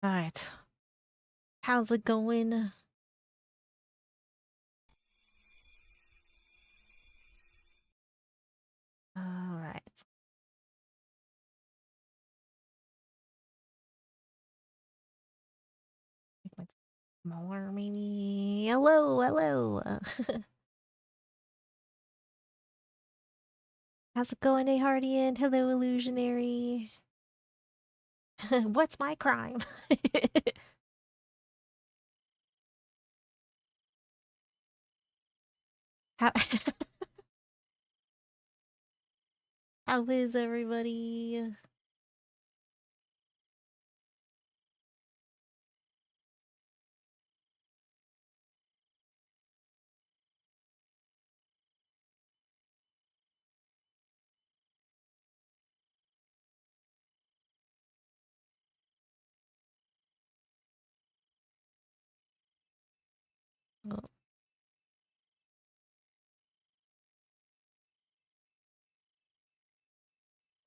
Alright. How's it going? Alright. More maybe. Hello, hello. How's it going, A Hardian? Hello, illusionary. What's my crime? How how is everybody?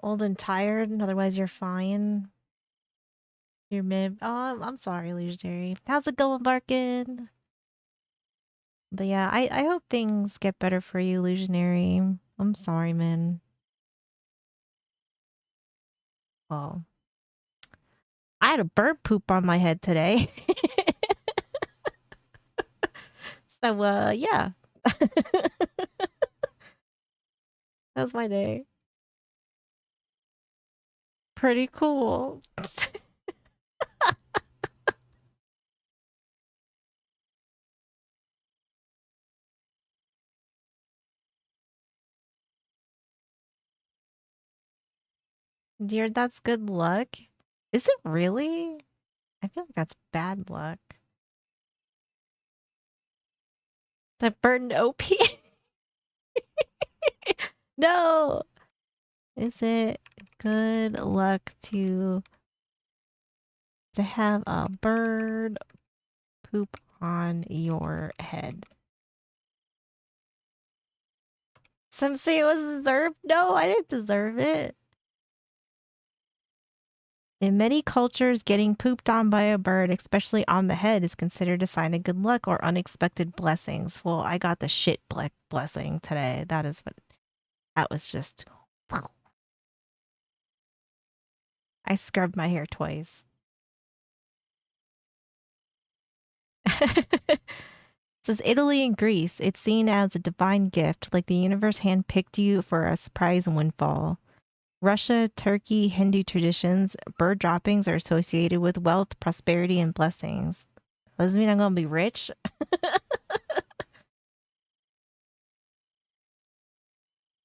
Old and tired, otherwise you're fine. You're mid. Oh, I'm sorry, illusionary. How's it going, Barkin? But yeah, I hope things get better for you, illusionary. I'm sorry, man. Oh. I had a bird poop on my head today. So, yeah. That's my day. Pretty cool. Dear, that's good luck. Is it really? I feel like that's bad luck. That burden OP? No! Is it good luck to have a bird poop on your head? Some say it was deserved. No, I didn't deserve it. In many cultures, getting pooped on by a bird, especially on the head, is considered a sign of good luck or unexpected blessings. Well, I got the shit blessing today. That is what. That was just. I scrubbed my hair twice. It says Italy and Greece. It's seen as a divine gift, like the universe handpicked you for a surprise windfall. Russia, Turkey, Hindu traditions, bird droppings are associated with wealth, prosperity, and blessings. Doesn't mean I'm gonna be rich.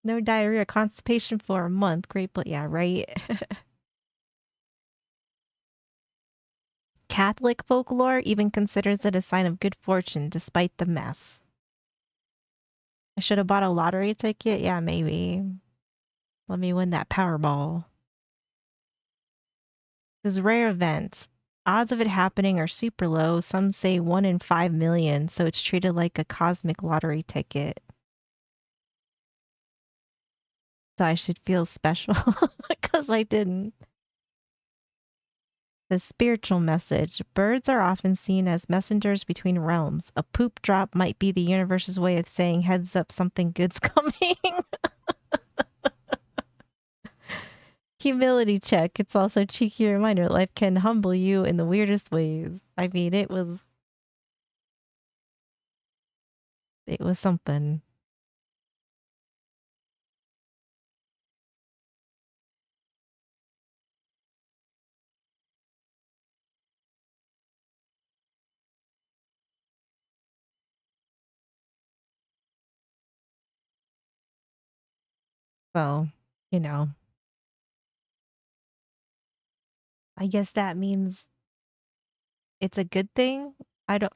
No diarrhea, constipation for a month. Great, but yeah, right. Catholic folklore even considers it a sign of good fortune despite the mess. I should have bought a lottery ticket. Yeah, maybe. Let me win that Powerball. This rare event. Odds of it happening are super low. Some say 1 in 5 million, so it's treated like a cosmic lottery ticket. So I should feel special because I didn't. The spiritual message. Birds are often seen as messengers between realms. A poop drop might be the universe's way of saying, heads up, something good's coming. Humility check. It's also a cheeky reminder life can humble you in the weirdest ways. I mean, it was something. So, you know, I guess that means it's a good thing. I don't.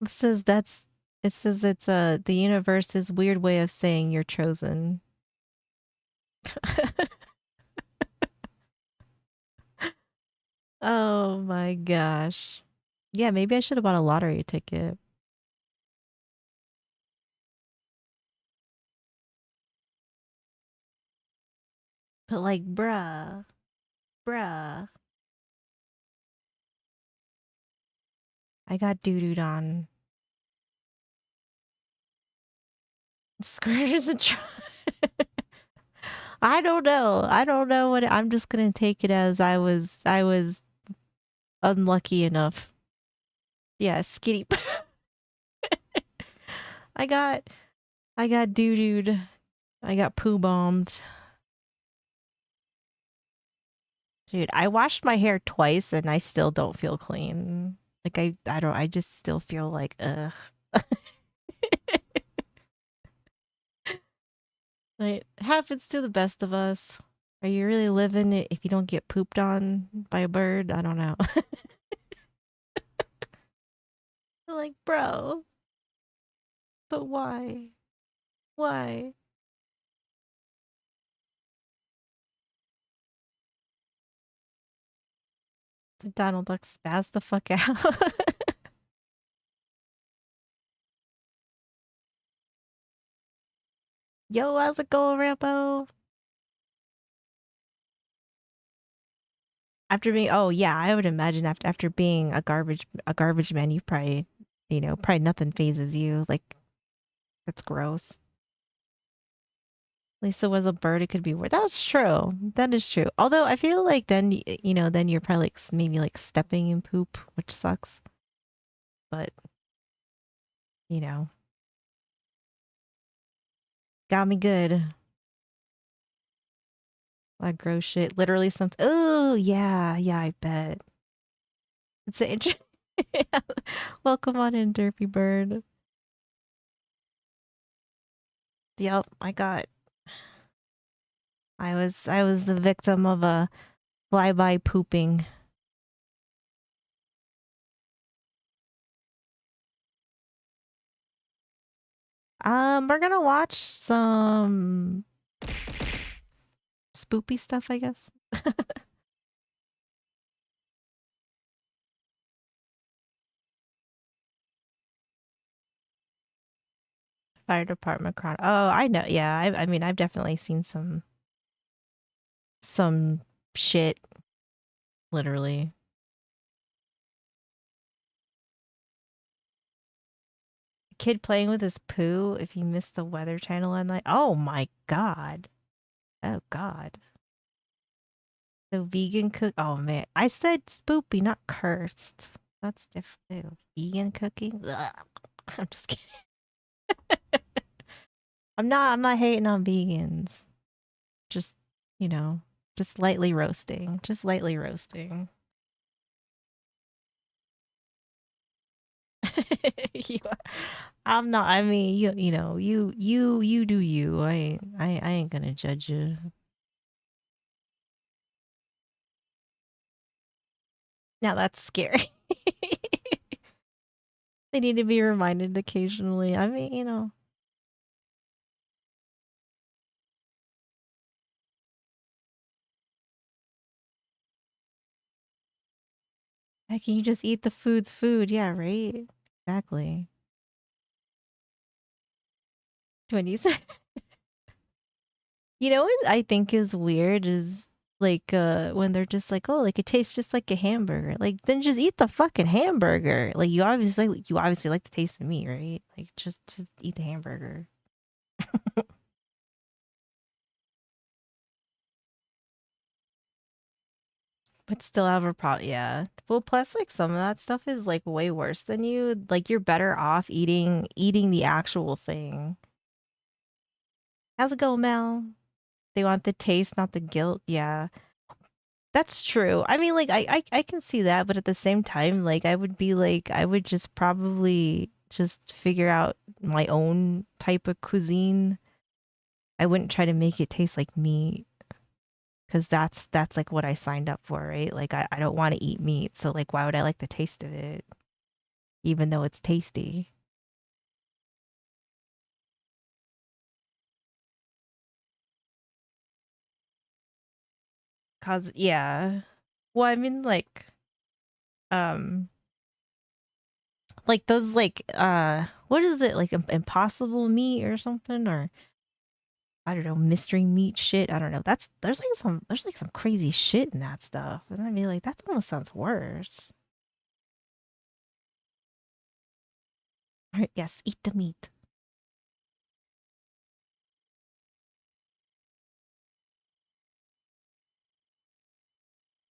It says that's. It says it's the universe's weird way of saying you're chosen. Oh my gosh. Yeah, maybe I should have bought a lottery ticket. But like, bruh, I got doo-dooed on. Scourges and I don't know. I don't know what I'm just gonna take it as I was unlucky enough. Yeah, skinny. I got I got doo-dooed. I got poo bombed. Dude, I washed my hair twice and I still don't feel clean. Like I don't I just still feel like ugh. It happens to the best of us. Are you really living it if you don't get pooped on by a bird? I don't know. Like, bro, but why? Why? Did Donald Duck spaz the fuck out? Yo, how's it going, Rambo? After being, oh yeah, I would imagine after being a garbage man, you probably, probably nothing phases you. Like that's gross. At least it was a bird; it could be worse. That was true. That is true. Although I feel like then then you're probably like maybe like stepping in poop, which sucks. But you know, got me good. Like gross shit. Literally something. Oh yeah, yeah. I bet it's an interesting. Welcome on in, Derpy Bird. Yep, I was the victim of a flyby pooping. We're gonna watch some spoopy stuff, I guess. Fire department chron. Oh, I know. Yeah, I mean, I've definitely seen some shit. Literally, kid playing with his poo. If you missed the Weather Channel at night. Oh my god. Oh god. So vegan cook. Oh man, I said spoopy, not cursed. That's different. Vegan cooking. Ugh. I'm just kidding. I'm not hating on vegans. Just, you know, just lightly roasting. Just lightly roasting. You are, I'm not. I mean, you do you. I ain't gonna judge you. Now that's scary. They need to be reminded occasionally. I mean, heck, you just eat the food's food. Yeah, right. Exactly. When you say, what I think is weird is like when they're just like, oh, like it tastes just like a hamburger. Like then just eat the fucking hamburger. Like you obviously like the taste of meat, right? Like just eat the hamburger. But still have a problem. Yeah. Well, plus like some of that stuff is like way worse than you. Like you're better off eating the actual thing. How's it go, Mel? They want the taste, not the guilt. Yeah. That's true. I mean, like I can see that, but at the same time, like I would just probably just figure out my own type of cuisine. I wouldn't try to make it taste like meat because that's like what I signed up for, right? Like I don't want to eat meat, so like why would I like the taste of it, even though it's tasty? Cause yeah. Well, I mean um like those like what is it like impossible meat or something or I don't know, mystery meat shit. I don't know. There's like some crazy shit in that stuff. And I'd be like, that almost sounds worse. Right, yes, eat the meat.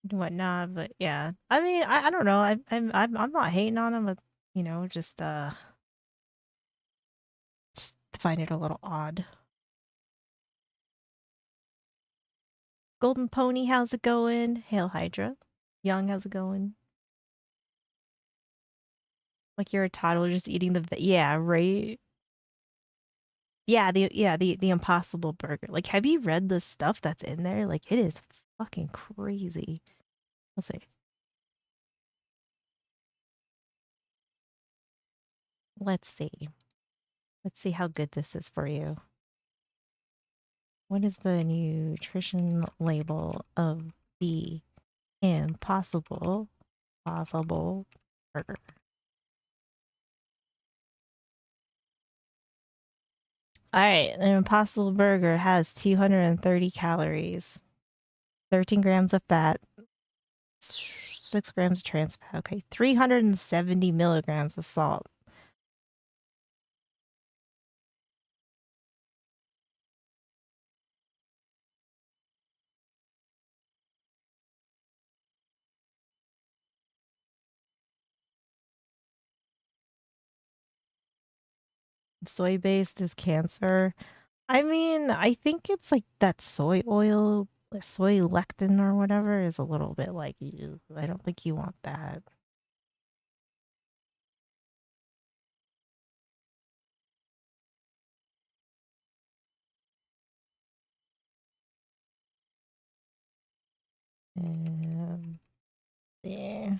And whatnot, but yeah. I mean, I don't know. I'm not hating on them, but you know, just find it a little odd. Golden Pony, how's it going? Hail Hydra. Young, how's it going? Like you're a toddler just eating yeah, right? The Impossible Burger. Like, have you read the stuff that's in there? Like, it is fucking crazy. Let's see. Let's see. Let's see how good this is for you. What is the nutrition label of the Impossible Possible Burger? All right, an Impossible Burger has 230 calories, 13 grams of fat, 6 grams of trans fat. Okay, 370 milligrams of salt. Soy based is cancer. I mean, I think it's like that soy oil, like soy lectin or whatever, is a little bit like you. I don't think you want that. Um, yeah,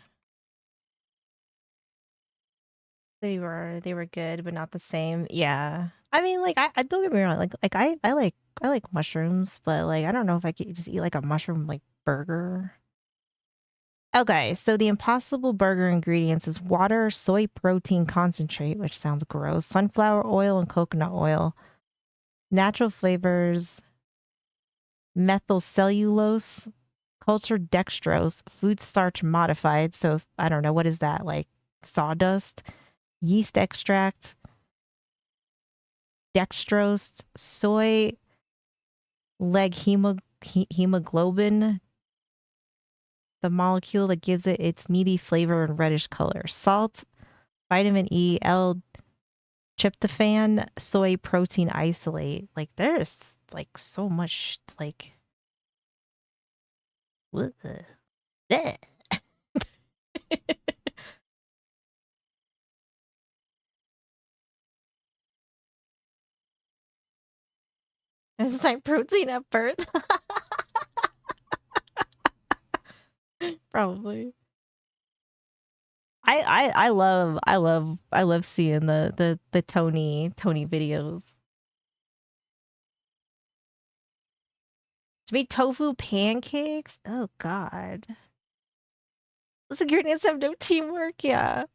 they were good, but not the same. Yeah, I mean, like I don't get me wrong, I like mushrooms, but like I don't know if I could just eat like a mushroom like burger. Okay, so the Impossible Burger ingredients is water, soy protein concentrate, which sounds gross, sunflower oil, and coconut oil, natural flavors, methyl cellulose, cultured dextrose, food starch modified. So I don't know, what is that? Like sawdust, yeast extract, dextrose, soy leg hemoglobin, the molecule that gives it its meaty flavor and reddish color, salt, vitamin E, L, tryptophan, soy protein isolate. Like there's like so much like bleh. Bleh. It's like protein at birth. Probably. I love seeing the Tony videos. To make tofu pancakes? Oh god. Those ingredients have no teamwork, yeah.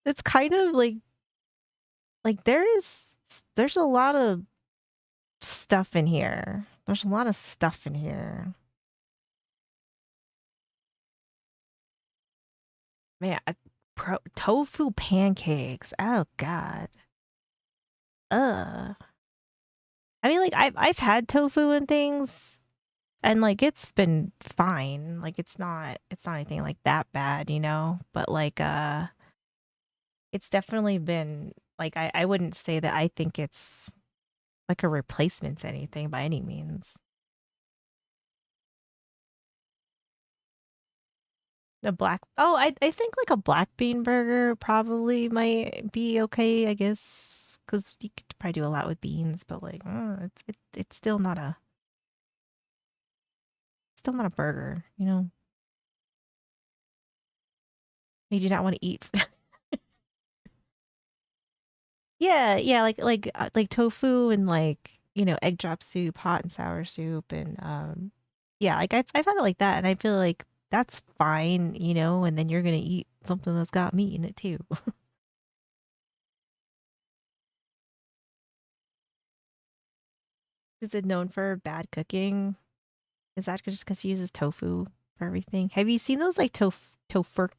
It's kind of like there's a lot of stuff in here. There's a lot of stuff in here. Man, tofu pancakes. Oh god. Ugh. I mean, like I've had tofu and things, and like it's been fine. Like it's not anything like that bad, you know. But like it's definitely been like I wouldn't say that I think it's like a replacement to anything by any means. I think like a black bean burger probably might be okay, I guess, because you could probably do a lot with beans, but like it's still not a burger, you know. You do not want to eat. Yeah, yeah, like tofu and like egg drop soup, hot and sour soup, and yeah, like I've had it like that, and I feel like that's fine, and then you're gonna eat something that's got meat in it too. Is it known for bad cooking? Is that just because she uses tofu for everything? Have you seen those like tofurkeys,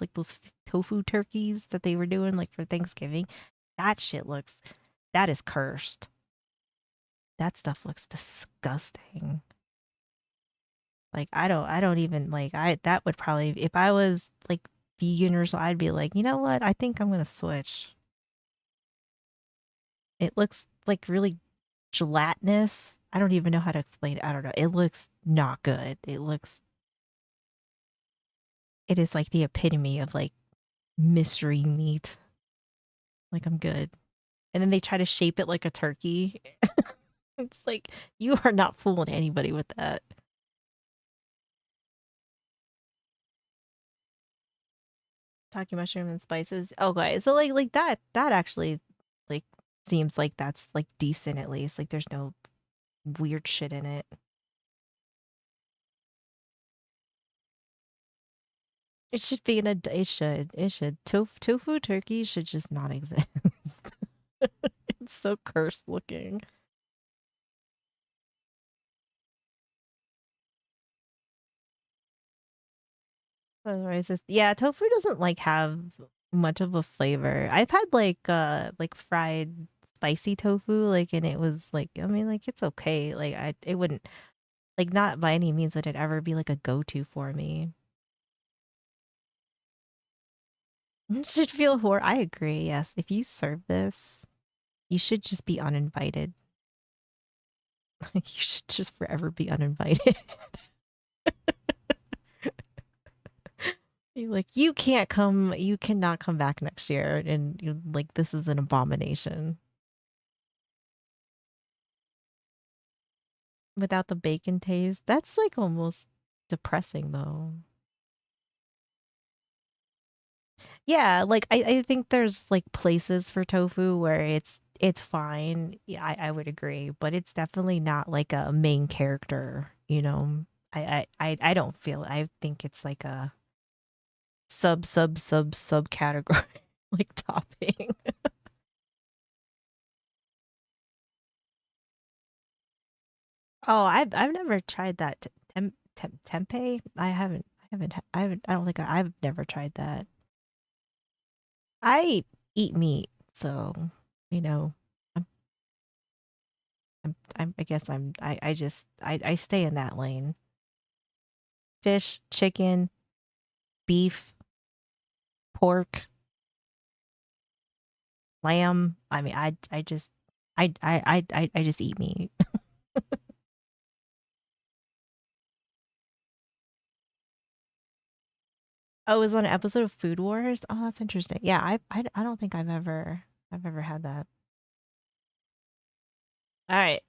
like those tofu turkeys that they were doing like for Thanksgiving? That shit looks, that is cursed. That stuff looks disgusting. Like I don't even like that would probably if I was like vegan or so I'd be like, you know what? I think I'm gonna switch. It looks like really gelatinous. I don't even know how to explain it. I don't know. It looks not good. It is like the epitome of like mystery meat. Like I'm good. And then they try to shape it like a turkey. It's like you are not fooling anybody with that. Talking mushroom and spices. Okay, so like that actually like seems like that's like decent at least. Like there's no weird shit in it. It should be in a. It should. Tofu turkey should just not exist. It's so cursed looking. Otherwise, yeah, tofu doesn't like have much of a flavor. I've had like fried spicy tofu, like, and it was like, I mean, like it's okay. Like it wouldn't like not by any means would it ever be like a go-to for me. Should feel horror. I agree. Yes, if you serve this, you should just be uninvited. Like you should just forever be uninvited. Like you can't come, you cannot come back next year, and you like this is an abomination. Without the bacon taste, that's like almost depressing though. Yeah, like I think there's like places for tofu where it's fine. Yeah, I would agree, but it's definitely not like a main character, you know. I don't feel I think it's like a sub category like topping. Oh, I've never tried that tempeh. I haven't. I don't think I've never tried that. I eat meat, so you know, I'm, I guess I stay in that lane. Fish, chicken, beef, pork, lamb. I mean, I just I just eat meat. Oh, it was on an episode of Food Wars. Oh, that's interesting. Yeah, I don't think I've ever had that. All right,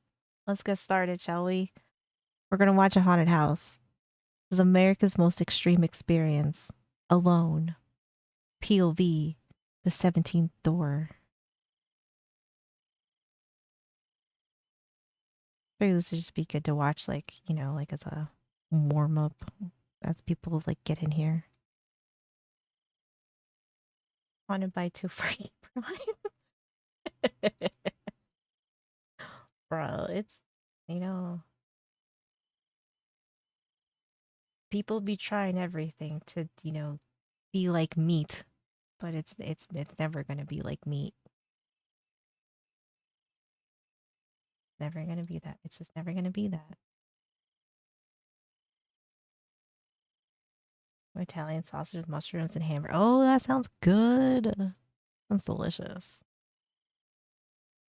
let's get started, shall we? We're gonna watch a haunted house. This is America's most extreme experience. Alone. POV. The 17th door. Maybe this would just be good to watch, like, you know, like as a warm up as people like get in here. Haunted by Two Free Prime. Bro, it's, you know, people be trying everything to, you know, be like meat, but it's never gonna be like meat. Never gonna be that. It's just never gonna be that. Italian sausage with mushrooms and hamburger. Oh, that sounds good. Sounds delicious.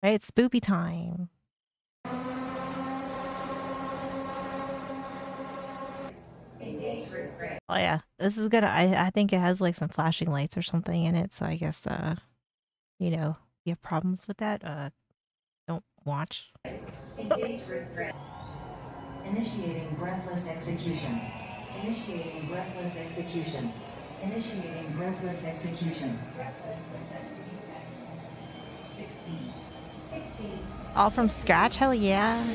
Right, it's spoopy time. Oh yeah, this is gonna. I think it has like some flashing lights or something in it. So I guess you know, you have problems with that. Don't watch. Initiating breathless execution. Initiating breathless execution. Initiating breathless execution. All from scratch? Hell yeah.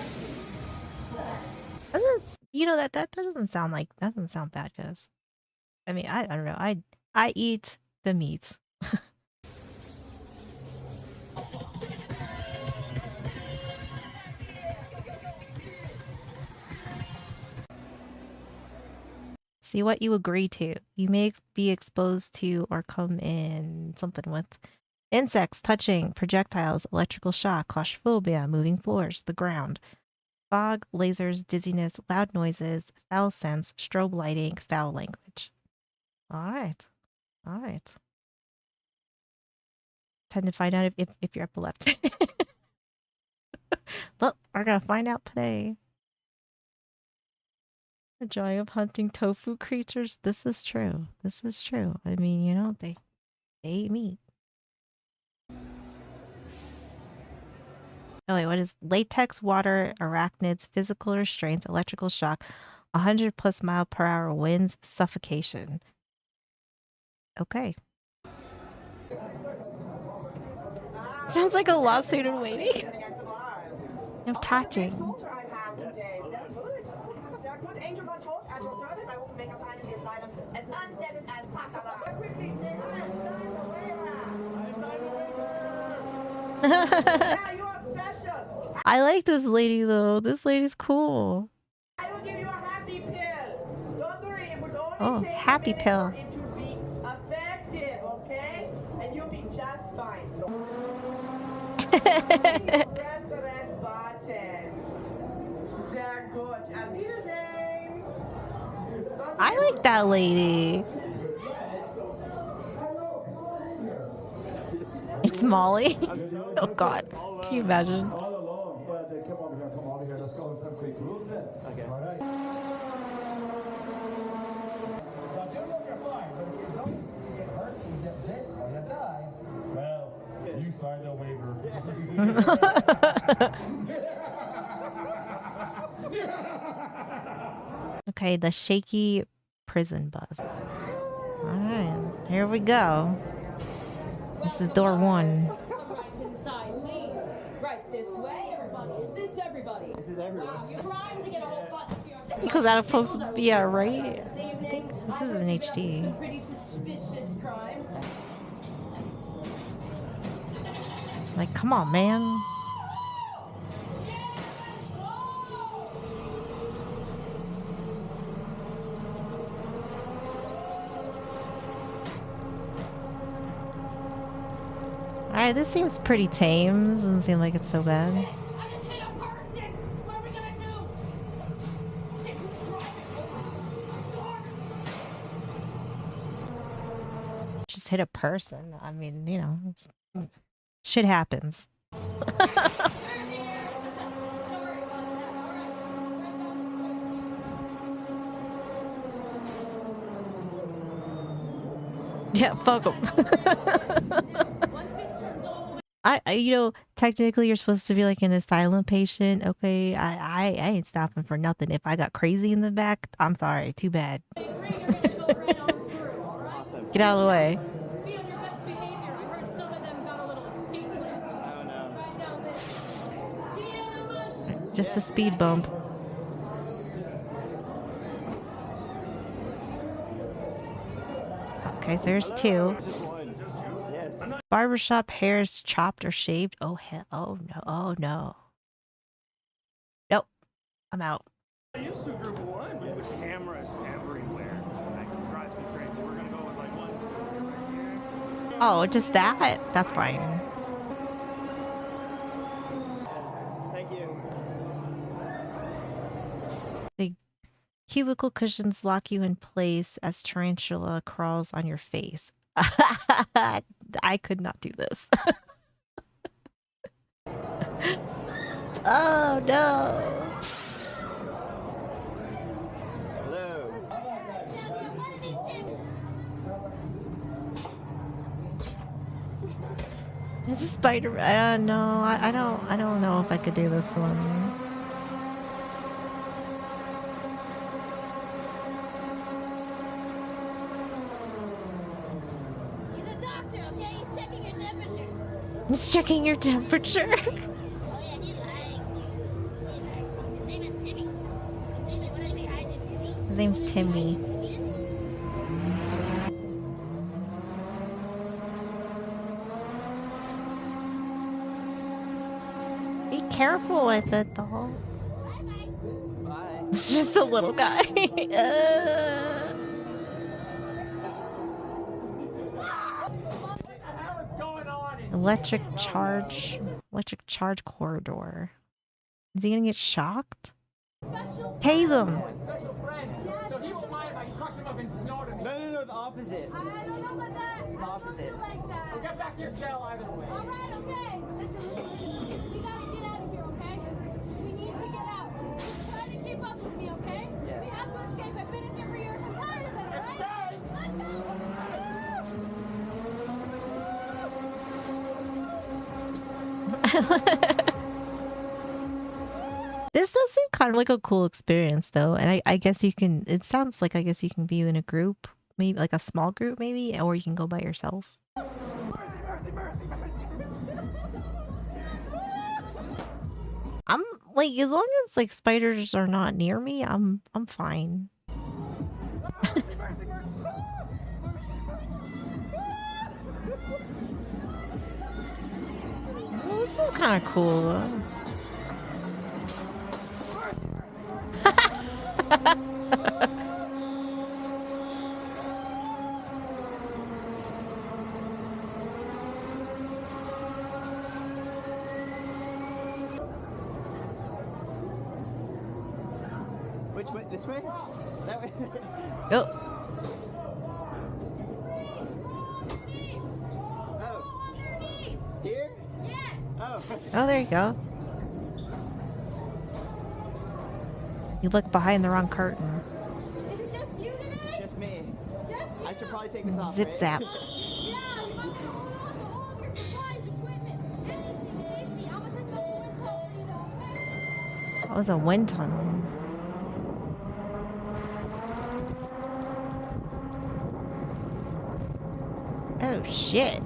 Doesn't you know that doesn't sound like that doesn't sound bad, cause I mean I don't know. I eat the meat. See what you agree to. You may be exposed to or come in something with insects, touching, projectiles, electrical shock, claustrophobia, moving floors, the ground, fog, lasers, dizziness, loud noises, foul scents, strobe lighting, foul language. All right. All right. Tend to find out if you're epileptic. Well, we're gonna find out today. The joy of hunting tofu creatures. This is true. This is true. I mean, you know, they eat meat. Oh wait, what is latex, water, arachnids, physical restraints, electrical shock, 100+ mile per hour winds, suffocation. Okay. Sounds like a lawsuit in waiting. No touching. I like this lady though. This lady's cool. I will give you a happy pill. Don't worry, it would only Oh, take happy a minute pill. for it to be effective, okay? And you'll be just fine. Press the red button. Sehr gut. Auf Wiedersehen. I like that lady. It's Molly. Oh God, can you imagine? All alone, but come over here. Let's go with some quick rules then. Okay. All right. Now, do look, you're fine, but if you don't, you get hurt, you get bit, or you die. Well, you signed a waiver. Okay, the shaky prison bus. Alright, here we go. This is door 1. Right inside, please. Right this way, everybody. Is this everybody? This is everyone. Wow, you're trying to get a whole bus to yourself. Because out of Povs, yeah, right? This evening, This I is heard an you've been up to HD. some pretty suspicious crimes. Like, come on, man. Alright, this seems pretty tame. This doesn't seem like it's so bad. I just hit a person! What are we gonna do? Shit, who's driving? Just hit a person. I mean, you know, shit happens. Sorry about that. All right. Right down this way. Yeah, fuck 'em. Once this turns all the way You know, technically you're supposed to be like an asylum patient. Okay, I ain't stopping for nothing. If I got crazy in the back, I'm sorry. Too bad. green, you're gonna go right on through, all right? Get out of the way. Be on your best behavior. I heard some of them got a little escape plan. Oh no. Right down there. See you in a month. Just a speed bump. Okay, so there's 2. Just one. Yes. Barbershop hairs chopped or shaved. Oh hell! Oh no! Oh no! Nope. I'm out. I used to group of 1, but with cameras everywhere. Like, it drives me crazy. We're gonna go with like 1, 2, 3 right here. Oh, just that? That's fine. Thank you. The cubicle cushions lock you in place as tarantula crawls on your face. I could not do this. Oh no! Hello. This is Spider. No, I don't know if I could do this one. He's a doctor, okay? He's checking your temperature. I'm just checking your temperature. Oh yeah, he likes you. He likes you. His name is Timmy. His name is Timmy. Hi, Timmy. His name's Timmy. Be careful with it, though. Bye bye. Bye. It's just a little guy. Electric charge corridor. Is he gonna get shocked? Tase him! Special friend. So he won't mind if I crush him up and snort him. No, the opposite. I don't know about that. I don't Opposite. feel like that. We'll get back to your cell either way. All right, okay. Listen. We gotta get out of here, okay? We need to get out. Just try to keep up with me, okay? Yeah. We have to escape. I've been in here for years. I'm tired of it, all right? Escape! Let's This does seem kind of like a cool experience though, and I guess you can, it sounds like I guess you can be in a group, maybe like a small group maybe, or you can go by yourself. I'm like, as long as like spiders are not near me, I'm fine. Well, this is kind of cool. Which way? This way? That way? Oh, Oh. Here? Yes. Oh. oh, there you go. You look behind the wrong curtain. Is it just you today? Just me. Just you? I should probably take this off. Zip right? zap. Yeah, you might want to hold on to all of your supplies, equipment, anything safety. I'm gonna set up a wind tunnel for you though, okay? That was a wind tunnel. Oh shit.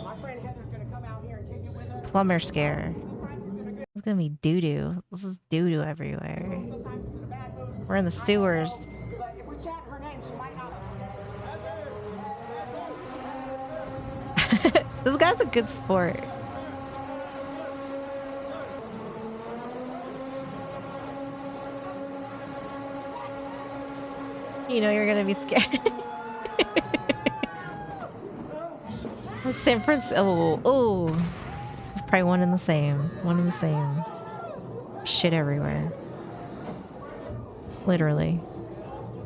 My friend Heather's gonna come out here and kick it with us. Plumber scare. Sometimes she's in a good, It's gonna be doo-doo. This is doo-doo everywhere. sometimes she's in a bad mood. We're in the sewers. But if we chat her name, she might not. This guy's a good sport. You know you're gonna be scared. San Francisco. Oh, probably one and the same. One and the same. Shit everywhere. Literally.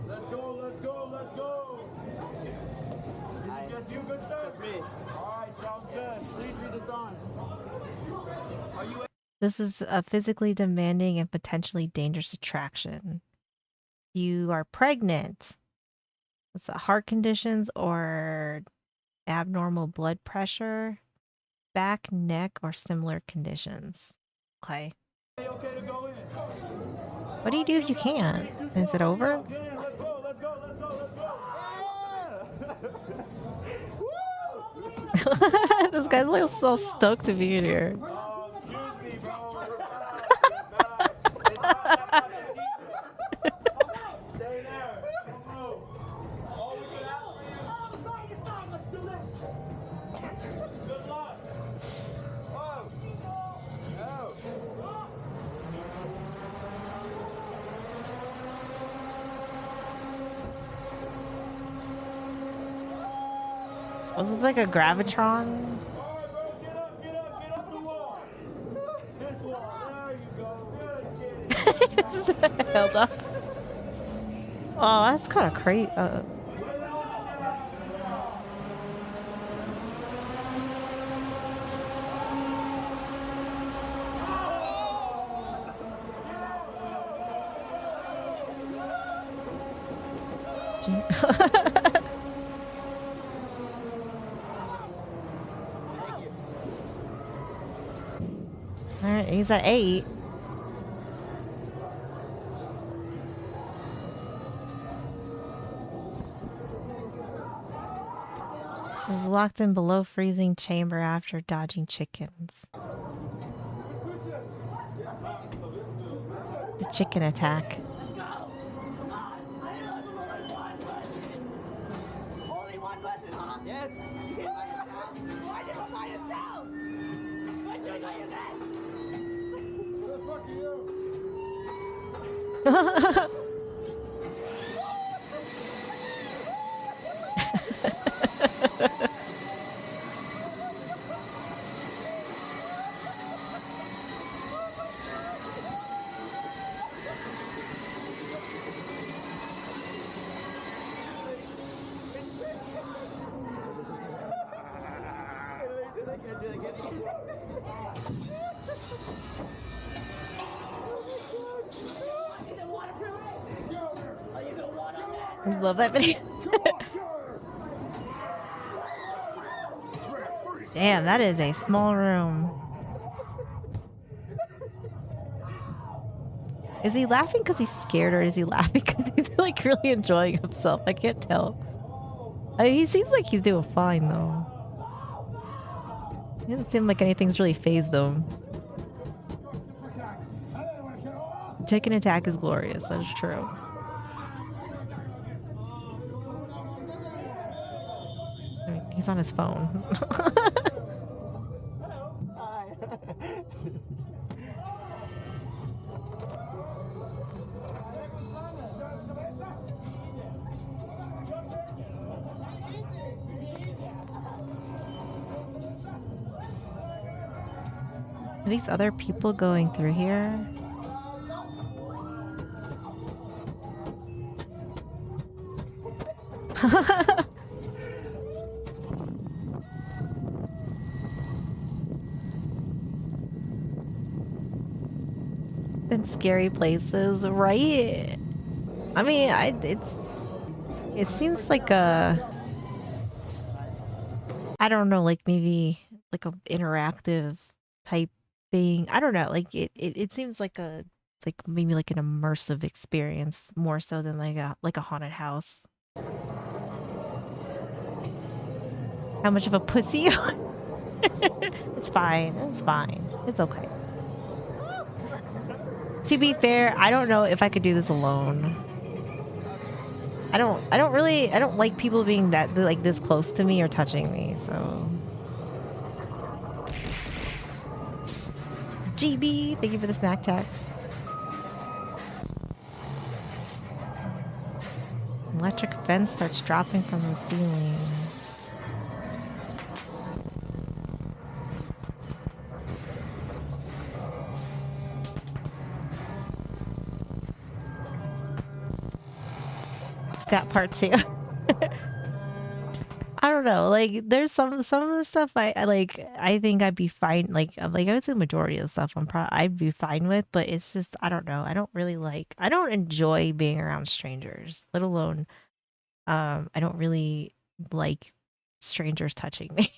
Let's go, let's go, let's go. Is it just you, good stuff? Just me. All right, sounds good. Please read this on. Are you This is a physically demanding and potentially dangerous attraction. You are pregnant. It's heart conditions or abnormal blood pressure, back, neck, or similar conditions. Okay. okay to go in? What do you do if you can't? Is it over? Get in, let's go, let's go, let's go, let's go. This guy's like so stoked to be in here. Oh, excuse me, bro. Stay there. Don't move. Oh, we get out. Let's do this. Good luck. Whoa. Oh. Was this like a gravitron? All right, bro, get up, get up, get up the wall. This wall. There you go. Good kid. Held up. Oh, that's kind of crazy. All right, he's at 8. This is locked in below freezing chamber after dodging chickens. The chicken attack. Only one person, huh? Yes. You did by yourself? Why did you by yourself? Why did you by yourself? Who the fuck are you? I just love that video. Damn, that is a small room. Is he laughing because he's scared, or is he laughing because he's like really enjoying himself? I can't tell. I mean, he seems like he's doing fine though. He doesn't seem like anything's really phased him. Chicken attack is glorious. That is true. I mean, he's on his phone. Are these other people going through here? In scary places, right? I mean, it seems like a, I don't know, like maybe like a interactive type thing. I don't know, like it seems like a, like maybe like an immersive experience more so than like a haunted house. How much of a pussy you are? It's fine. It's fine. It's okay. To be fair, I don't know if I could do this alone. I don't like people being that like this close to me or touching me, so. GB, thank you for the snack tax. Electric fence starts dropping from the ceiling. That part too. I don't know. Like, there's some of the stuff I like. I think I'd be fine. Like I would say majority of the stuff I'd be fine with. But it's just I don't know. I don't really like. I don't enjoy being around strangers. Let alone, I don't really like strangers touching me.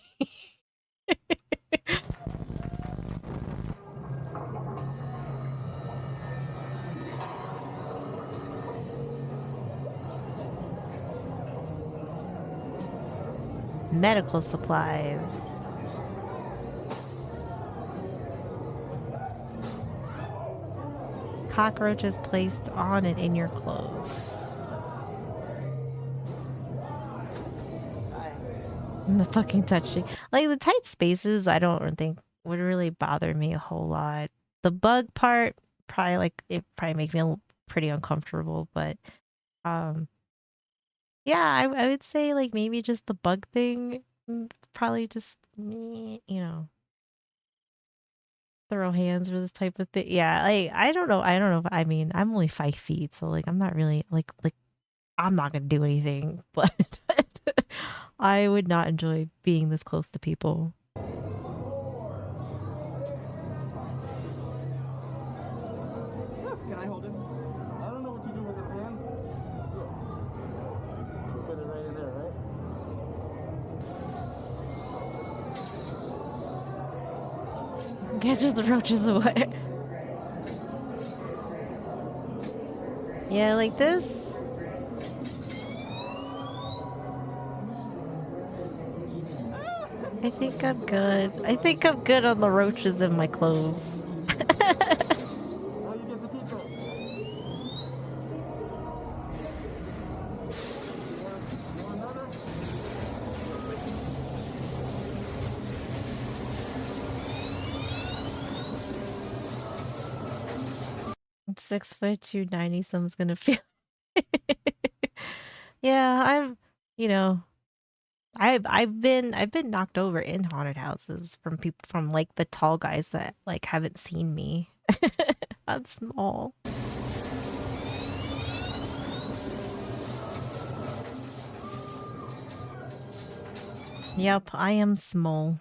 Medical supplies. Cockroaches placed on and in your clothes. And the fucking touching. Like the tight spaces, I don't think would really bother me a whole lot. The bug part, probably like it probably make me pretty uncomfortable, but yeah, I would say like maybe just the bug thing, probably just you know, throw hands or this type of thing. Yeah, like I don't know. I don't know. I mean, I'm only 5 feet, so like I'm not really like I'm not gonna do anything, but I would not enjoy being this close to people. Can I hold him? I don't know what you do with your hands. You put it right in there, right? Get just the roaches away. Yeah, like this. I think I'm good. I think I'm good on the roaches in my clothes. Now you get to keep it. 6'2", 290. Someone's gonna feel. Yeah, you know, I've been knocked over in haunted houses from people from like the tall guys that like haven't seen me. I'm small. Yep, I am small.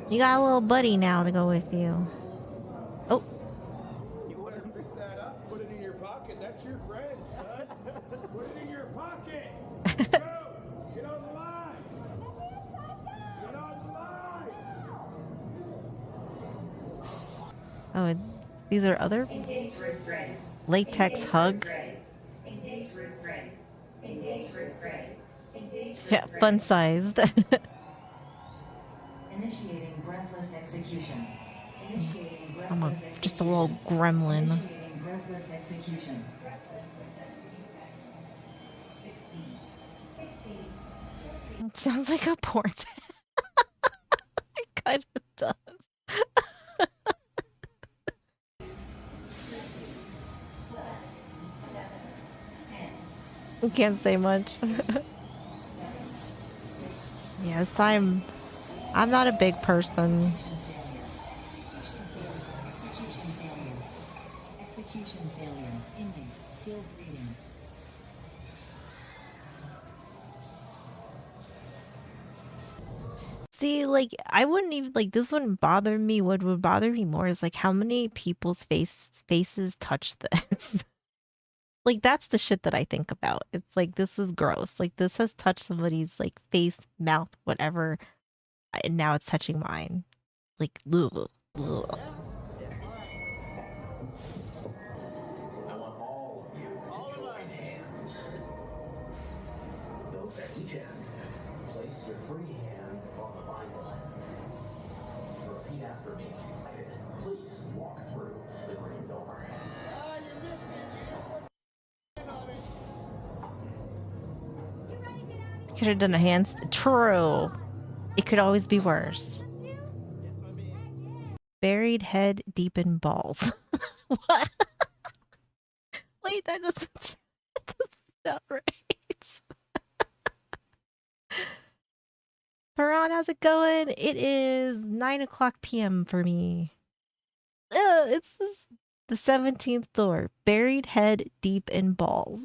You got a little buddy now to go with you. Oh, You want to pick that up? Put it in your pocket. That's your friend, son. Put it in your pocket. Let's go. Get on the line. Get on the line. oh, these are other Engage restraints. latex Engage hug. restraints. Engage restraints. Engage restraints. Engage Yeah, fun restraints. sized. Initiating breathless execution. Initiating I'm breathless execution. just a little gremlin. Initiating breathless execution. 16, 15, It sounds like a porn. It kind of does. You can't say much. Yes, I'm not a big person. execution failure. Execution failure. Inmates still breathing. See, like I wouldn't even like this wouldn't bother me. What would bother me more is like how many people's faces touch this. Like that's the shit that I think about. It's like this is gross. Like this has touched somebody's like face, mouth, whatever, and now it's touching mine. Like ugh, ugh. I want all of you to join hands. Those at each end, place your free hand on the Bible. Repeat after me. Please walk through the green door. Could have done a hand. True. It could always be worse. Buried head deep in balls. What? Wait, that doesn't sound right. Paran, how's it going? It is 9:00 p.m. for me. It's the 17th door. Buried head deep in balls.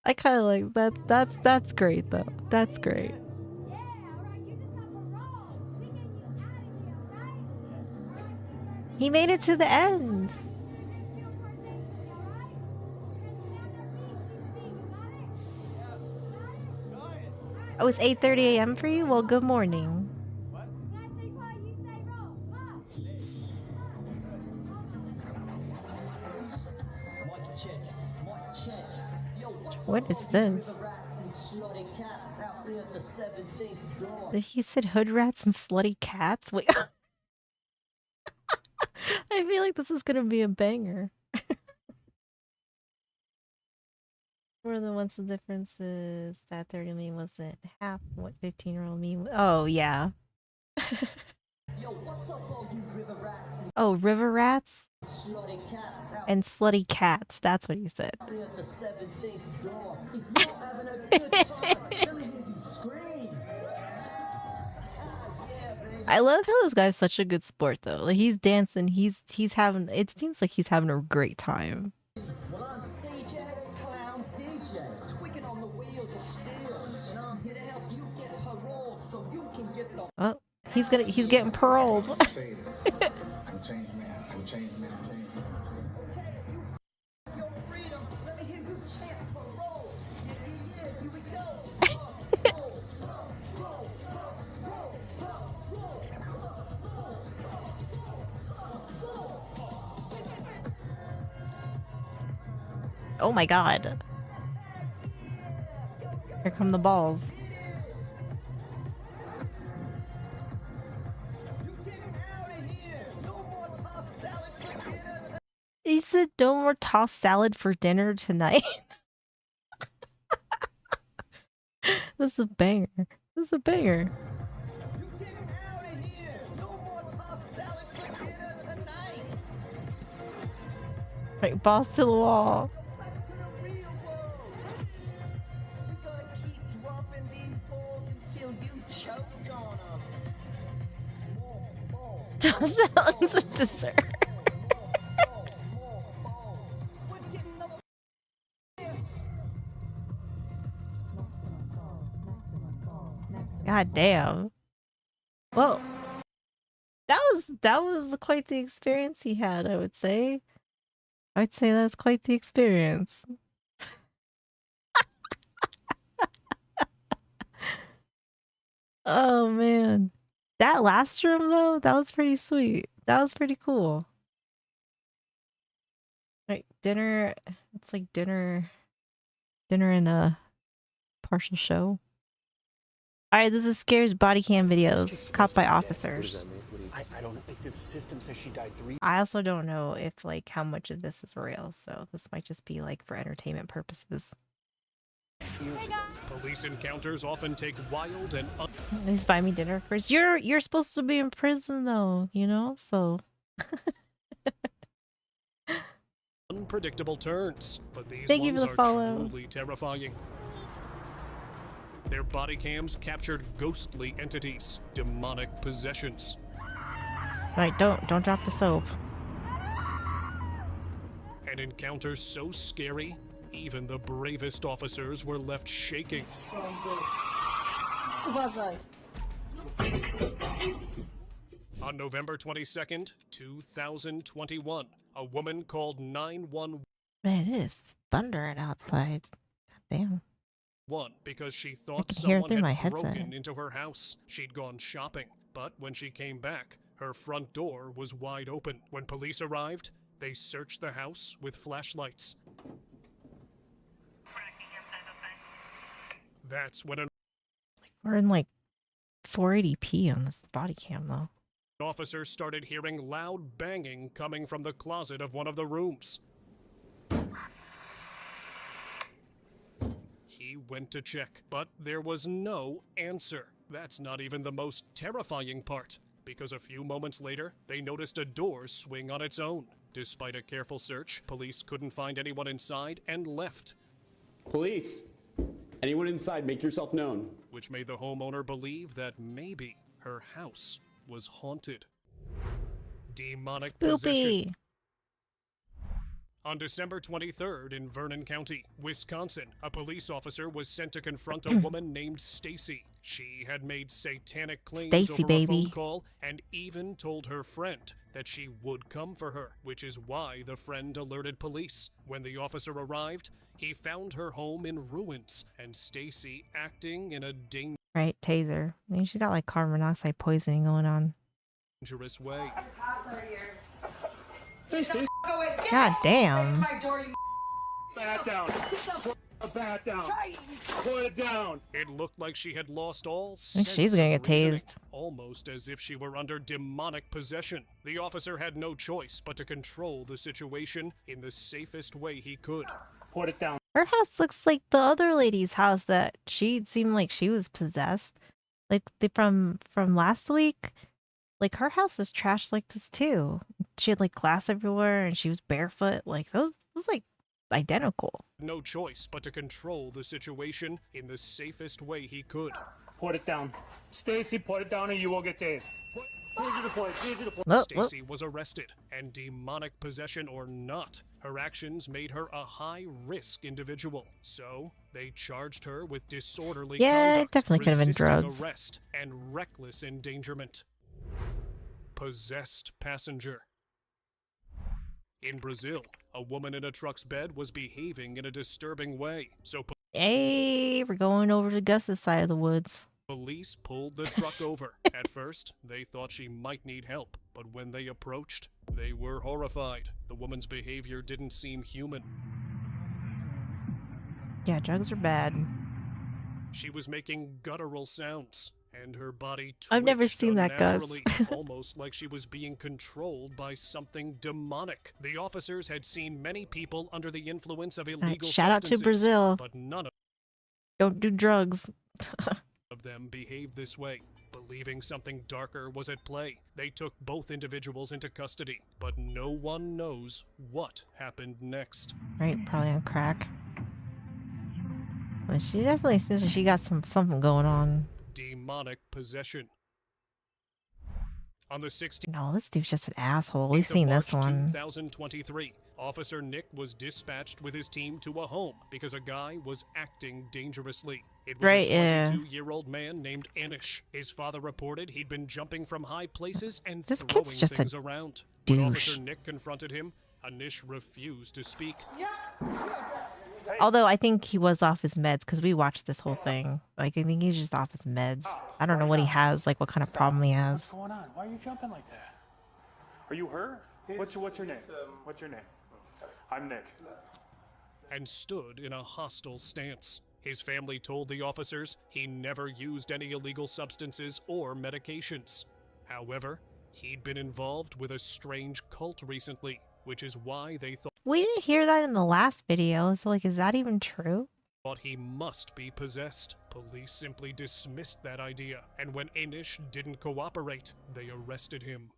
I kind of like that. That's great though. That's great. Yeah, alright, you just got parole. We getting you out of here, alright? Alright, He made it to the end. Oh, it's 8:30 a.m. for you? Well, good morning. What is this? He said hood rats and slutty cats? Wait. I feel like this is gonna be a banger. What are the what's the difference is that 30 me wasn't half what 15-year-old me oh yeah. Oh, river rats and slutty cats. That's what he said. I love how this guy's such a good sport though. Like he's dancing, he's having it seems like he's having a great time. Well, I'm CJ, clown DJ, tweaking on the wheels of steel, and I'm here to help you get paroled so you can get the. Oh, he's getting paroled. I'm a changed man. I'm a changed man. Okay, your freedom. Let me hear you chant parole. Yeah, yeah, yeah. Here we go. Oh my god. Here come the balls. He said no more tossed salad for dinner tonight. This is a banger. This is a banger. Right, balls to the wall. Tossed salads with dessert. God damn. Well, that was quite the experience he had, I would say. I'd say that's quite the experience. Oh man. That last room though, that was pretty sweet. That was pretty cool. Like dinner, it's like dinner and a partial show. All right, this is Scare's body cam videos caught by officers. I don't know. The system says she died 3. I also don't know if like how much of this is real, so this might just be like for entertainment purposes. Police encounters often take wild and Please buy me dinner first. You're supposed to be in prison though, you know? So unpredictable turns, but these Thank you for ones the are follow. truly terrifying. Their body cams captured ghostly entities, demonic possessions. Right, don't drop the soap. An encounter so scary, even the bravest officers were left shaking. On November 22nd, 2021, a woman called 911 Man, it is thundering outside. God damn. because she thought can hear it someone through had my headset. broken into her house. She'd gone shopping, but when she came back, her front door was wide open. When police arrived, they searched the house with flashlights. That's when an We're in like 480p on this body cam though. officer started hearing loud banging coming from the closet of one of the rooms. He went to check, but there was no answer. That's not even the most terrifying part, because a few moments later, they noticed a door swing on its own. Despite a careful search, police couldn't find anyone inside and left, Police! Anyone inside, make yourself known. which made the homeowner believe that maybe her house was haunted. Demonic possession. Spoopy. On December 23rd in Vernon County, Wisconsin, a police officer was sent to confront a woman named Stacy. She had made satanic claims Stacy, over baby. a phone call and even told her friend that she would come for her, which is why the friend alerted police. When the officer arrived, he found her home in ruins and Stacy acting in a Right, taser. I mean, she's got like carbon monoxide poisoning going on. dangerous way. Hey, Stacy. God damn. Bat down. Put the bat down. Put it down. It looked like she had lost all think sense she's gonna of get reasoning, tased. almost as if she were under demonic possession. The officer had no choice but to control the situation in the safest way he could. Put it down. Her house looks like the other lady's house that she seemed like she was possessed. Like from last week. Like her house is trashed like this too. She had like glass everywhere and she was barefoot. Like those like identical. No choice but to control the situation in the safest way he could. Put it down. Stacy, put it down or you will get tased. Taser deployed. Taser deployed. Look. Stacy was arrested, and demonic possession or not, her actions made her a high-risk individual. So they charged her with disorderly Yeah, it conduct, definitely could have been resisting drugs. arrest, and reckless endangerment. Possessed passenger. In Brazil, a woman in a truck's bed was behaving in a disturbing way, so Hey, we're going over to Gus's side of the woods. police pulled the truck over. At first, they thought she might need help, but when they approached, they were horrified. The woman's behavior didn't seem human. Yeah, drugs are bad. She was making guttural sounds, and her body I've never twitched seen that, Gus. unnaturally, almost like she was being controlled by something demonic. The officers had seen many people under the influence of illegal shout out to substances, Brazil. but none Don't do drugs. of them behaved this way. Believing something darker was at play, they took both individuals into custody, but no one knows what happened next. Right, probably on crack. But she definitely seems like she got something going on. Demonic possession. On the 16th No, this dude's just an asshole. We've of seen March this one. 2023, Officer Nick was dispatched with his team to a home because a guy was acting dangerously. It was Right, a yeah. 22-year-old man named Anish. His father reported he'd been jumping from high places and This throwing kid's just a things around. When douche. Officer Nick confronted him, Anish refused to speak. Although I think he was off his meds because we watched this whole thing. Like, I think he's just off his meds. I don't know what he has, like what kind of problem he has. What's going on? Why are you jumping like that? Are you her? What's your name? What's your name? I'm Nick. And stood in a hostile stance. His family told the officers he never used any illegal substances or medications. However, he'd been involved with a strange cult recently, which is why they We didn't hear that in the last video, so like, is that even true? thought he must be possessed. Police simply dismissed that idea, and when Anish didn't cooperate, they arrested him.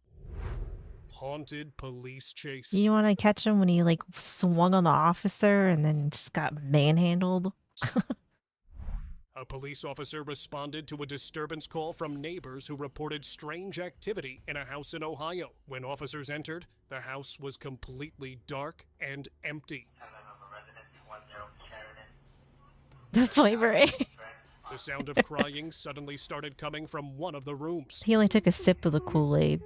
Haunted police chase. You want to catch him when he like swung on the officer and then just got manhandled? A police officer responded to a disturbance call from neighbors who reported strange activity in a house in Ohio. When officers entered, the house was completely dark and empty. The flavor. The sound of crying suddenly started coming from one of the rooms. He only took a sip of the Kool-Aid.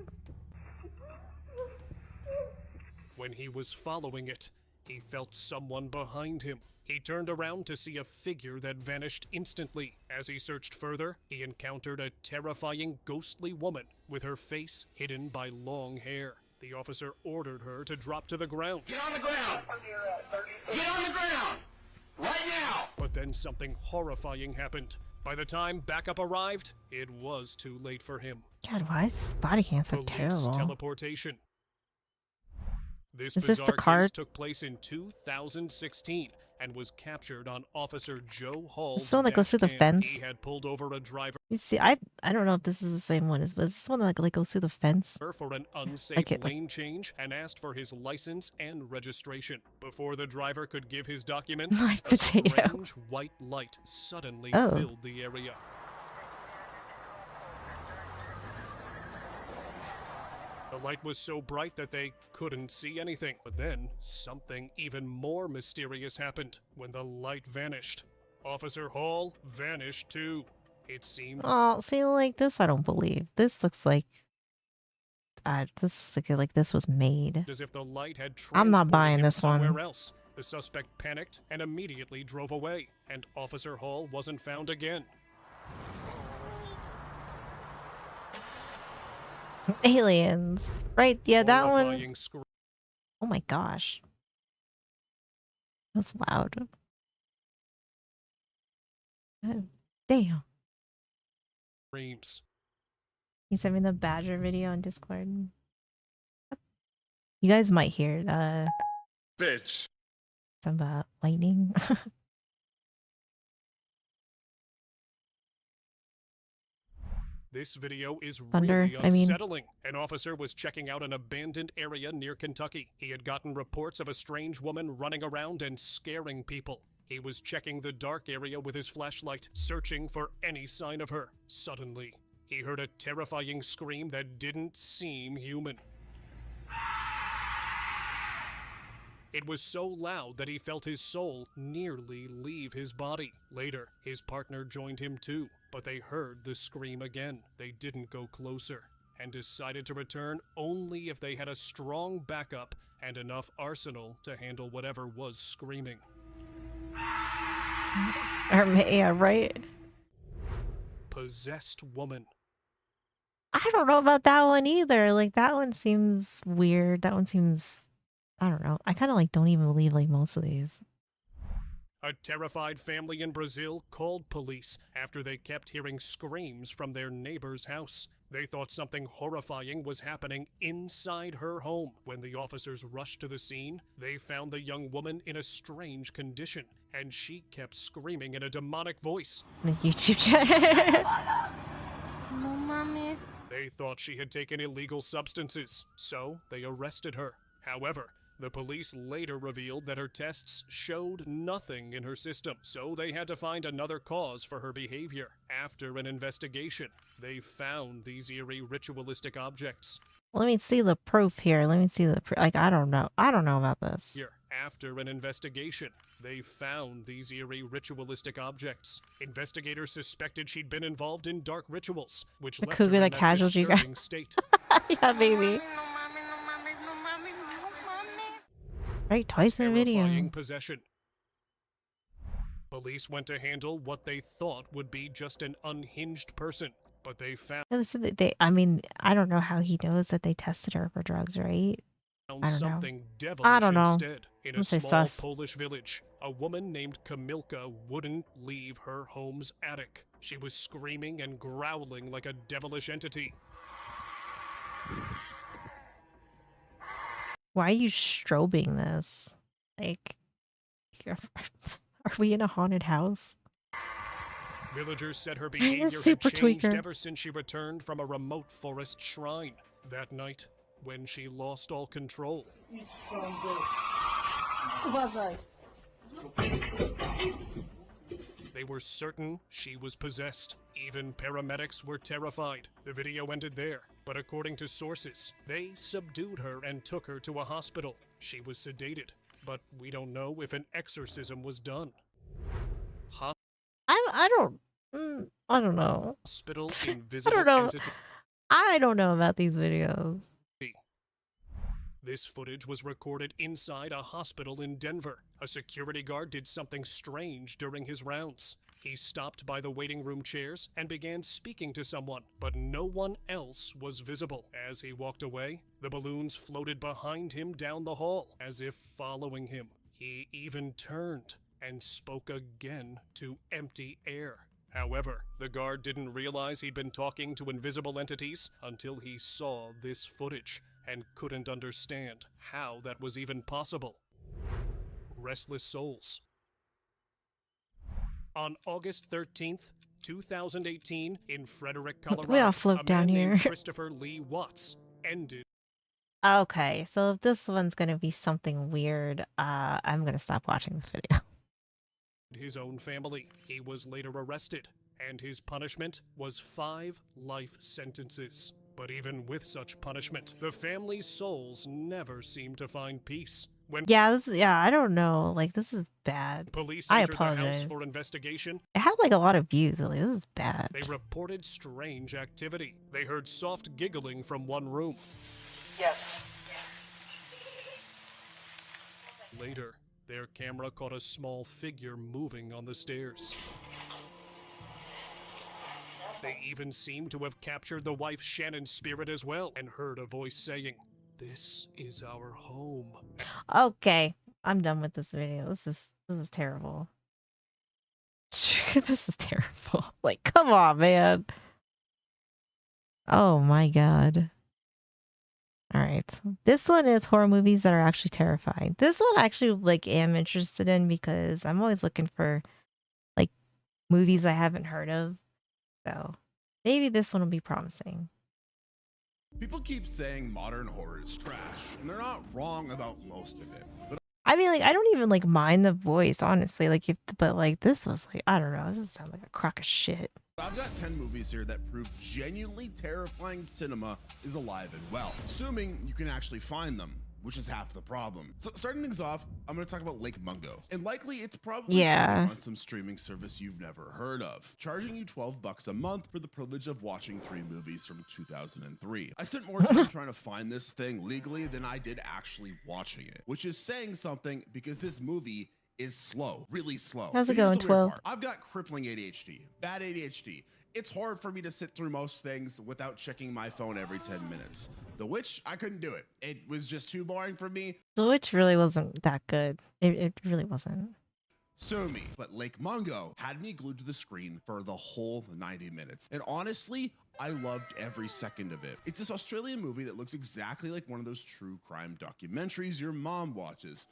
When he was following it, he felt someone behind him. He turned around to see a figure that vanished instantly. As he searched further, he encountered a terrifying ghostly woman with her face hidden by long hair. The officer ordered her to drop to the ground. Get on the ground! Get on the ground! Right now! But then something horrifying happened. By the time backup arrived, it was too late for him. God, why is this body cam so Police terrible? teleportation. This Is this the bizarre card? case took place in 2016 and was captured on Officer Joe Hall's This the one that goes through the dash cam. fence? He had pulled over a driver You see, I don't know if this is the same one. Is this one that like goes through the fence? for an unsafe Like it, like- lane change and asked for his license and registration. Before the driver could give his documents, Live a potato. strange white light suddenly Oh. filled the area. The light was so bright that they couldn't see anything. But then, something even more mysterious happened when the light vanished. Officer Hall vanished too. It seemed Oh, see, like this, I don't believe. This looks like, this looks like this was made. as if the light had I'm not transported buying him this one. somewhere else. The suspect panicked and immediately drove away, and Officer Hall wasn't found again. Aliens, right? Yeah, that one. Horrifying Oh my gosh, that's loud. Oh, damn. screams. He sent me the Badger video on Discord. You guys might hear it. Bitch. Something about lightning. This video is Thunder, really I mean. unsettling. An officer was checking out an abandoned area near Kentucky. He had gotten reports of a strange woman running around and scaring people. He was checking the dark area with his flashlight, searching for any sign of her. Suddenly, he heard a terrifying scream that didn't seem human. It was so loud that he felt his soul nearly leave his body. Later, his partner joined him too, but they heard the scream again. They didn't go closer, and decided to return only if they had a strong backup and enough arsenal to handle whatever was screaming. Yeah, right. Possessed woman. I don't know about that one either. Like that one seems weird. That one seems, I don't know. I kind of like don't even believe like most of these. A terrified family in Brazil called police after they kept hearing screams from their neighbor's house. They thought something horrifying was happening inside her home. When the officers rushed to the scene, they found the young woman in a strange condition, and she kept screaming in a demonic voice. The YouTube channel. No mames. They thought she had taken illegal substances, so they arrested her. However, The police later revealed that her tests showed nothing in her system, so they had to find another cause for her behavior. After an investigation, they found these eerie ritualistic objects. Let me see the proof here. Let me see the proof. Like, I don't know. I don't know about this. Here, after an investigation, they found these eerie ritualistic objects. Investigators suspected she'd been involved in dark rituals, which The left her cougar in that that casualty guy. disturbing state. Yeah, baby. Right, twice in a video. Terrifying possession. Police went to handle what they thought would be just an unhinged person, but they found I mean, I don't know how he knows that they tested her for drugs, right? I don't know. something devilish I don't know. instead. In I'm a say small sus. Polish village, a woman named Kamilka wouldn't leave her home's attic. She was screaming and growling like a devilish entity. Why are you strobing this? Like, are we in a haunted house? Villagers said her behavior had super changed tweaker. ever since she returned from a remote forest shrine. That night, when she lost all control, they were certain she was possessed. Even paramedics were terrified. The video ended there, but according to sources, they subdued her and took her to a hospital. She was sedated, but we don't know if an exorcism was done. I don't know. Hospital I invisible don't know. entity. I don't know about these videos. This footage was recorded inside a hospital in Denver. A security guard did something strange during his rounds. He stopped by the waiting room chairs and began speaking to someone, but no one else was visible. As he walked away, the balloons floated behind him down the hall, as if following him. He even turned and spoke again to empty air. However, the guard didn't realize he'd been talking to invisible entities until he saw this footage and couldn't understand how that was even possible. Restless souls. On August 13th, 2018, in Frederick, Colorado, We all float a down man named here. Christopher Lee Watts ended Okay, so if this one's gonna be something weird, I'm gonna stop watching this video. his own family. He was later arrested, and his punishment was 5 life sentences. But even with such punishment, the family's souls never seemed to find peace. When Yeah, I don't know. Like, this is bad. police I entered the house apologize. for investigation, It had like a lot of views. Like, this is bad. they reported strange activity. They heard soft giggling from one room. Yes. Later, their camera caught a small figure moving on the stairs. They even seemed to have captured the wife Shannon's spirit as well, and heard a voice saying, "This is our home." Okay, I'm done with this video. This is terrible. This is terrible. Like, come on, man. Oh my god. All right. This one is horror movies that are actually terrifying. This one I actually like am interested in because I'm always looking for like movies I haven't heard of. So maybe this one will be promising. People keep saying modern horror is trash, and they're not wrong about most of it. But I mean, like, I don't even like mind the voice, honestly. Like, but like this was like, I don't know, it just sounded like a crock of shit. I've got 10 movies here that prove genuinely terrifying cinema is alive and well, assuming you can actually find them, which is half the problem. So starting things off, I'm going to talk about Lake Mungo, and likely it's probably sitting on some streaming service you've never heard of, charging you $12 a month for the privilege of watching 3 movies from 2003. I spent more time trying to find this thing legally than I did actually watching it, which is saying something because this movie is slow, really slow. How's it But here's going, the weird 12? part. I've got crippling ADHD, bad ADHD. It's hard for me to sit through most things without checking my phone every 10 minutes. The Witch, I couldn't do it. It was just too boring for me. The Witch really wasn't that good. It really wasn't. Sue me. But Lake Mungo had me glued to the screen for the whole 90 minutes. And honestly, I loved every second of it. It's this Australian movie that looks exactly like one of those true crime documentaries your mom watches.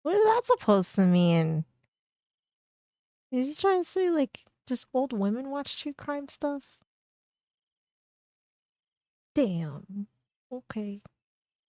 What is that supposed to mean? Is he trying to say like just old women watch true crime stuff? Damn. Okay.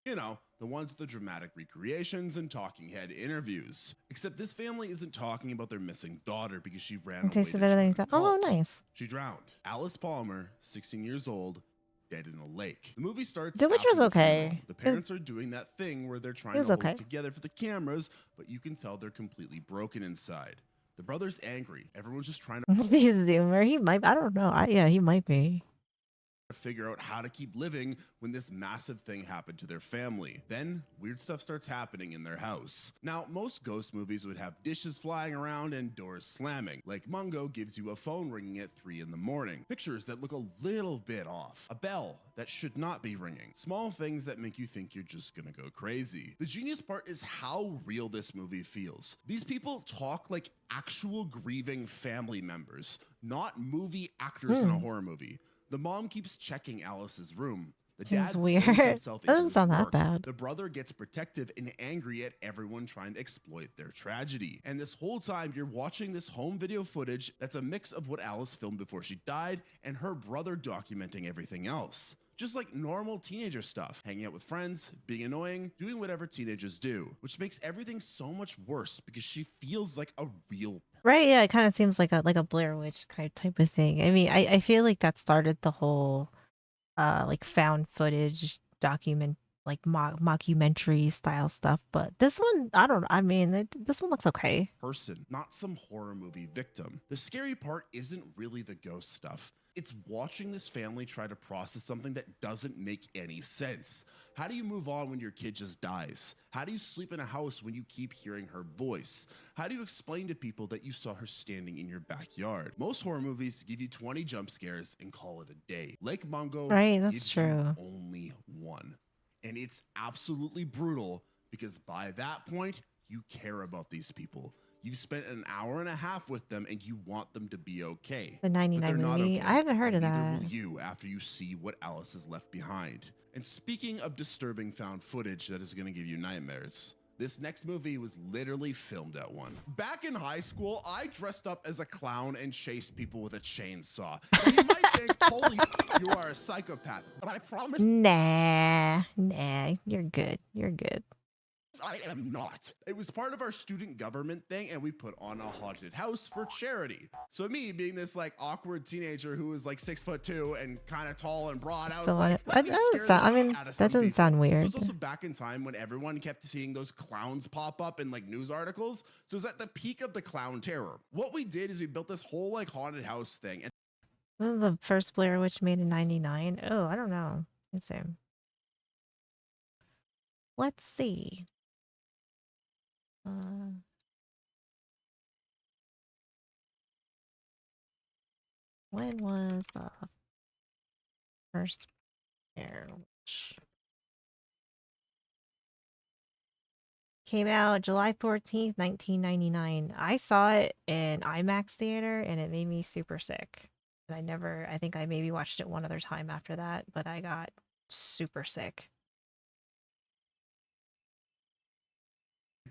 You know, the ones with the dramatic recreations and talking head interviews. Except this family isn't talking about their missing daughter because she ran It away tasted to better than join you a thought. Oh, cult. nice. She drowned. Alice Palmer, 16 years old, dead in a lake. The movie starts The Witcher after was the funeral. okay. The parents are doing that thing where they're trying was to hold okay. it together for the cameras, but you can tell they're completely broken inside. The brother's angry. Everyone's just trying to He's a zoomer. He might. I don't know. Yeah, he might be. figure out how to keep living when this massive thing happened to their family. Then weird stuff starts happening in their house. Now, most ghost movies would have dishes flying around and doors slamming. Lake Mungo gives you a phone ringing at 3 in the morning. Pictures that look a little bit off. A bell that should not be ringing. Small things that make you think you're just gonna go crazy. The genius part is how real this movie feels. These people talk like actual grieving family members, not movie actors in a horror movie. The mom keeps checking Alice's room. The dad weird. throws himself into Doesn't his sound that work. bad. The brother gets protective and angry at everyone trying to exploit their tragedy. And this whole time, you're watching this home video footage that's a mix of what Alice filmed before she died and her brother documenting everything else. Just like normal teenager stuff, hanging out with friends, being annoying, doing whatever teenagers do, which makes everything so much worse because she feels like a real Right, yeah, it kind of seems like a Blair Witch kind of type of thing. I mean, I feel like that started the whole like found footage like mockumentary style stuff, but this one, I don't know. I mean, this one looks okay. person, not some horror movie victim. The scary part isn't really the ghost stuff. It's watching this family try to process something that doesn't make any sense. How do you move on when your kid just dies? How do you sleep in a house when you keep hearing her voice? How do you explain to people that you saw her standing in your backyard? Most horror movies give you 20 jump scares and call it a day. Lake Mungo Right, that's gives true. you only one. And it's absolutely brutal because by that point, you care about these people. You've spent an hour and a half with them and you want them to be okay. The But 99 they're not movie. okay. I haven't heard And of neither that. will you after you see what Alice has left behind. And speaking of disturbing found footage that is going to give you nightmares, this next movie was literally filmed at one. Back in high school, I dressed up as a clown and chased people with a chainsaw. Now you might think, holy, you are a psychopath. But I promise Nah, you're good. You're good. I am not. It was part of our student government thing, and we put on a haunted house for charity. So me being this like awkward teenager who was like 6'2" and kind of tall and broad, I was So like, I let me scare the I mean, shit out of that some doesn't people. sound This weird. was also back in time when everyone kept seeing those clowns pop up in like news articles. So it was at the peak of the clown terror. What we did is we built this whole like haunted house thing. And This is the first Blair Witch made in '99. Oh, I don't know. Let's see. Let's see. When was the first Blair Witch? Came out July 14th, 1999. I saw it in IMAX theater and it made me super sick. And I think I maybe watched it one other time after that, but I got super sick.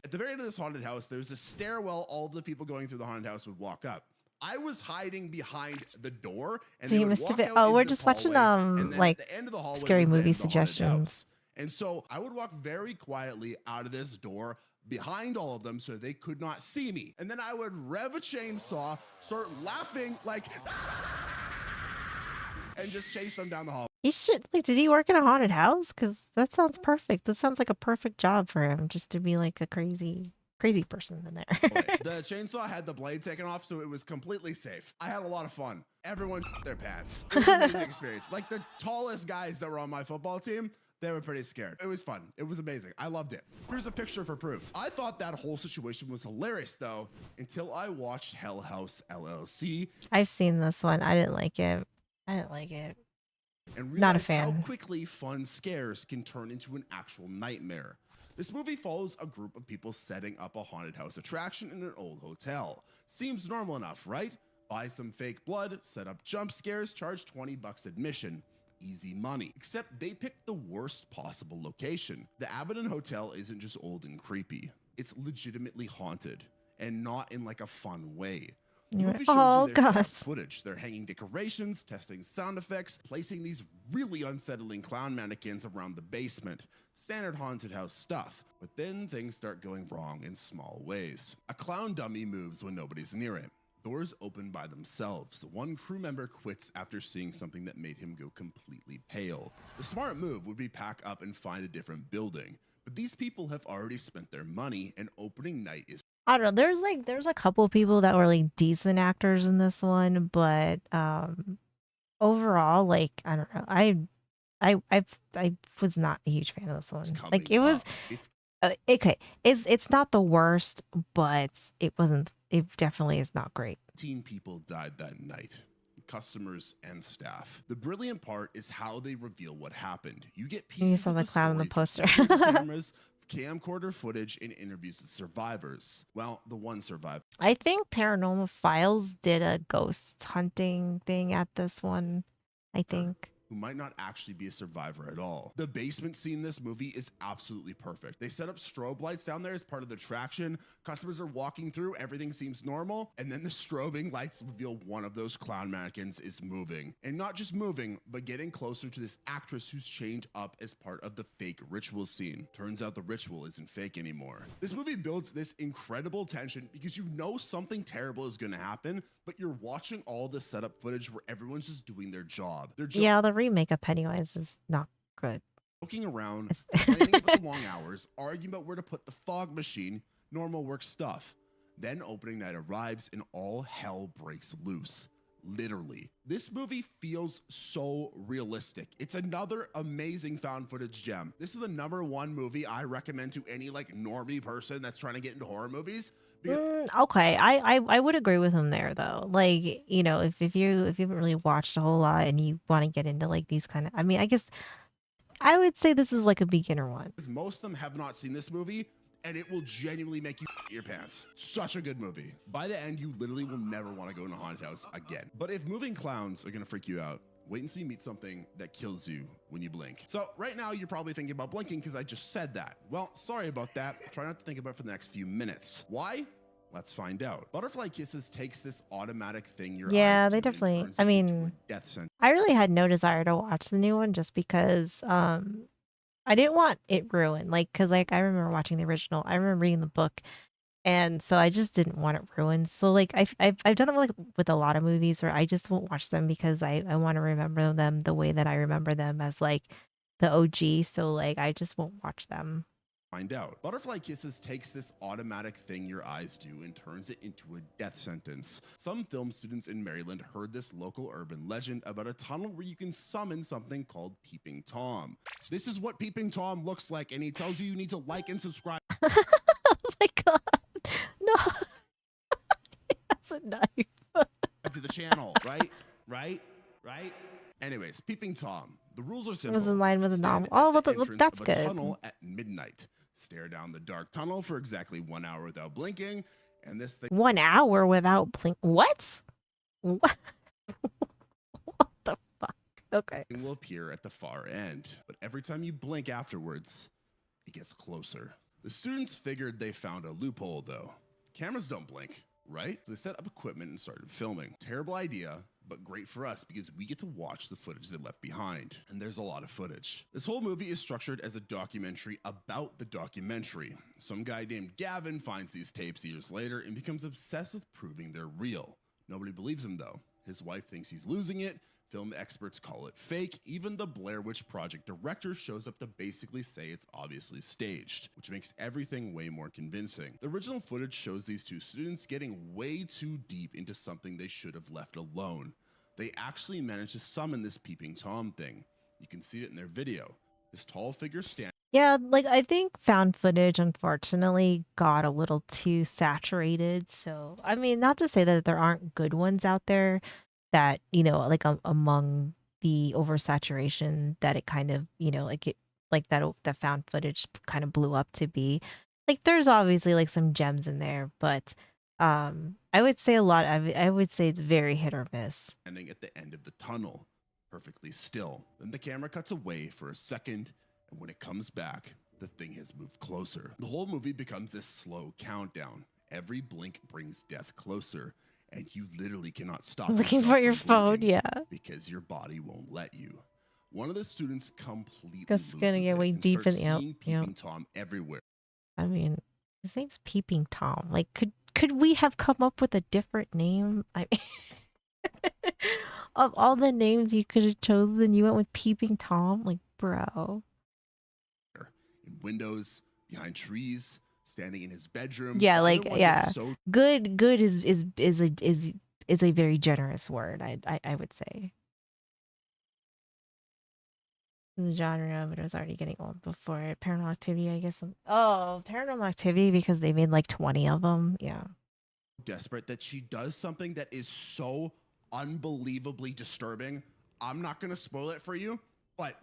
at the very end of this haunted house, there's a stairwell all of the people going through the haunted house would walk up. I was hiding behind the door, and So they you would must walk have been. out Oh, into we're this just watching hallway, and then like at the end of the hallway scary was the movie end of the haunted suggestions. house. And so I would walk very quietly out of this door behind all of them so they could not see me. And then I would rev a chainsaw, start laughing like, and just chase them down the hall. He should like. Did he work in a haunted house? Because that sounds perfect. That sounds like a perfect job for him, just to be like a crazy person in there. The chainsaw had the blade taken off, so it was completely safe. I had a lot of fun. Everyone their pants. It was an amazing experience. Like the tallest guys that were on my football team, they were pretty scared. It was fun. It was amazing. I loved it. Here's a picture for proof. I thought that whole situation was hilarious, though, until I watched Hell House LLC. I've seen this one. I didn't like it. And Not a realized how fan. quickly fun scares can turn into an actual nightmare. This movie follows a group of people setting up a haunted house attraction in an old hotel. Seems normal enough, right? Buy some fake blood, set up jump scares, charge 20 bucks admission. Easy money. Except they picked the worst possible location. The Abaddon Hotel isn't just old and creepy. It's legitimately haunted, and not in like a fun way. The You're movie like, shows "Oh, you their set God." footage. They're hanging decorations, testing sound effects, placing these really unsettling clown mannequins around the basement. Standard haunted house stuff. But then things start going wrong in small ways. A clown dummy moves when nobody's near it. Doors open by themselves. One crew member quits after seeing something that made him go completely pale. The smart move would be pack up and find a different building. But these people have already spent their money, and opening night is I don't know. There's a couple people that were like decent actors in this one, but overall, like I don't know. I was not a huge fan of this one. Like it was up. It's okay. It's not the worst, but it wasn't. It definitely is not great. 15 people died that night. Customers and staff. The brilliant part is how they reveal what happened. You get You pieces saw of the the clown on the story poster. through security cameras, camcorder footage, and interviews with survivors. Well, the one survivor. I think Paranormal Files did a ghost hunting thing at this one. I think. Who might not actually be a survivor at all. The basement scene in this movie is absolutely perfect. They set up strobe lights down there as part of the attraction. Customers are walking through, everything seems normal, and then the strobing lights reveal one of those clown mannequins is moving. And not just moving, but getting closer to this actress who's chained up as part of the fake ritual scene. Turns out the ritual isn't fake anymore. This movie builds this incredible tension because you know something terrible is gonna happen, but you're watching all the setup footage where everyone's just doing their job. Yeah, the remake of Pennywise is not good. Joking around, complaining about the long hours, arguing about where to put the fog machine, normal work stuff. Then opening night arrives and all hell breaks loose. Literally. This movie feels so realistic. It's another amazing found footage gem. This is the #1 movie I recommend to any like normie person that's trying to get into horror movies. Okay, I would agree with him there though. Like, you know, if you haven't really watched a whole lot and you want to get into like these kind of, I mean, I guess I would say this is like a beginner one. Most of them have not seen this movie, and it will genuinely make you shit your pants. Such a good movie. By the end, you literally will never want to go in a haunted house again. But if moving clowns are gonna freak you out, wait until you meet something that kills you when you blink. So right now you're probably thinking about blinking because I just said that. Well, sorry about that. Try not to think about it for the next few minutes. Why? Let's find out. Butterfly Kisses takes this automatic thing your Yeah, eyes they do and definitely, turns I it into a mean, death sentence. I really had no desire to watch the new one just because I didn't want it ruined. Like, cause like I remember watching the original, I remember reading the book, and so I just didn't want it ruined. So like I've done it like with a lot of movies where I just won't watch them because I want to remember them the way that I remember them as like the OG. So like I just won't watch them. Find out. Butterfly Kisses takes this automatic thing your eyes do and turns it into a death sentence. Some film students in Maryland heard this local urban legend about a tunnel where you can summon something called Peeping Tom. This is what Peeping Tom looks like, and he tells you need to like and subscribe. Oh my god. No. That's a knife. To the channel, right? Anyways, Peeping Tom. The rules are It simple. was in line with the Stand novel. Oh, at the well, entrance that's of a good. tunnel at midnight. Stare down the dark tunnel for exactly 1 hour without blinking, and this thing 1 hour without blink. What? What? What the fuck? Okay. will appear at the far end. But every time you blink afterwards, it gets closer. The students figured they found a loophole though. Cameras don't blink, right? So they set up equipment and started filming. Terrible idea, but great for us because we get to watch the footage they left behind. And there's a lot of footage. This whole movie is structured as a documentary about the documentary. Some guy named Gavin finds these tapes years later and becomes obsessed with proving they're real. Nobody believes him though. His wife thinks he's losing it. Film experts call it fake. Even the Blair Witch Project director shows up to basically say it's obviously staged, which makes everything way more convincing. The original footage shows these two students getting way too deep into something they should have left alone. They actually managed to summon this Peeping Tom thing. You can see it in their video. This tall figure stands. Yeah, like I think found footage unfortunately got a little too saturated. So, I mean, not to say that there aren't good ones out there that, you know, like among the oversaturation that it kind of, you know, like it like that found footage kind of blew up to be. Like there's obviously like some gems in there, but I would say a lot I would say it's very hit or miss. Standing at the end of the tunnel, perfectly still. Then the camera cuts away for a second, and when it comes back, the thing has moved closer. The whole movie becomes this slow countdown. Every blink brings death closer, and you literally cannot stop Looking yourself for your from phone, blinking yeah. because your body won't let you. one of the students completely It's gonna loses get it way and deep starts in. Yep. seeing Peeping Tom everywhere. I mean, his name's Peeping Tom. Like, could we have come up with a different name? Of all the names you could have chosen, you went with Peeping Tom. Like, bro. In windows, behind trees, standing in his bedroom. Yeah, The like, other one yeah. gets so Good is a very generous word. I would say. The genre, but it was already getting old before it. Paranormal Activity, I guess. Oh, Paranormal Activity because they made like 20 of them. Yeah. desperate that she does something that is so unbelievably disturbing. I'm not going to spoil it for you, but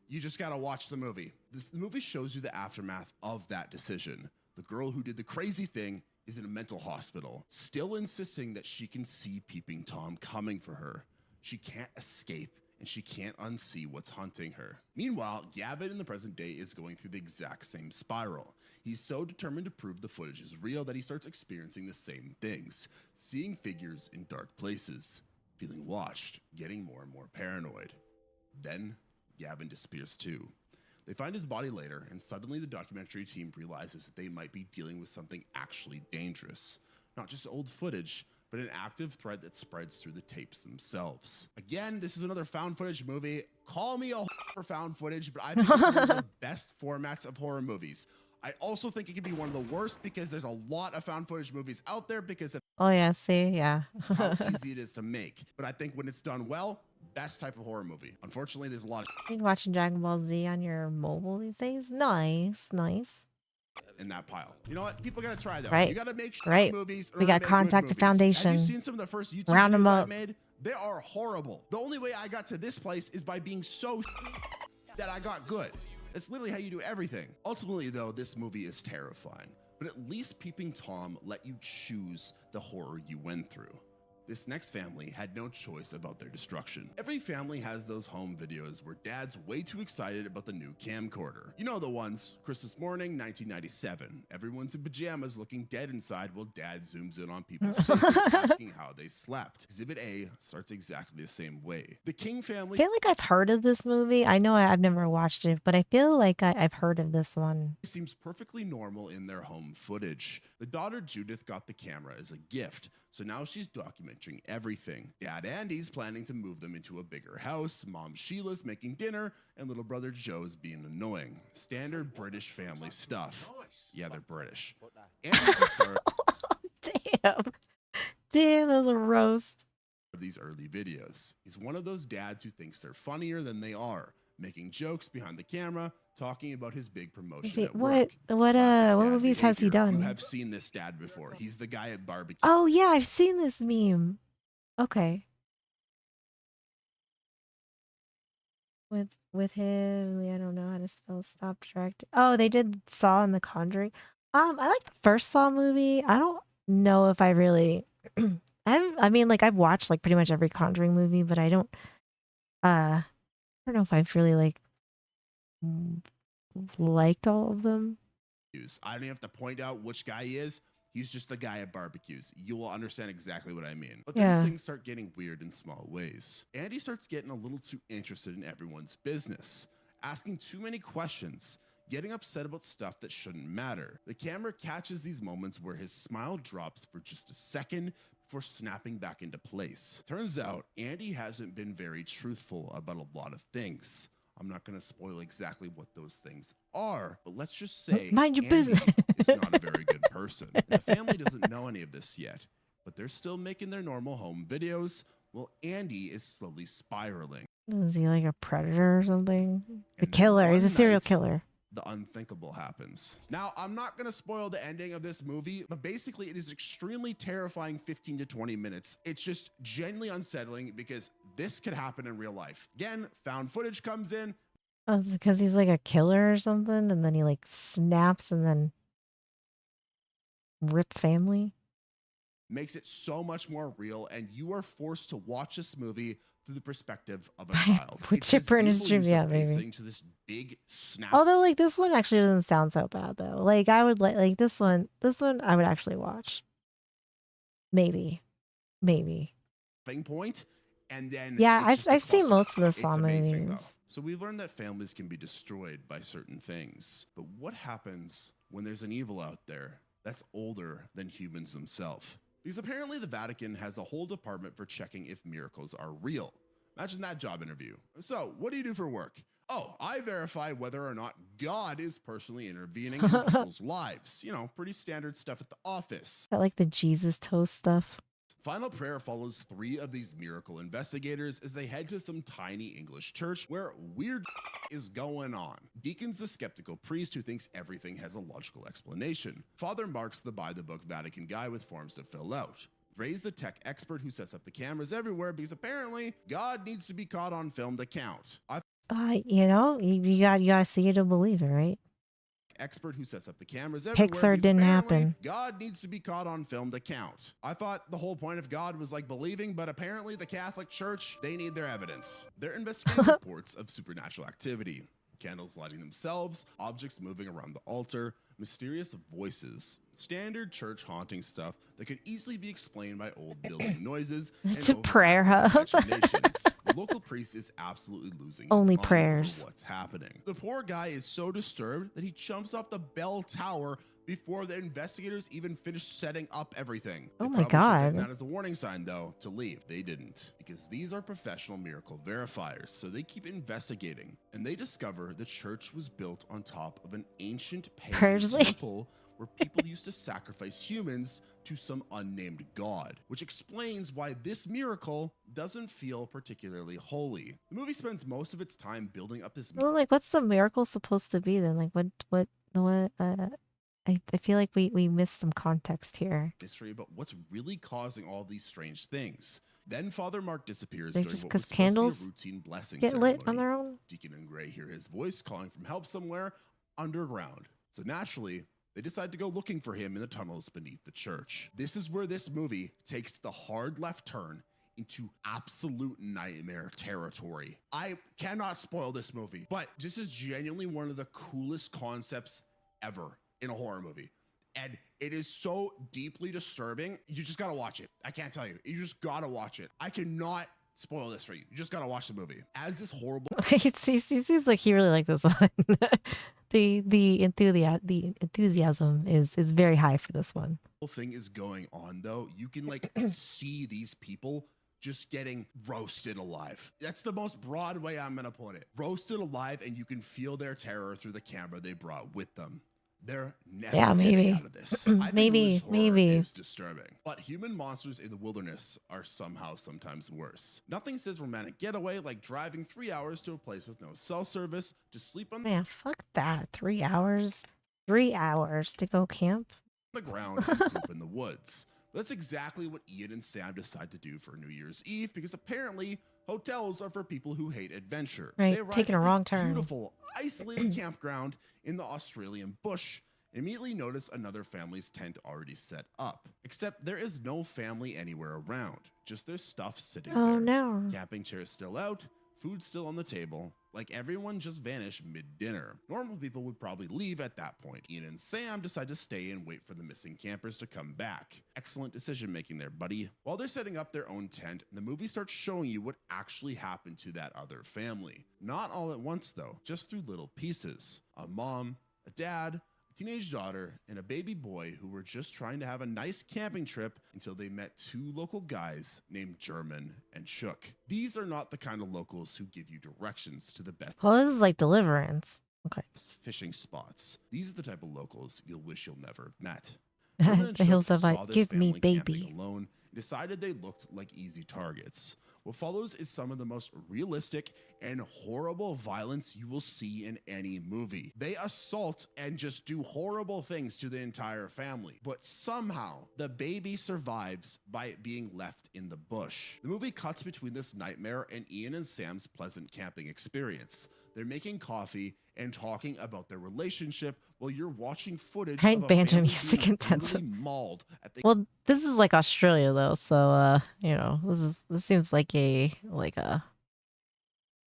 you just got to watch the movie. The movie shows you the aftermath of that decision. The girl who did the crazy thing is in a mental hospital, still insisting that she can see Peeping Tom coming for her. She can't escape, and she can't unsee what's hunting her. Meanwhile, Gavin in the present day is going through the exact same spiral. He's so determined to prove the footage is real that he starts experiencing the same things, seeing figures in dark places, feeling watched, getting more and more paranoid. Then, Gavin disappears too. They find his body later, and suddenly the documentary team realizes that they might be dealing with something actually dangerous. Not just old footage, but an active thread that spreads through the tapes themselves. Again, this is another found footage movie. Call me a for found footage, but I think it's one of the best formats of horror movies. I also think it can be one of the worst because there's a lot of found footage movies out there because of Oh yeah, see, yeah. how easy it is to make. But I think when it's done well, best type of horror movie. Unfortunately, there's a lot of You watching Dragon Ball Z on your mobile these days? Nice, nice. in that pile. You know what? People gotta try though. Right. You gotta make Right. movies. We got Contact the Foundation. Have you seen some of the first YouTube Round 'em videos I up. made? They are horrible. The only way I got to this place is by being so that I got good. That's literally how you do everything. Ultimately, though, this movie is terrifying. But at least Peeping Tom let you choose the horror you went through. This next family had no choice about their destruction. Every family has those home videos where dad's way too excited about the new camcorder. You know the ones. Christmas morning, 1997. Everyone's in pajamas looking dead inside while dad zooms in on people's faces asking how they slept. Exhibit A starts exactly the same way. The King family I feel like I've heard of this movie. I know I've never watched it, but I feel like I've heard of this one. seems perfectly normal in their home footage. The daughter Judith got the camera as a gift, so now she's documenting everything. Dad Andy's planning to move them into a bigger house, Mom Sheila's making dinner, and little brother Joe's being annoying. Standard British family stuff. Yeah, they're British. Andy's the star Damn. Damn, that was a roast. of these early videos. He's one of those dads who thinks they're funnier than they are, making jokes behind the camera, talking about his big promotion at work. What Classic dad movies has he behavior. You done? have seen this dad before. He's the guy at barbecue. Oh yeah, I've seen this meme. Okay. With him, I don't know how to spell stop direct. Oh, they did Saw and The Conjuring. I like the first Saw movie. I don't know if I really I mean like I've watched like pretty much every Conjuring movie, but I don't know if I've really like liked all of them. I don't even have to point out which guy he is. He's just the guy at barbecues. You will understand exactly what I mean. But then Yeah. things start getting weird in small ways. Andy starts getting a little too interested in everyone's business, asking too many questions, getting upset about stuff that shouldn't matter. The camera catches these moments where his smile drops for just a second before snapping back into place. Turns out Andy hasn't been very truthful about a lot of things. I'm not going to spoil exactly what those things are, but let's just say Mind your Andy business. is not a very good person. And the family doesn't know any of this yet, but they're still making their normal home videos while Andy is slowly spiraling. Is he like a predator or something? The And then killer. He's a one serial night, killer. The unthinkable happens. Now, I'm not going to spoil the ending of this movie, but basically it is extremely terrifying 15 to 20 minutes. It's just genuinely unsettling because this could happen in real life. Again, found footage comes in. Oh, it's because he's like a killer or something, and then he like snaps and then rip family. Makes it so much more real, and you are forced to watch this movie through the perspective of a child. With It's this Chipper in his beautiful dream, use of yeah, maybe. pacing to this big snap. Although like this one actually doesn't sound so bad though. Like I would like this one I would actually watch. Maybe. Point, And then Yeah, it's just a I've seen cluster. most of the Saw It's amazing though. movies. So we've learned that families can be destroyed by certain things. But what happens when there's an evil out there that's older than humans themselves? Because apparently the Vatican has a whole department for checking if miracles are real. Imagine that job interview. So, what do you do for work? Oh, I verify whether or not God is personally intervening in people's lives. You know, pretty standard stuff at the office. That like the Jesus toast stuff. Final prayer follows 3 of these miracle investigators as they head to some tiny English church where weird is going on. Deacon's the skeptical priest who thinks everything has a logical explanation. Father Mark's the by-the-book Vatican guy with forms to fill out. Ray's the tech expert who sets up the cameras everywhere because apparently God needs to be caught on film to count. You know, you gotta see it to believe it, right? Expert who sets up the cameras everywhere. Pixar because didn't apparently happen. God needs to be caught on film to count. I thought the whole point of God was like believing, but apparently the Catholic Church, they need their evidence. They're investigating reports of supernatural activity. Candles lighting themselves, objects moving around the altar, mysterious voices, standard church haunting stuff that could easily be explained by old building noises. It's and a prayer hub. imaginations. The local priest is absolutely losing his Only mind prayers. over what's happening. The poor guy is so disturbed that he jumps off the bell tower before the investigators even finish setting up everything. Oh They my probably should've taken God. that as a warning sign though to leave. They didn't, because these are professional miracle verifiers, so they keep investigating and they discover the church was built on top of an ancient pagan Parsley. temple where people used to sacrifice humans to some unnamed god, which explains why this miracle doesn't feel particularly holy. The movie spends most of its time building up this Well, like, what's the miracle supposed to be then? Like, what? I feel like we missed some context here. mystery about what's really causing all these strange things. Then Father Mark disappears Like, during just what 'cause was supposed candles to be a routine blessing get ceremony. lit on their own? Deacon and Gray hear his voice calling from help somewhere underground. So naturally, they decide to go looking for him in the tunnels beneath the church. This is where this movie takes the hard left turn into absolute nightmare territory. I cannot spoil this movie, but this is genuinely one of the coolest concepts ever in a horror movie. And it is so deeply disturbing. You just gotta watch it. I can't tell you. You just gotta watch it. I cannot spoil this for you. You just gotta watch the movie. As this horrible He seems like he really liked this one. the enthusiasm is very high for this one. thing is going on though, you can like see these people just getting roasted alive. That's the most broad way I'm gonna put it. Roasted alive, and you can feel their terror through the camera they brought with them. They're never Yeah, getting maybe. out of this. I think Maybe, Lou's horror maybe. is disturbing, but human monsters in the wilderness are somehow sometimes worse. Nothing says romantic getaway like driving 3 hours to a place with no cell service to sleep on Man, fuck that. 3 hours. 3 hours to go camp. the ground and poop in the woods. That's exactly what Ian and Sam decide to do for New Year's Eve, because apparently hotels are for people who hate adventure. Right, They arrive taking a at this wrong turn. Beautiful, isolated campground in the Australian bush. Immediately notice another family's tent already set up. Except there is no family anywhere around. Just their stuff sitting Oh, there. no. Camping chairs still out, food still on the table. Like everyone just vanished mid-dinner. Normal people would probably leave at that point. Ian and Sam decide to stay and wait for the missing campers to come back. Excellent decision making there, buddy. While they're setting up their own tent, the movie starts showing you what actually happened to that other family. Not all at once though, just through little pieces. A mom, a dad, a teenage daughter, and a baby boy who were just trying to have a nice camping trip until they met 2 local guys named German and Shook. These are not the kind of locals who give you directions to the best Well, this is like Deliverance. Okay. fishing spots. These are the type of locals you'll wish you'll never have met. German and The hills Shook of saw like, this give me family camping baby. alone and decided they looked like easy targets. What follows is some of the most realistic and horrible violence you will see in any movie. They assault and just do horrible things to the entire family, but somehow the baby survives by it being left in the bush. The movie cuts between this nightmare and Ian and Sam's pleasant camping experience. They're making coffee and talking about their relationship while you're watching footage Right, of a banjo family music being intensive. brutally mauled at the Well, this is like Australia though, so you know, this seems like a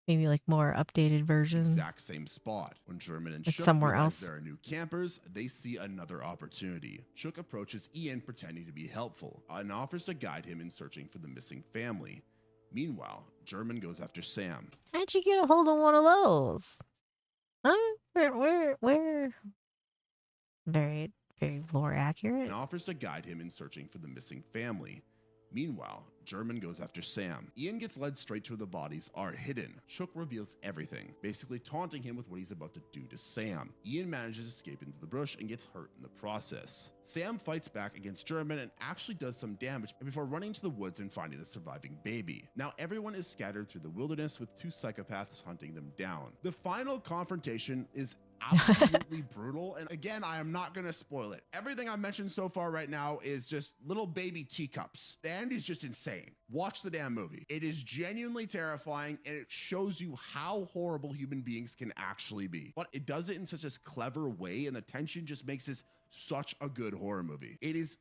maybe like more updated version. exact same spot. When German and It's Shook somewhere realize else. there are new campers, they see another opportunity. Shook approaches Ian pretending to be helpful and offers to guide him in searching for the missing family. Meanwhile, German goes after Sam. How'd you get a hold of one of those? Huh? Where? Very, very lore accurate. And offers to guide him in searching for the missing family. Meanwhile, German goes after Sam. Ian gets led straight to where the bodies are hidden. Shook reveals everything, basically taunting him with what he's about to do to Sam. Ian manages to escape into the bush and gets hurt in the process. Sam fights back against German and actually does some damage before running to the woods and finding the surviving baby. Now everyone is scattered through the wilderness with two psychopaths hunting them down. The final confrontation is absolutely brutal, and again, I am not going to spoil it. Everything I mentioned so far right now is just little baby teacups. The end is just insane. Watch the damn movie. It is genuinely terrifying, and it shows you how horrible human beings can actually be, but it does it in such a clever way, and the tension just makes this such a good horror movie. It is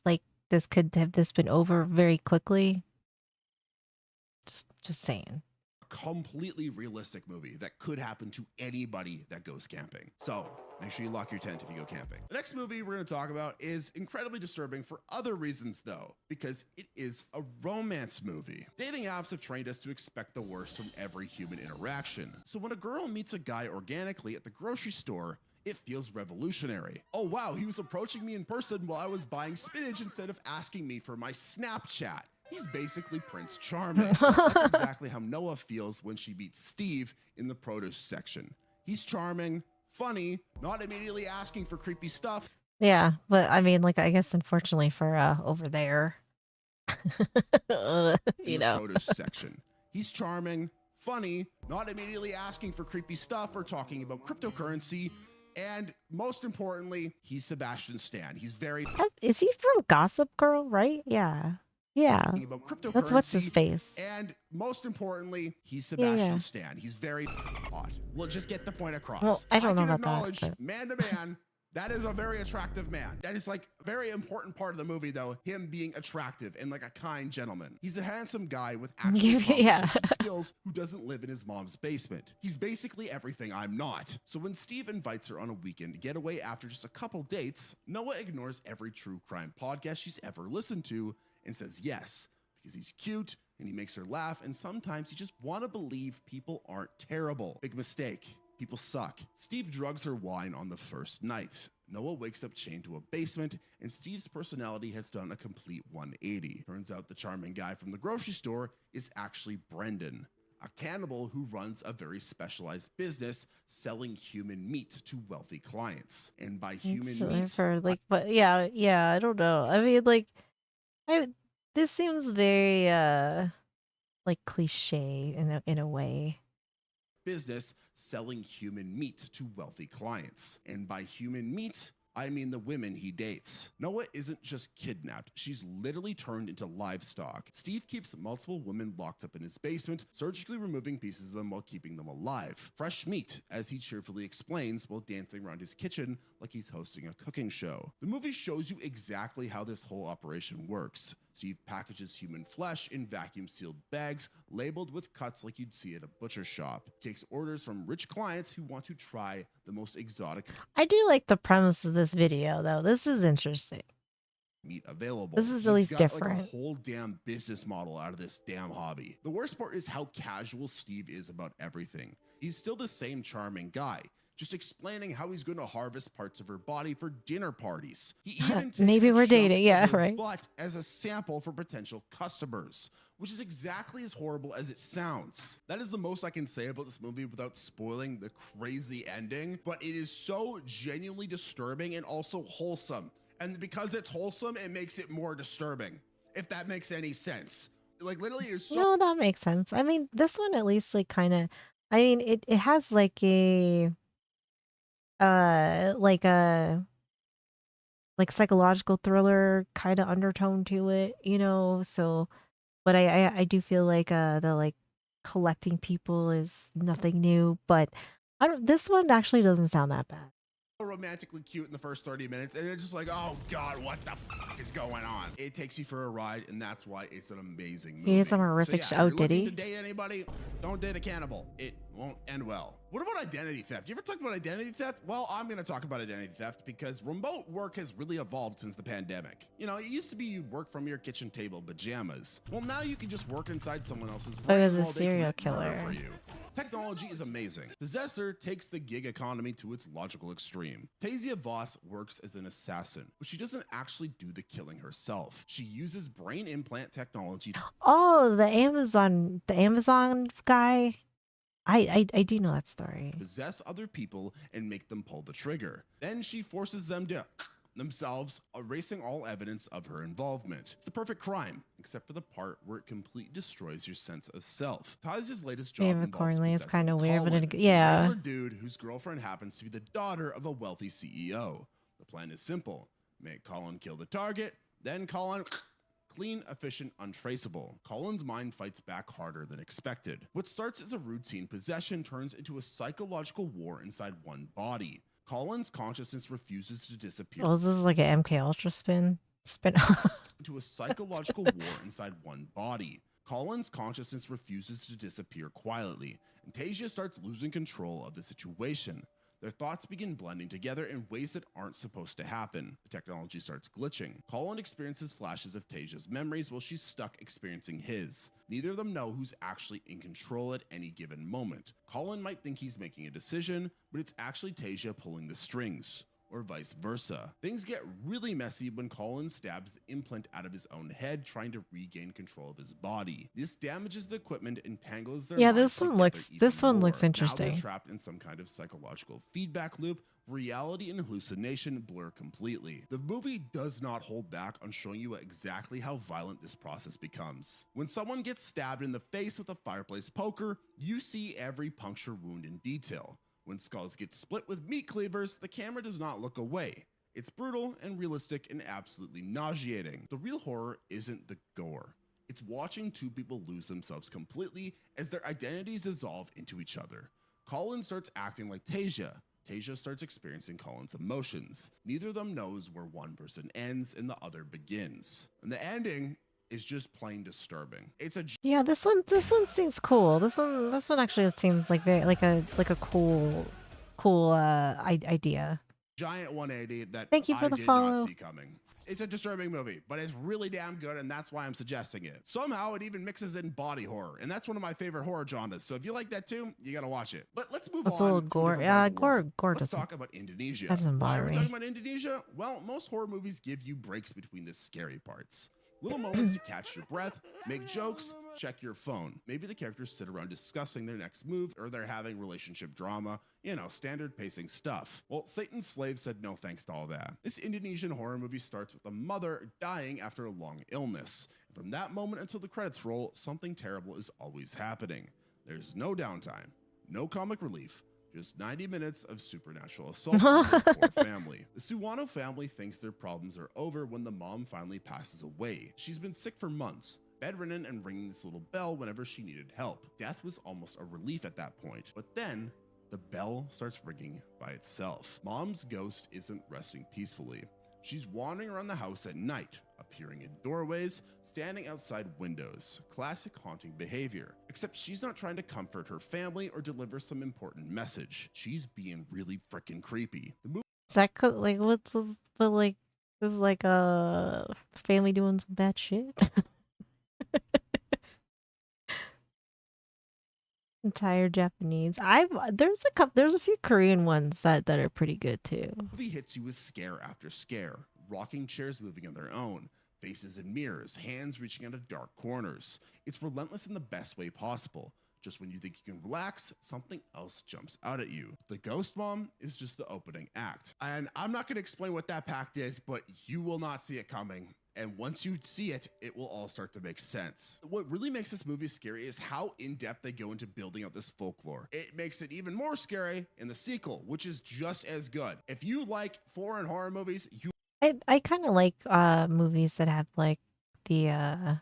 like this could have this been over very quickly. Just saying. Completely realistic movie that could happen to anybody that goes camping. So make sure you lock your tent if you go camping. The next movie we're going to talk about is incredibly disturbing for other reasons though, because it is a romance movie. Dating apps have trained us to expect the worst from every human interaction. So when a girl meets a guy organically at the grocery store, it feels revolutionary. Oh wow, he was approaching me in person while I was buying spinach instead of asking me for my Snapchat. He's basically Prince Charming. That's exactly how Noah feels when she meets Steve in the produce section. He's charming, funny, not immediately asking for creepy stuff. Yeah, but I mean, like, I guess unfortunately for over there, you know. Produce section. He's charming, funny, not immediately asking for creepy stuff or talking about cryptocurrency. And most importantly, he's Sebastian Stan. He's very... Is he from Gossip Girl, right? Yeah. Yeah. About cryptocurrency. That's what's his face. And most importantly, he's Sebastian Stan. He's very hot. We'll just get the point across. Well, I don't know about acknowledge, that. But... man to man, that is a very attractive man. That is like a very important part of the movie, though, him being attractive and like a kind gentleman. He's a handsome guy with actual skills who doesn't live in his mom's basement. He's basically everything I'm not. So when Steve invites her on a weekend getaway after just a couple dates, Noah ignores every true crime podcast she's ever listened to and says yes, because he's cute and he makes her laugh, and sometimes you just want to believe people aren't terrible. Big mistake. People suck. Steve drugs her wine on the first night. Noah wakes up chained to a basement, and Steve's personality has done a complete 180. Turns out the charming guy from the grocery store is actually Brendan, a cannibal who runs a very specialized business selling human meat to wealthy clients. And by human meat, for like, but yeah, I don't know. I mean, like, this seems very like cliche in a way. Business selling human meat to wealthy clients. And by human meat, I mean the women he dates. Noah isn't just kidnapped, she's literally turned into livestock. Steve keeps multiple women locked up in his basement, surgically removing pieces of them while keeping them alive. Fresh meat, as he cheerfully explains while dancing around his kitchen like he's hosting a cooking show. The movie shows you exactly how this whole operation works. Steve packages human flesh in vacuum-sealed bags, labeled with cuts like you'd see at a butcher shop. Takes orders from rich clients who want to try the most exotic. I do like the premise of this video, though. This is interesting. Meat available. This is at least different. Like a whole damn business model out of this damn hobby. The worst part is how casual Steve is about everything. He's still the same charming guy, just explaining how he's going to harvest parts of her body for dinner parties. He even takes maybe we're dating, yeah, right. But as a sample for potential customers, which is exactly as horrible as it sounds. That is the most I can say about this movie without spoiling the crazy ending, but it is so genuinely disturbing and also wholesome. And because it's wholesome, it makes it more disturbing, if that makes any sense. Like literally it's so... No, that makes sense. I mean, this one at least like kind of, I mean, it has like a like psychological thriller kind of undertone to it, you know. So, but I do feel like the like collecting people is nothing new, but this one actually doesn't sound that bad. romantically cute in the first 30 minutes, and it's just like, oh god, what the fuck is going on? It takes you for a ride, and that's why it's an amazing movie. He is a horrific so show. yeah, Oh, if you're did looking he? to date anybody, don't date a cannibal. It won't end well. What about identity theft? You ever talked about identity theft? Well, I'm going to talk about identity theft because remote work has really evolved since the pandemic. You know, it used to be you'd work from your kitchen table pajamas. Well, now you can just work inside someone else's Oh, he was brain a while they serial commit murder killer. for you. Technology is amazing. Possessor takes the gig economy to its logical extreme. Tasia Voss works as an assassin, but she doesn't actually do the killing herself. She uses brain implant technology. Oh, the Amazon guy. I do know that story. Possess other people and make them pull the trigger. Then she forces them to themselves, erasing all evidence of her involvement. It's the perfect crime, except for the part where it completely destroys your sense of self. Tasia's latest job David involves Cornley is possessing kind of weird, but Colin, yeah. a regular dude whose girlfriend happens to be the daughter of a wealthy CEO. The plan is simple: make Colin kill the target, then Colin clean, efficient, untraceable. Colin's mind fights back harder than expected. What starts as a routine possession turns into a psychological war inside one body. Colin's consciousness refuses to disappear. Oh, this is like an MK Ultra spin. Into a psychological war inside one body. Colin's consciousness refuses to disappear quietly, and Tasia starts losing control of the situation. Their thoughts begin blending together in ways that aren't supposed to happen. The technology starts glitching. Colin experiences flashes of Tasia's memories while she's stuck experiencing his. Neither of them know who's actually in control at any given moment. Colin might think he's making a decision, but it's actually Tasia pulling the strings, or vice versa. Things get really messy when Colin stabs the implant out of his own head, trying to regain control of his body. This damages the equipment and tangles their Yeah, minds this one together looks even this one looks more. Now interesting. they're trapped in some kind of psychological feedback loop. Reality and hallucination blur completely. The movie does not hold back on showing you exactly how violent this process becomes. When someone gets stabbed in the face with a fireplace poker, you see every puncture wound in detail. When skulls get split with meat cleavers, the camera does not look away. It's brutal and realistic and absolutely nauseating. The real horror isn't the gore. It's watching two people lose themselves completely as their identities dissolve into each other. Colin starts acting like Tasia. Tasia starts experiencing Colin's emotions. Neither of them knows where one person ends and the other begins. And the ending is just plain disturbing. It's a Yeah, this one seems cool. This one actually seems like very like a cool idea. giant 180 that Thank you for I the did follow. not see coming. It's a disturbing movie, but it's really damn good, and that's why I'm suggesting it. Somehow it even mixes in body horror, and that's one of my favorite horror genres. So if you like that too, you gotta watch it. But let's move That's on. a little to gore. different part Yeah, of the world. gore Let's doesn't. talk about Indonesia. That doesn't Why bother are we me. talking about Indonesia? Well, most horror movies give you breaks between the scary parts. Little moments to catch your breath, make jokes, check your phone. Maybe the characters sit around discussing their next move, or they're having relationship drama, you know, standard pacing stuff. Well, Satan's Slave said no thanks to all that. This Indonesian horror movie starts with a mother dying after a long illness. And from that moment until the credits roll, something terrible is always happening. There's no downtime, no comic relief, just 90 minutes of supernatural assault on this poor family. The Suwano family thinks their problems are over when the mom finally passes away. She's been sick for months, bedridden and ringing this little bell whenever she needed help. Death was almost a relief at that point, but then the bell starts ringing by itself. Mom's ghost isn't resting peacefully. She's wandering around the house at night, appearing in doorways, standing outside windows. Classic haunting behavior. Except she's not trying to comfort her family or deliver some important message. She's being really freaking creepy. The movie Is that like what was but like this is like a family doing some bad shit? Entire Japanese. There's a few Korean ones that are pretty good too. movie hits you with scare after scare. Rocking chairs moving on their own. Faces in mirrors, hands reaching out of dark corners. It's relentless in the best way possible. Just when you think you can relax, something else jumps out at you. The Ghost Mom is just the opening act. And I'm not going to explain what that pact is, but you will not see it coming. And once you see it, it will all start to make sense. What really makes this movie scary is how in-depth they go into building out this folklore. It makes it even more scary in the sequel, which is just as good. If you like foreign horror movies, you I kind of like movies that have like the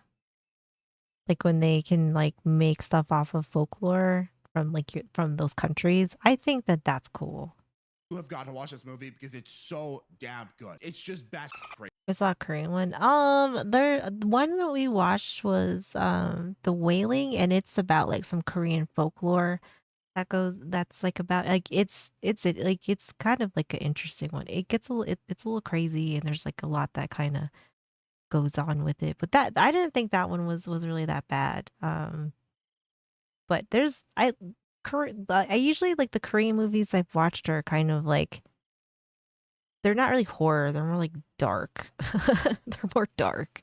like when they can like make stuff off of folklore from like from those countries. I think that that's cool. You have got to watch this movie because it's so damn good. It's just bad crazy. It's not a Korean one. There one that we watched was The Wailing, and it's about like some Korean folklore that's like about like like it's kind of like an interesting one. It gets it's a little crazy, and there's like a lot that kind of goes on with it. But that I didn't think that one was really that bad. But there's I usually like the Korean movies I've watched are kind of like they're not really horror, they're more like dark. They're more dark.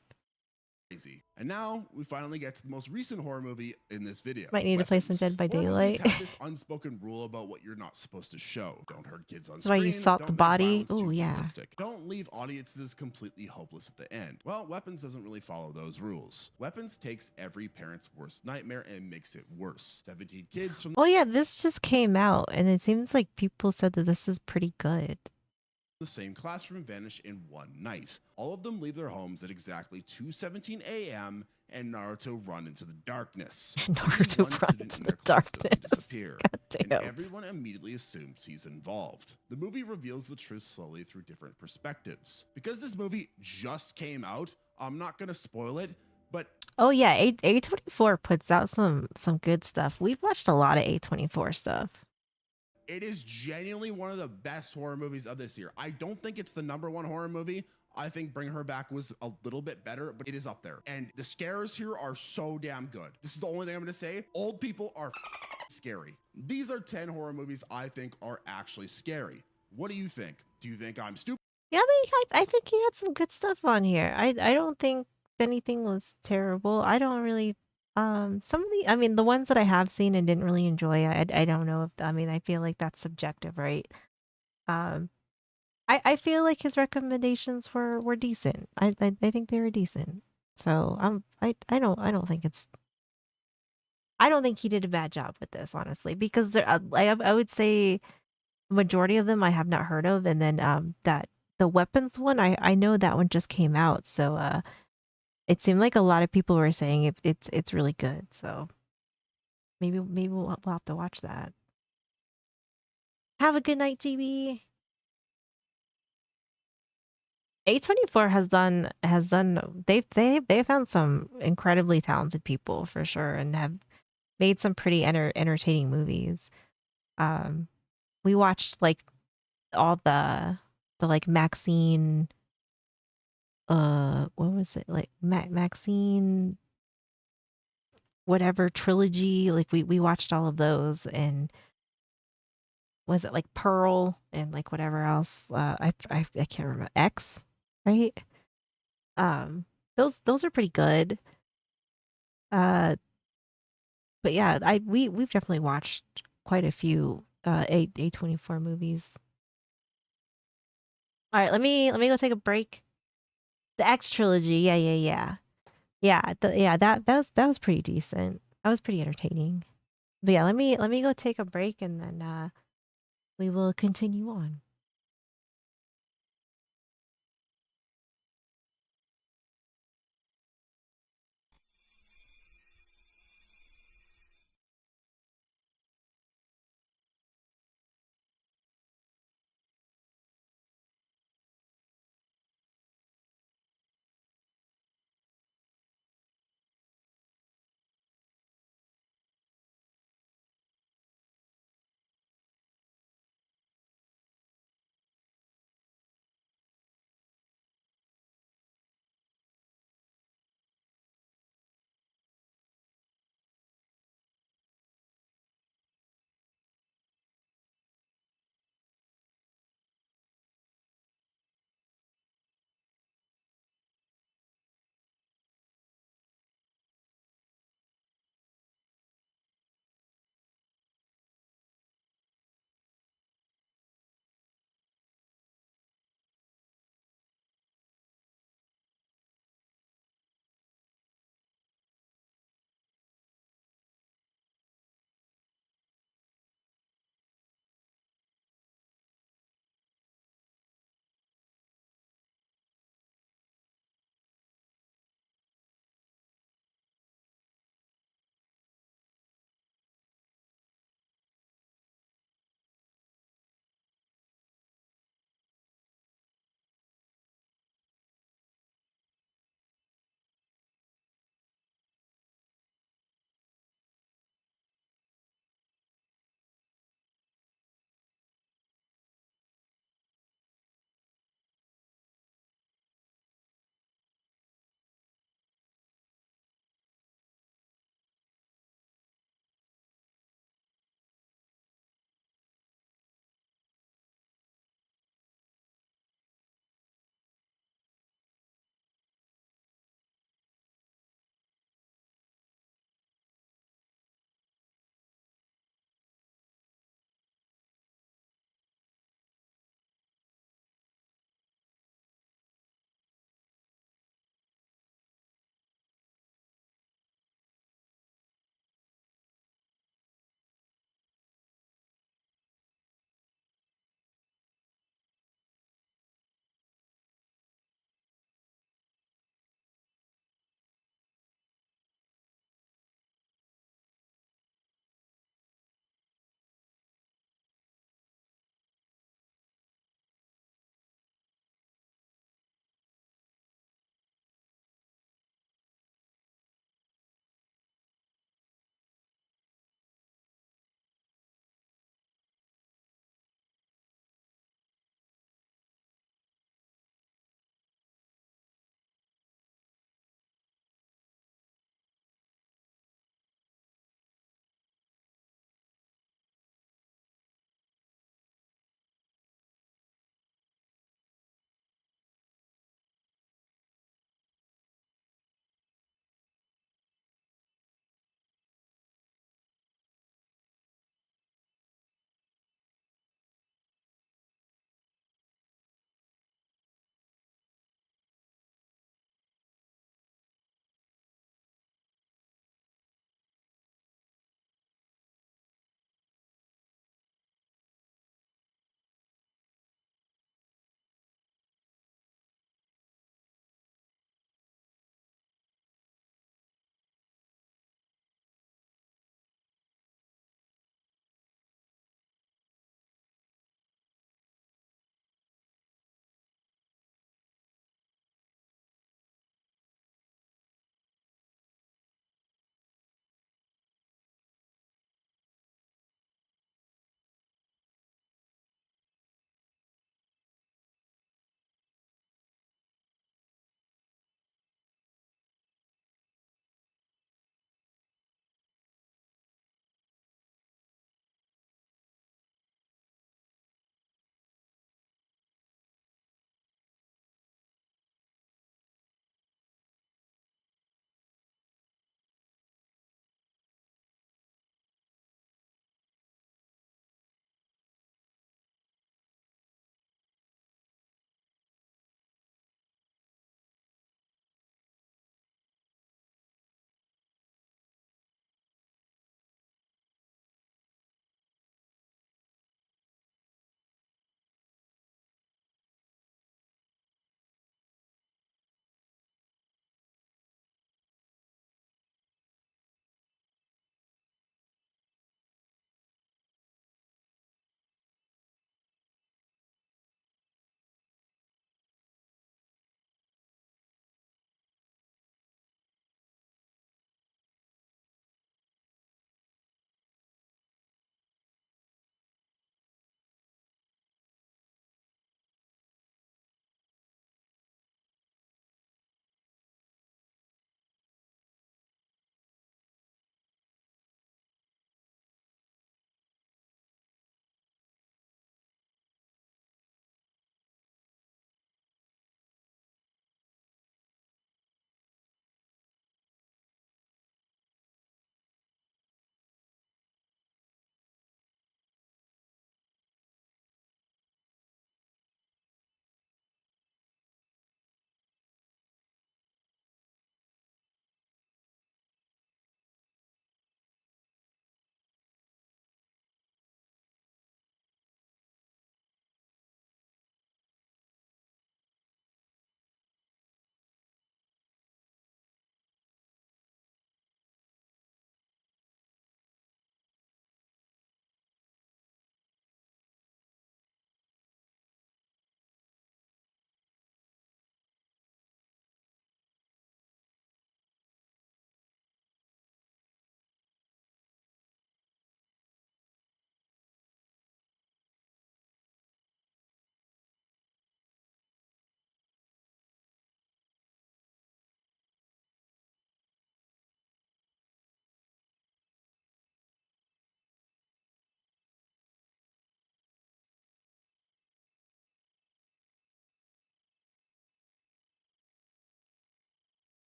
And now we finally get to the most recent horror movie in this video. Might need to play some Dead by Horror movies Daylight. have this unspoken rule about what you're not supposed to show. Don't hurt kids on That's why you screen. salt Don't the make body. violence too Oh yeah. realistic. Don't leave audiences completely hopeless at the end. Well, Weapons doesn't really follow those rules. Weapons takes every parent's worst nightmare and makes it worse. 17 kids from Oh yeah, this just came out, and it seems like people said that this is pretty good. the same classroom vanish in one night. All of them leave their homes at exactly 2:17 a.m. and Naruto run into the darkness. Naruto Only one run student into in the their class doesn't darkness. disappear, God and damn. everyone immediately assumes he's involved. The movie reveals the truth slowly through different perspectives. Because this movie just came out, I'm not gonna spoil it, but Oh yeah, A24 puts out some good stuff. We've watched a lot of A24 stuff. it is genuinely one of the best horror movies of this year. I don't think it's the #1 horror movie. I think Bring Her Back was a little bit better, but it is up there. And the scares here are so damn good. This is the only thing I'm gonna say. Old people are scary. These are 10 horror movies I think are actually scary. What do you think? Do you think I'm stupid? Yeah, I mean, I think he had some good stuff on here. I don't think anything was terrible. I don't really some of the I mean the ones that I have seen and didn't really enjoy, I don't know if I mean I feel like that's subjective, right? Um I feel like his recommendations were decent. I think they were decent. So I don't think it's I don't think he did a bad job with this, honestly, because I would say majority of them I have not heard of, and then that the weapons one I know that one just came out, so it seemed like a lot of people were saying it's really good. So maybe we'll have to watch that. Have a good night, GB. A24 has done they've found some incredibly talented people for sure and have made some pretty entertaining movies. Um we watched like all the like Maxine what was it? Like Maxine whatever trilogy, like we watched all of those, and was it like Pearl and like whatever else? I can't remember. X, right? Um those are pretty good. Uh but yeah, we've definitely watched quite a few A24 movies. All right, let me go take a break. The X trilogy. Yeah, yeah, yeah. Yeah, that was pretty decent. That was pretty entertaining. But yeah, let me go take a break, and then we will continue on.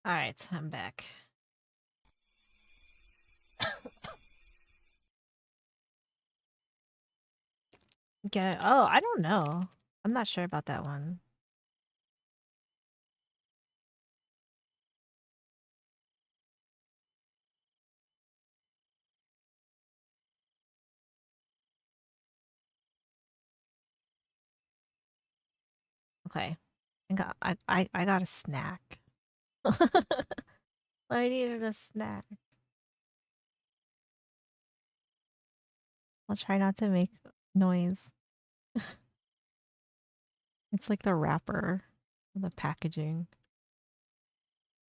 Alright, I'm back. Get it? Oh, I don't know. I'm not sure about that one. Okay. I got a snack. I needed a snack. I'll try not to make noise. It's like the wrapper, the packaging.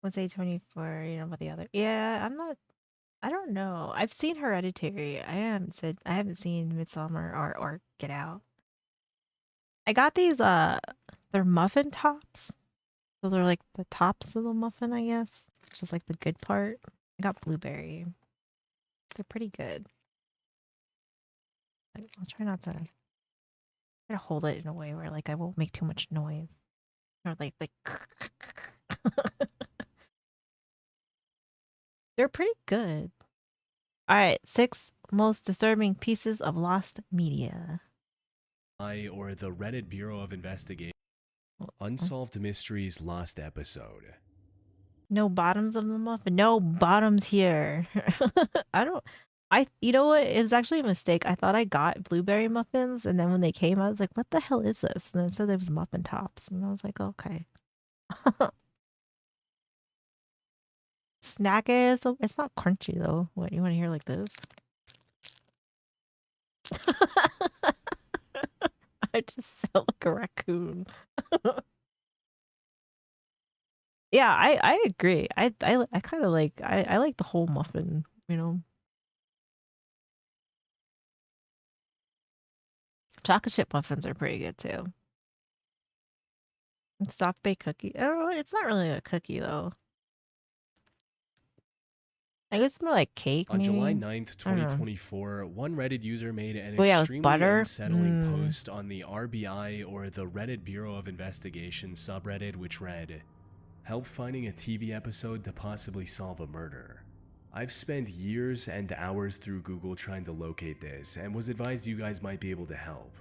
What's A24? You know about the other? Yeah, I don't know. I've seen Hereditary. I haven't seen Midsummer or Get Out. I got these they're muffin tops. So they're like the tops of the muffin, I guess. It's just like the good part. I got blueberry. They're pretty good. I'll try not to try to hold it in a way where like I won't make too much noise. Or like they're pretty good. Alright, 6 most disturbing pieces of lost media. Or the Reddit Bureau of Investigation. Unsolved Mysteries Lost Episode. No bottoms of the muffin. No bottoms here. You know what? It was actually a mistake. I thought I got blueberry muffins, and then when they came, I was like, what the hell is this? And then it said it was muffin tops. And I was like, okay. Snack is, it's not crunchy though. What, you want to hear like this? I just sound like a raccoon. Yeah, I agree. I kind of like I like the whole muffin, you know. Chocolate chip muffins are pretty good too. And soft baked cookie. Oh, it's not really a cookie though. I guess it's more like cake. On maybe? July 9th, I don't know. 2024, one Reddit user made an Oh, yeah, with extremely butter? unsettling Mm. post on the RBI or the Reddit Bureau of Investigation subreddit, which read, "Help finding a TV episode to possibly solve a murder. I've spent years and hours through Google trying to locate this and was advised you guys might be able to help.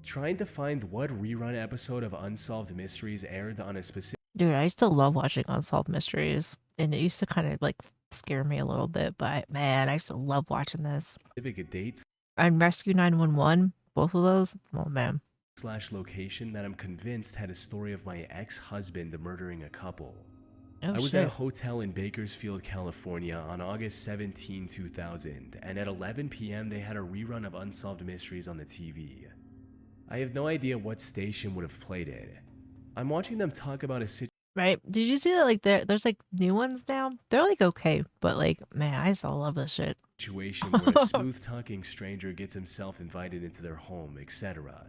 Trying to find what rerun episode of Unsolved Mysteries aired on a specific..." Dude, I used to love watching Unsolved Mysteries, and it used to kind of like scare me a little bit, but man, I used to love watching this. Specific dates And Rescue 911, both of those. Oh man. / location that I'm convinced had a story of my ex-husband murdering a couple. Oh, I was shit. at a hotel in Bakersfield, California on August 17, 2000, and at 11 p.m. they had a rerun of Unsolved Mysteries on the TV. I have no idea what station would have played it. I'm watching them talk about a situation. Right? Did you see that like there's like new ones now? They're like okay, but like man, I still love this shit. Situation where a smooth-talking stranger gets himself invited into their home, etc.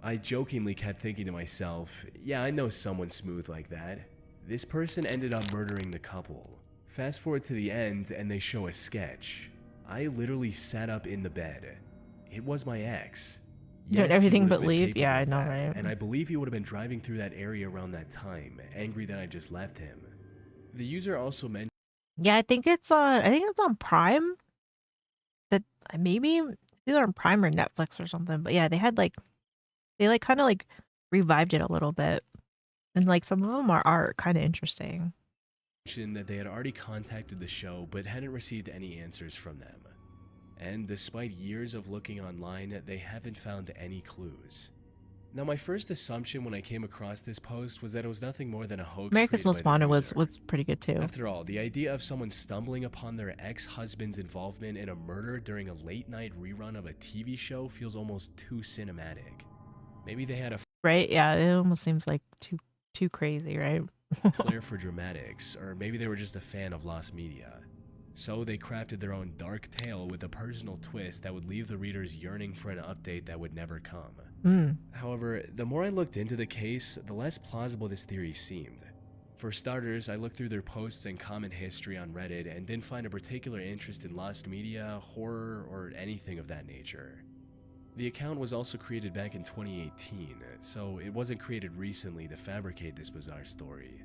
I jokingly kept thinking to myself, yeah, I know someone smooth like that. This person ended up murdering the couple. Fast forward to the end and they show a sketch. I literally sat up in the bed. It was my ex. Doing Yes, he everything would have but been leave? capable Yeah, I of know, that, right? and I believe he would have been driving through that area around that time, angry that I just left him. The user also mentioned... Yeah, I think it's on Prime. That maybe either on Prime or Netflix or something. But yeah, they kind of like revived it a little bit, and like some of them are kind of interesting. That they had already contacted the show but hadn't received any answers from them. And despite years of looking online, they haven't found any clues. Now, my first assumption when I came across this post was that it was nothing more than a hoax. America's Most Wanted was pretty good too. After all, the idea of someone stumbling upon their ex-husband's involvement in a murder during a late-night rerun of a TV show feels almost too cinematic. Maybe they had a right? Yeah, it almost seems like too crazy, right? flair for dramatics, or maybe they were just a fan of lost media. So they crafted their own dark tale with a personal twist that would leave the readers yearning for an update that would never come. However, the more I looked into the case, the less plausible this theory seemed. For starters, I looked through their posts and comment history on Reddit and didn't find a particular interest in lost media, horror, or anything of that nature. The account was also created back in 2018, so it wasn't created recently to fabricate this bizarre story.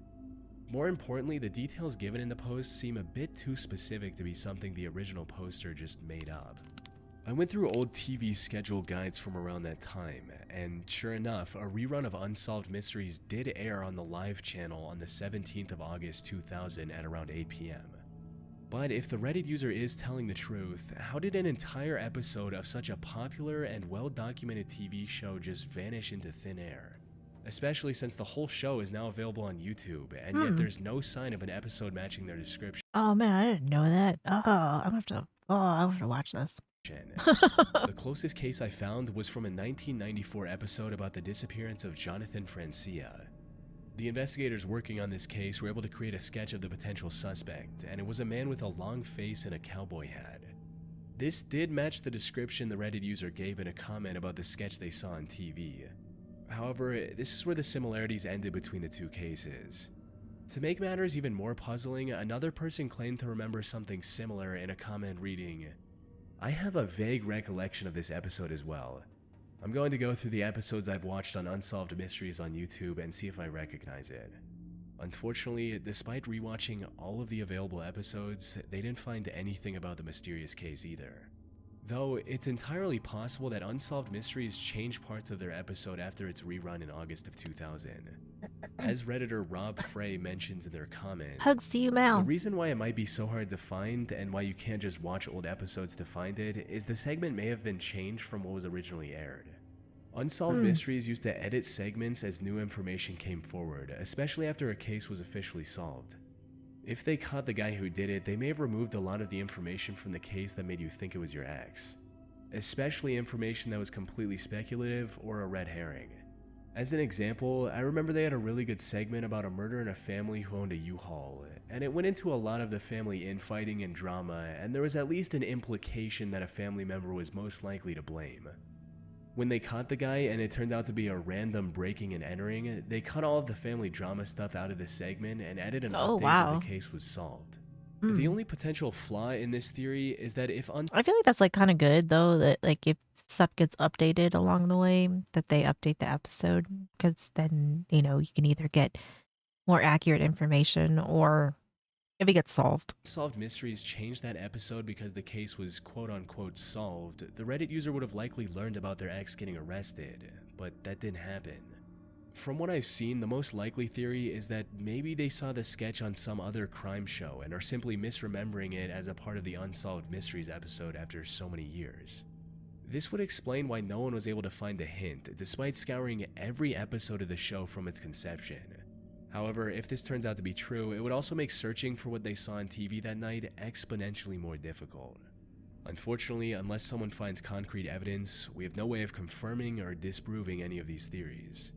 More importantly, the details given in the post seem a bit too specific to be something the original poster just made up. I went through old TV schedule guides from around that time, and sure enough, a rerun of Unsolved Mysteries did air on the live channel on the 17th of August 2000 at around 8 p.m. But if the Reddit user is telling the truth, how did an entire episode of such a popular and well-documented TV show just vanish into thin air? Especially since the whole show is now available on YouTube, and yet there's no sign of an episode matching their description. Oh man, I didn't know that. I have to watch this. The closest case I found was from a 1994 episode about the disappearance of Jonathan Francia. The investigators working on this case were able to create a sketch of the potential suspect, and it was a man with a long face and a cowboy hat. This did match the description the Reddit user gave in a comment about the sketch they saw on TV. However, this is where the similarities ended between the two cases. To make matters even more puzzling, another person claimed to remember something similar in a comment reading, "I have a vague recollection of this episode as well. I'm going to go through the episodes I've watched on Unsolved Mysteries on YouTube and see if I recognize it." Unfortunately, despite rewatching all of the available episodes, they didn't find anything about the mysterious case either. Though, it's entirely possible that Unsolved Mysteries changed parts of their episode after its rerun in August of 2000. As Redditor Rob Frey mentions in their comment, Hugs to you, Mal. the reason why it might be so hard to find and why you can't just watch old episodes to find it is the segment may have been changed from what was originally aired. Unsolved Mysteries used to edit segments as new information came forward, especially after a case was officially solved. If they caught the guy who did it, they may have removed a lot of the information from the case that made you think it was your ex, especially information that was completely speculative or a red herring. As an example, I remember they had a really good segment about a murder in a family who owned a U-Haul, and it went into a lot of the family infighting and drama, and there was at least an implication that a family member was most likely to blame. When they caught the guy and it turned out to be a random breaking and entering, they cut all of the family drama stuff out of the segment and added an update that the case was solved. The only potential flaw in this theory is that if I feel like that's like kind of good though, that like if stuff gets updated along the way, that they update the episode, because then you can either get more accurate information or if it gets solved. Unsolved Mysteries changed that episode because the case was quote-unquote solved, the Reddit user would have likely learned about their ex getting arrested, but that didn't happen. From what I've seen, the most likely theory is that maybe they saw the sketch on some other crime show and are simply misremembering it as a part of the Unsolved Mysteries episode after so many years. This would explain why no one was able to find a hint, despite scouring every episode of the show from its conception. However, if this turns out to be true, it would also make searching for what they saw on TV that night exponentially more difficult. Unfortunately, unless someone finds concrete evidence, we have no way of confirming or disproving any of these theories.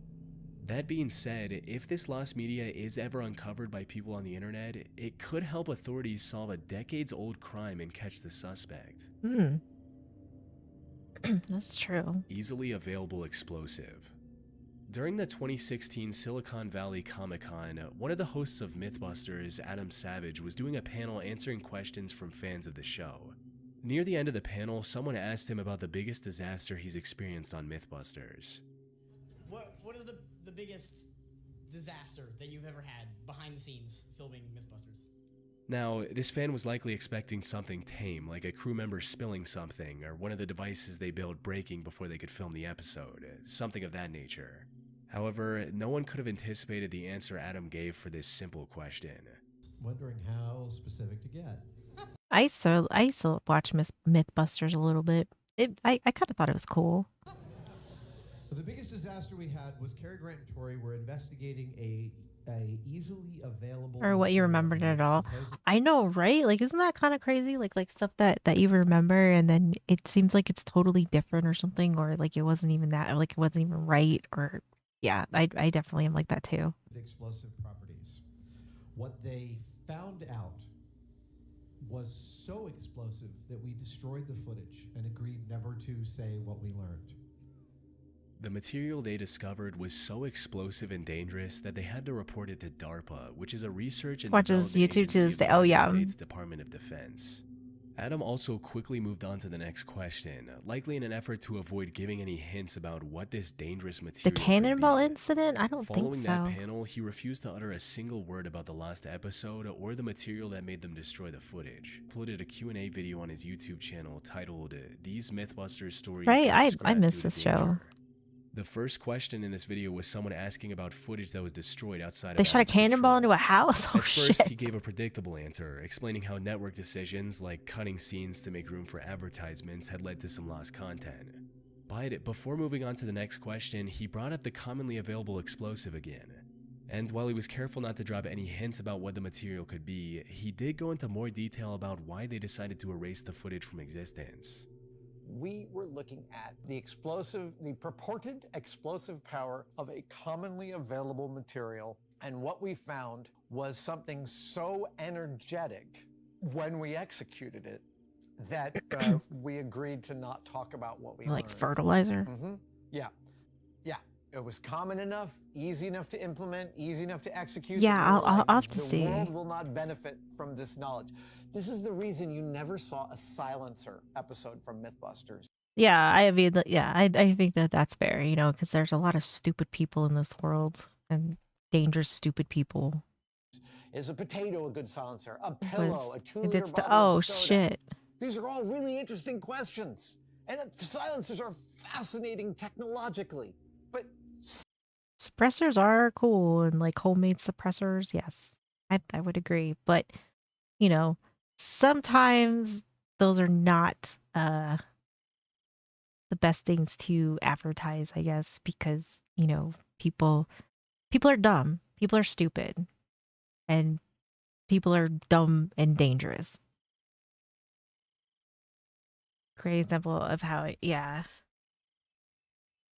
That being said, if this lost media is ever uncovered by people on the internet, it could help authorities solve a decades-old crime and catch the suspect. That's true. Easily available explosive. During the 2016 Silicon Valley Comic-Con, one of the hosts of Mythbusters, Adam Savage, was doing a panel answering questions from fans of the show. Near the end of the panel, someone asked him about the biggest disaster he's experienced on Mythbusters. What is the biggest disaster that you've ever had behind the scenes filming Mythbusters? Now, this fan was likely expecting something tame, like a crew member spilling something, or one of the devices they built breaking before they could film the episode, something of that nature. However, no one could have anticipated the answer Adam gave for this simple question. Wondering how specific to get. I used to watch Mythbusters a little bit. I kind of thought it was cool. The biggest disaster we had was Cary Grant and Tori were investigating a easily available, Or what you remembered at all. I know, right? Like, isn't that kind of crazy? Like stuff that you remember and then it seems like it's totally different or something, or like it wasn't even that, or like it wasn't even right, or yeah, I definitely am like that too. Explosive properties. What they found out was so explosive that we destroyed the footage and agreed never to say what we learned. The material they discovered was so explosive and dangerous that they had to report it to DARPA, which is a research and Watches development YouTube to agency this of the day. Oh United yeah. States Department of Defense. Adam also quickly moved on to the next question, likely in an effort to avoid giving any hints about what this dangerous The material could cannonball be. incident? I don't think Following that so. panel, he refused to utter a single word about the last episode or the material that made them destroy the footage. He uploaded a Q&A video on his YouTube channel titled, "These Mythbusters Stories Right, Got I Scrapped missed Due to this Danger." show. The first question in this video was someone asking about footage that was destroyed outside They of shot a Adam's cannonball control. into a house? Oh, At first, he shit. gave a predictable answer, explaining how network decisions like cutting scenes to make room for advertisements had led to some lost content. But before moving on to the next question, he brought up the commonly available explosive again. And while he was careful not to drop any hints about what the material could be, he did go into more detail about why they decided to erase the footage from existence. We were looking at the purported explosive power of a commonly available material, and what we found was something so energetic when we executed it that we agreed to not talk about what we Like learned. fertilizer? Yeah. It was common enough, easy enough to implement, easy enough to execute. Yeah, that we were I'll like, have to the see. world will not benefit from this knowledge. This is the reason you never saw a silencer episode from Mythbusters. Yeah, I mean, yeah, I think that that's fair, you know, because there's a lot of stupid people in this world and dangerous, stupid people. Is a potato a good silencer? A pillow, a 2-liter It's bottle oh of soda? shit. These are all really interesting questions. And silencers are fascinating technologically. But Suppressors are cool and like homemade suppressors, yes. I would agree. But, you know, sometimes those are not the best things to advertise, I guess, because, you know, people are dumb. People are stupid. And people are dumb and dangerous. Great example of how it, yeah.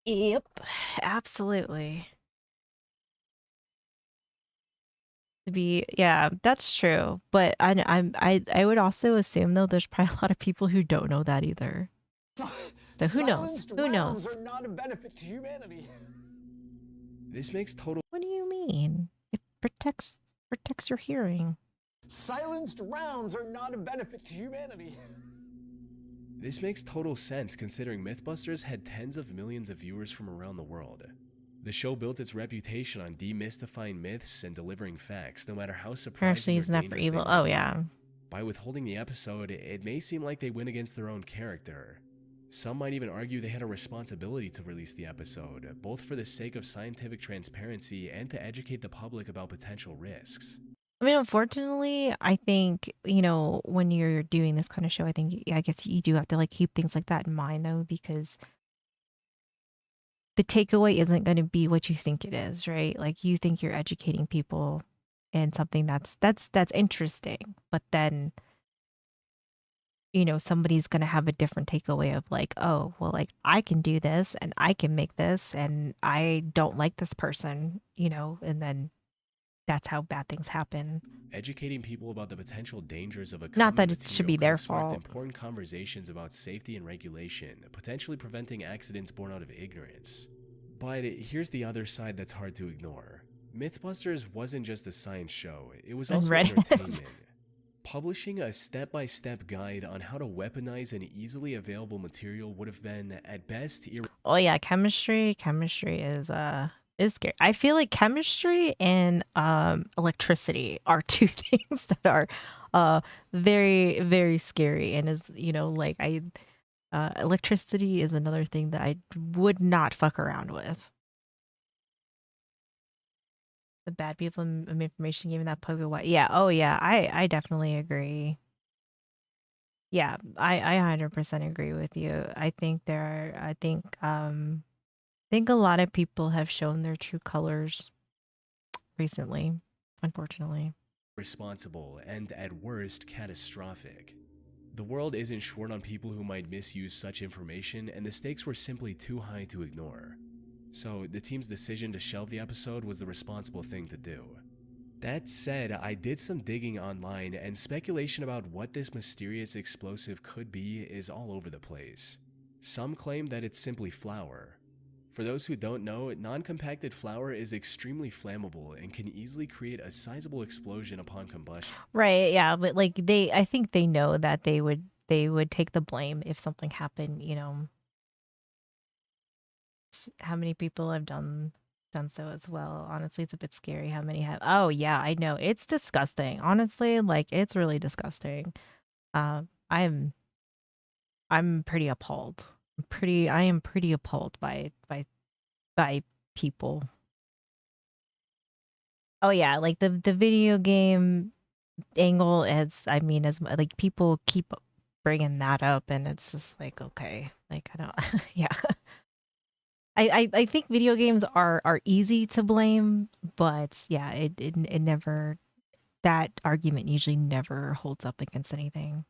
Yep, absolutely. To be, yeah, that's true. But I would also assume though there's probably a lot of people who don't know that either. So who knows? silenced Who rounds knows? are not a benefit to humanity. This makes total What do you mean? It protects your hearing. Silenced rounds are not a benefit to humanity. This makes total sense considering Mythbusters had tens of millions of viewers from around the world. The show built its reputation on demystifying myths and delivering facts, no matter how surprising Actually, or isn't that for dangerous they evil? might Oh be. yeah. By withholding the episode, it may seem like they went against their own character. Some might even argue they had a responsibility to release the episode, both for the sake of scientific transparency and to educate the public about potential risks. I mean, unfortunately, I think, you know, when you're doing this kind of show, I guess you do have to like keep things like that in mind though, because the takeaway isn't going to be what you think it is, right? Like you think you're educating people in something that's interesting, but then, you know, somebody's going to have a different takeaway of like, oh, well, like I can do this and I can make this and I don't like this person, you know, and then that's how bad things happen. Educating people about the potential dangers of a Not common that it should material be could their have sparked fault. important conversations about safety and regulation, potentially preventing accidents born out of ignorance. But here's the other side that's hard to ignore. Mythbusters wasn't just a science show, it was also entertainment. Publishing a step-by-step guide on how to weaponize an easily available material would have been, at best, Oh yeah, chemistry is scary. I feel like chemistry and electricity are two things that are very, very scary. And is, you know, like electricity is another thing that I would not fuck around with. The bad people of information giving that poke away. Yeah, oh yeah, I definitely agree. Yeah, I 100% agree with you. I think I think a lot of people have shown their true colors recently, unfortunately. responsible and, at worst, catastrophic. The world isn't short on people who might misuse such information, and the stakes were simply too high to ignore. So, the team's decision to shelve the episode was the responsible thing to do. That said, I did some digging online, and speculation about what this mysterious explosive could be is all over the place. Some claim that it's simply flour. For those who don't know, non-compacted flour is extremely flammable and can easily create a sizable explosion upon combustion. Right, yeah, but like I think they know that they would take the blame if something happened, you know. How many people have done so as well? Honestly, it's a bit scary how many have. Oh yeah, I know. It's disgusting. Honestly, like it's really disgusting. Um, I'm I'm pretty appalled. I am pretty appalled by people. Oh yeah, like the video game angle is, I mean, like people keep bringing that up, and it's just like okay, like I don't, yeah. I think video games are easy to blame, but yeah, it never, that argument usually never holds up against anything.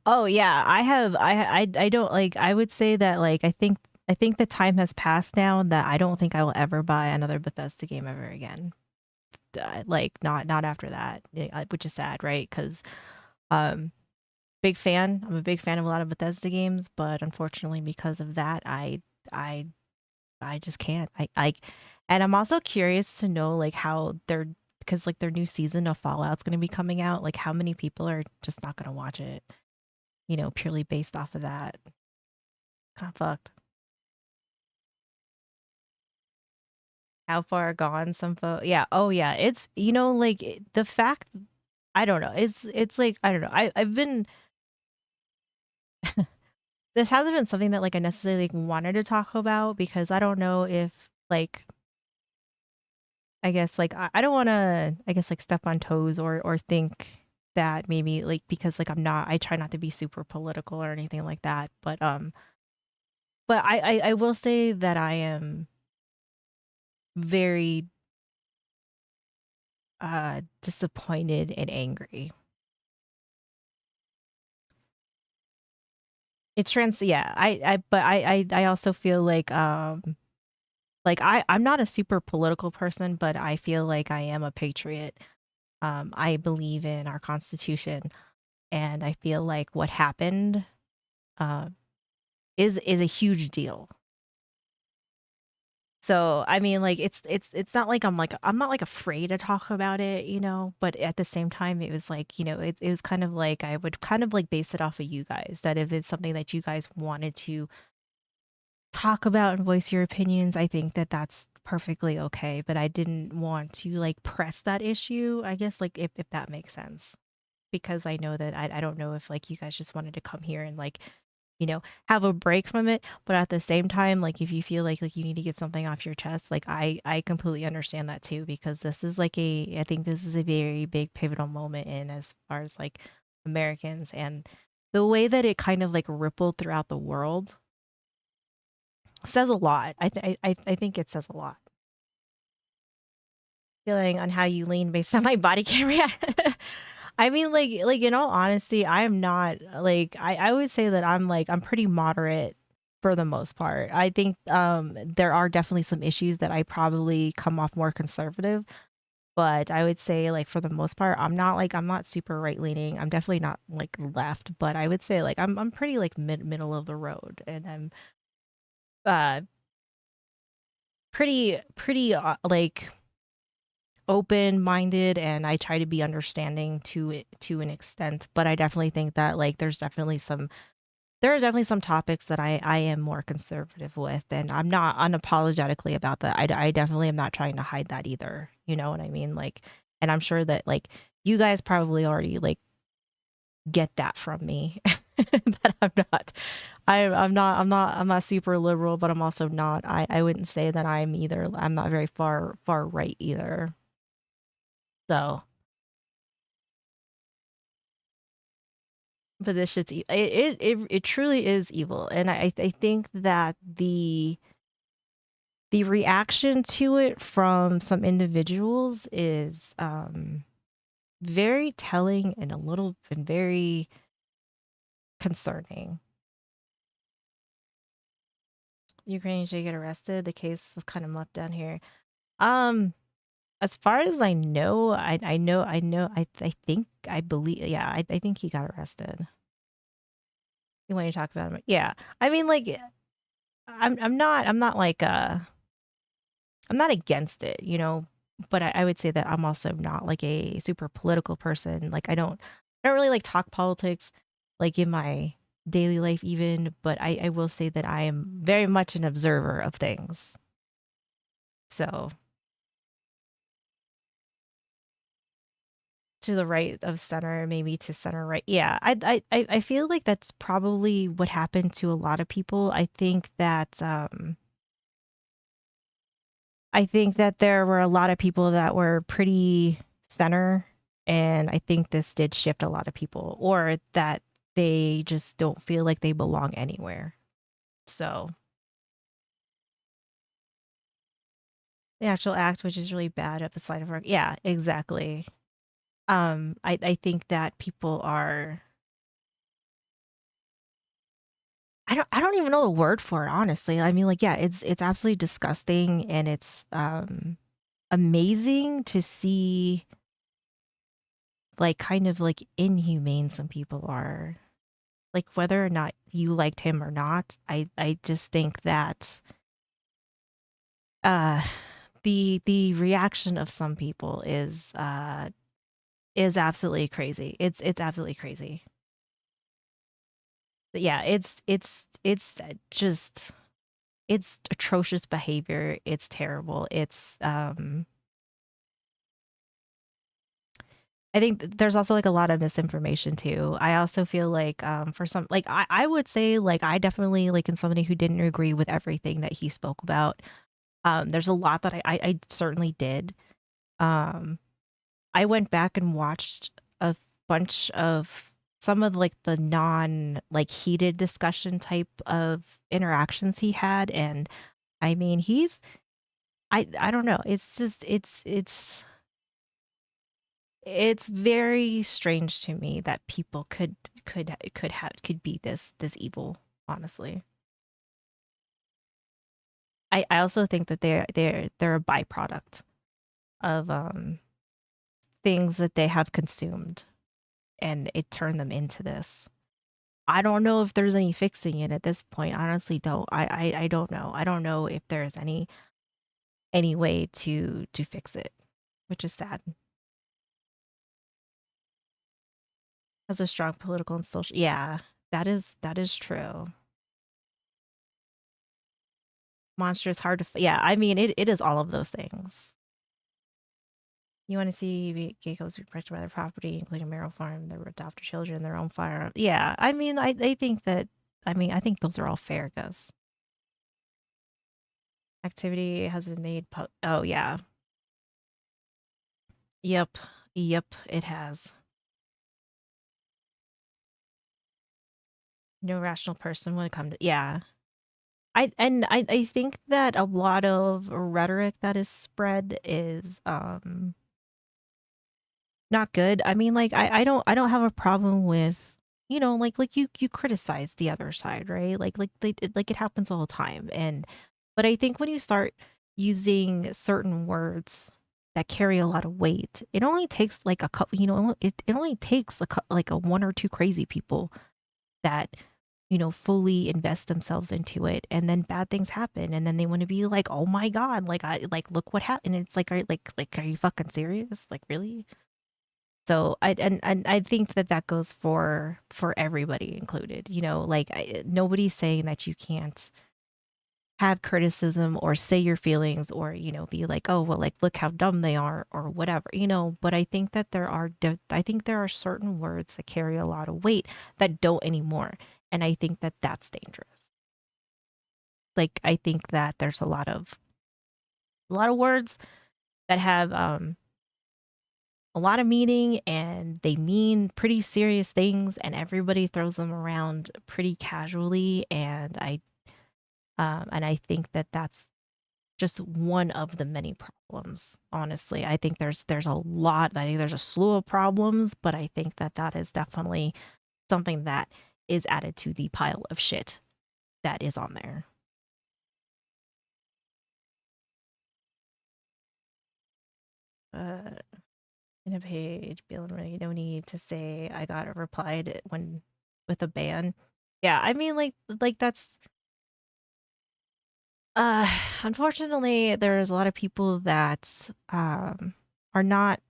Oh yeah, I don't like, I would say that like I think the time has passed now that I don't think I will ever buy another Bethesda game ever again. Like not after that, which is sad, right? Because um big fan. I'm a big fan of a lot of Bethesda games, but unfortunately because of that, I I just can't. And I'm also curious to know like how they're, because like their new season of Fallout's going to be coming out. Like how many people are just not going to watch it, you know, purely based off of that. Kind of fucked. How far gone some folks? Yeah. Oh yeah. It's, you know, like the fact. I don't know. It's like I don't know. I've been. This hasn't been something that like I necessarily like, wanted to talk about because I don't know if like, I guess like I don't want to, I guess, like step on toes or think that maybe like because like I try not to be super political or anything like that, but I will say that I am very disappointed and angry. Yeah, I also feel like I'm not a super political person, but I feel like I am a patriot. I believe in our Constitution, and I feel like what happened uh, is a huge deal. So I mean, like it's not like I'm not like afraid to talk about it, you know. But at the same time, it was like, you know, it was kind of like I would kind of like base it off of you guys, that if it's something that you guys wanted to talk about and voice your opinions, I think that that's perfectly okay. But I didn't want to like press that issue, I guess, like if that makes sense, because I know that I don't know if like you guys just wanted to come here and like, you know, have a break from it, but at the same time, like if you feel like you need to get something off your chest, like I completely understand that too, because this is like I think this is a very big pivotal moment in as far as like Americans, and the way that it kind of like rippled throughout the world says a lot. I think it says a lot. Feeling on how you lean based on my body camera. I mean, like in all honesty, I am not like I would say that I'm pretty moderate for the most part. I think there are definitely some issues that I probably come off more conservative, but I would say like for the most part, I'm not super right leaning. I'm definitely not like left, but I would say like I'm pretty like middle of the road, and I'm uh pretty like open-minded, and I try to be understanding to it to an extent, but I definitely think that like there are definitely some topics that I am more conservative with, and I'm not unapologetically about that. I definitely am not trying to hide that either. You know what I mean? Like, and I'm sure that like you guys probably already like get that from me. That I'm not super liberal, but I'm also not, I wouldn't say that I'm either. I'm not very far right either. So, but this shit's it truly is evil, and I think that the reaction to it from some individuals is very telling and a little and very concerning. Ukrainian should get arrested. The case was kind of mucked down here. Um, as far as I know, I think I believe, yeah, I think he got arrested. You want to talk about him? Yeah, I mean, like I'm not like I'm not against it, you know, but I would say that I'm also not like a super political person. Like I don't really like talk politics like in my daily life even, but I will say that I am very much an observer of things. So to the right of center, maybe to center right. Yeah, I feel like that's probably what happened to a lot of people. I think that there were a lot of people that were pretty center, and I think this did shift a lot of people, or that they just don't feel like they belong anywhere. So the actual act, which is really bad at the side of our yeah, exactly. I think that people are I don't even know the word for it, honestly. I mean, like, yeah, it's absolutely disgusting and it's amazing to see like kind of like inhumane some people are. Like whether or not you liked him or not, I just think that uh the reaction of some people is absolutely crazy. It's absolutely crazy. But yeah, it's just it's atrocious behavior. It's terrible. I think there's also like a lot of misinformation too. I also feel like for some like I would say like I definitely like in somebody who didn't agree with everything that he spoke about. There's a lot that I certainly did. Um, I went back and watched a bunch of some of like the non like heated discussion type of interactions he had, and I mean I don't know. It's just it's very strange to me that people could be this evil, honestly. I also think that they're a byproduct of things that they have consumed and it turned them into this. I don't know if there's any fixing it at this point. I honestly don't. I don't know. I don't know if there's any way to fix it, which is sad. Has a strong political and social. Yeah, that is true. Monster is hard to. Yeah, I mean it is all of those things. You want to see geckos be protected by their property, including marital farm, their adopted children, their own firearm. Yeah, I mean I think that I think those are all fair, Gus. Activity has been made. Oh yeah. Yep. Yep. It has. No rational person would come to. Yeah. I think that a lot of rhetoric that is spread is not good. I mean, like I don't have a problem with like you criticize the other side, right? Like it happens all the time. But I think when you start using certain words that carry a lot of weight, it only takes like a couple, it only takes like a one or two crazy people that fully invest themselves into it and then bad things happen and then they want to be like, "Oh my god, like I like look what happened." And it's like are you fucking serious? Like really? So and I think that that goes for everybody included. Like nobody's saying that you can't have criticism or say your feelings or be like, "Oh, well, like look how dumb they are" or whatever. But I think that I think there are certain words that carry a lot of weight that don't anymore. And I think that that's dangerous. Like I think that there's a lot of words that have a lot of meaning and they mean pretty serious things and everybody throws them around pretty casually and I think that that's just one of the many problems. Honestly, I think there's a lot. I think there's a slew of problems, but I think that that is definitely something that is added to the pile of shit that is on there. Uh, in a page, really no need to say I got a replied when with a ban. Yeah, I mean like that's Uh, Unfortunately, there's a lot of people that are not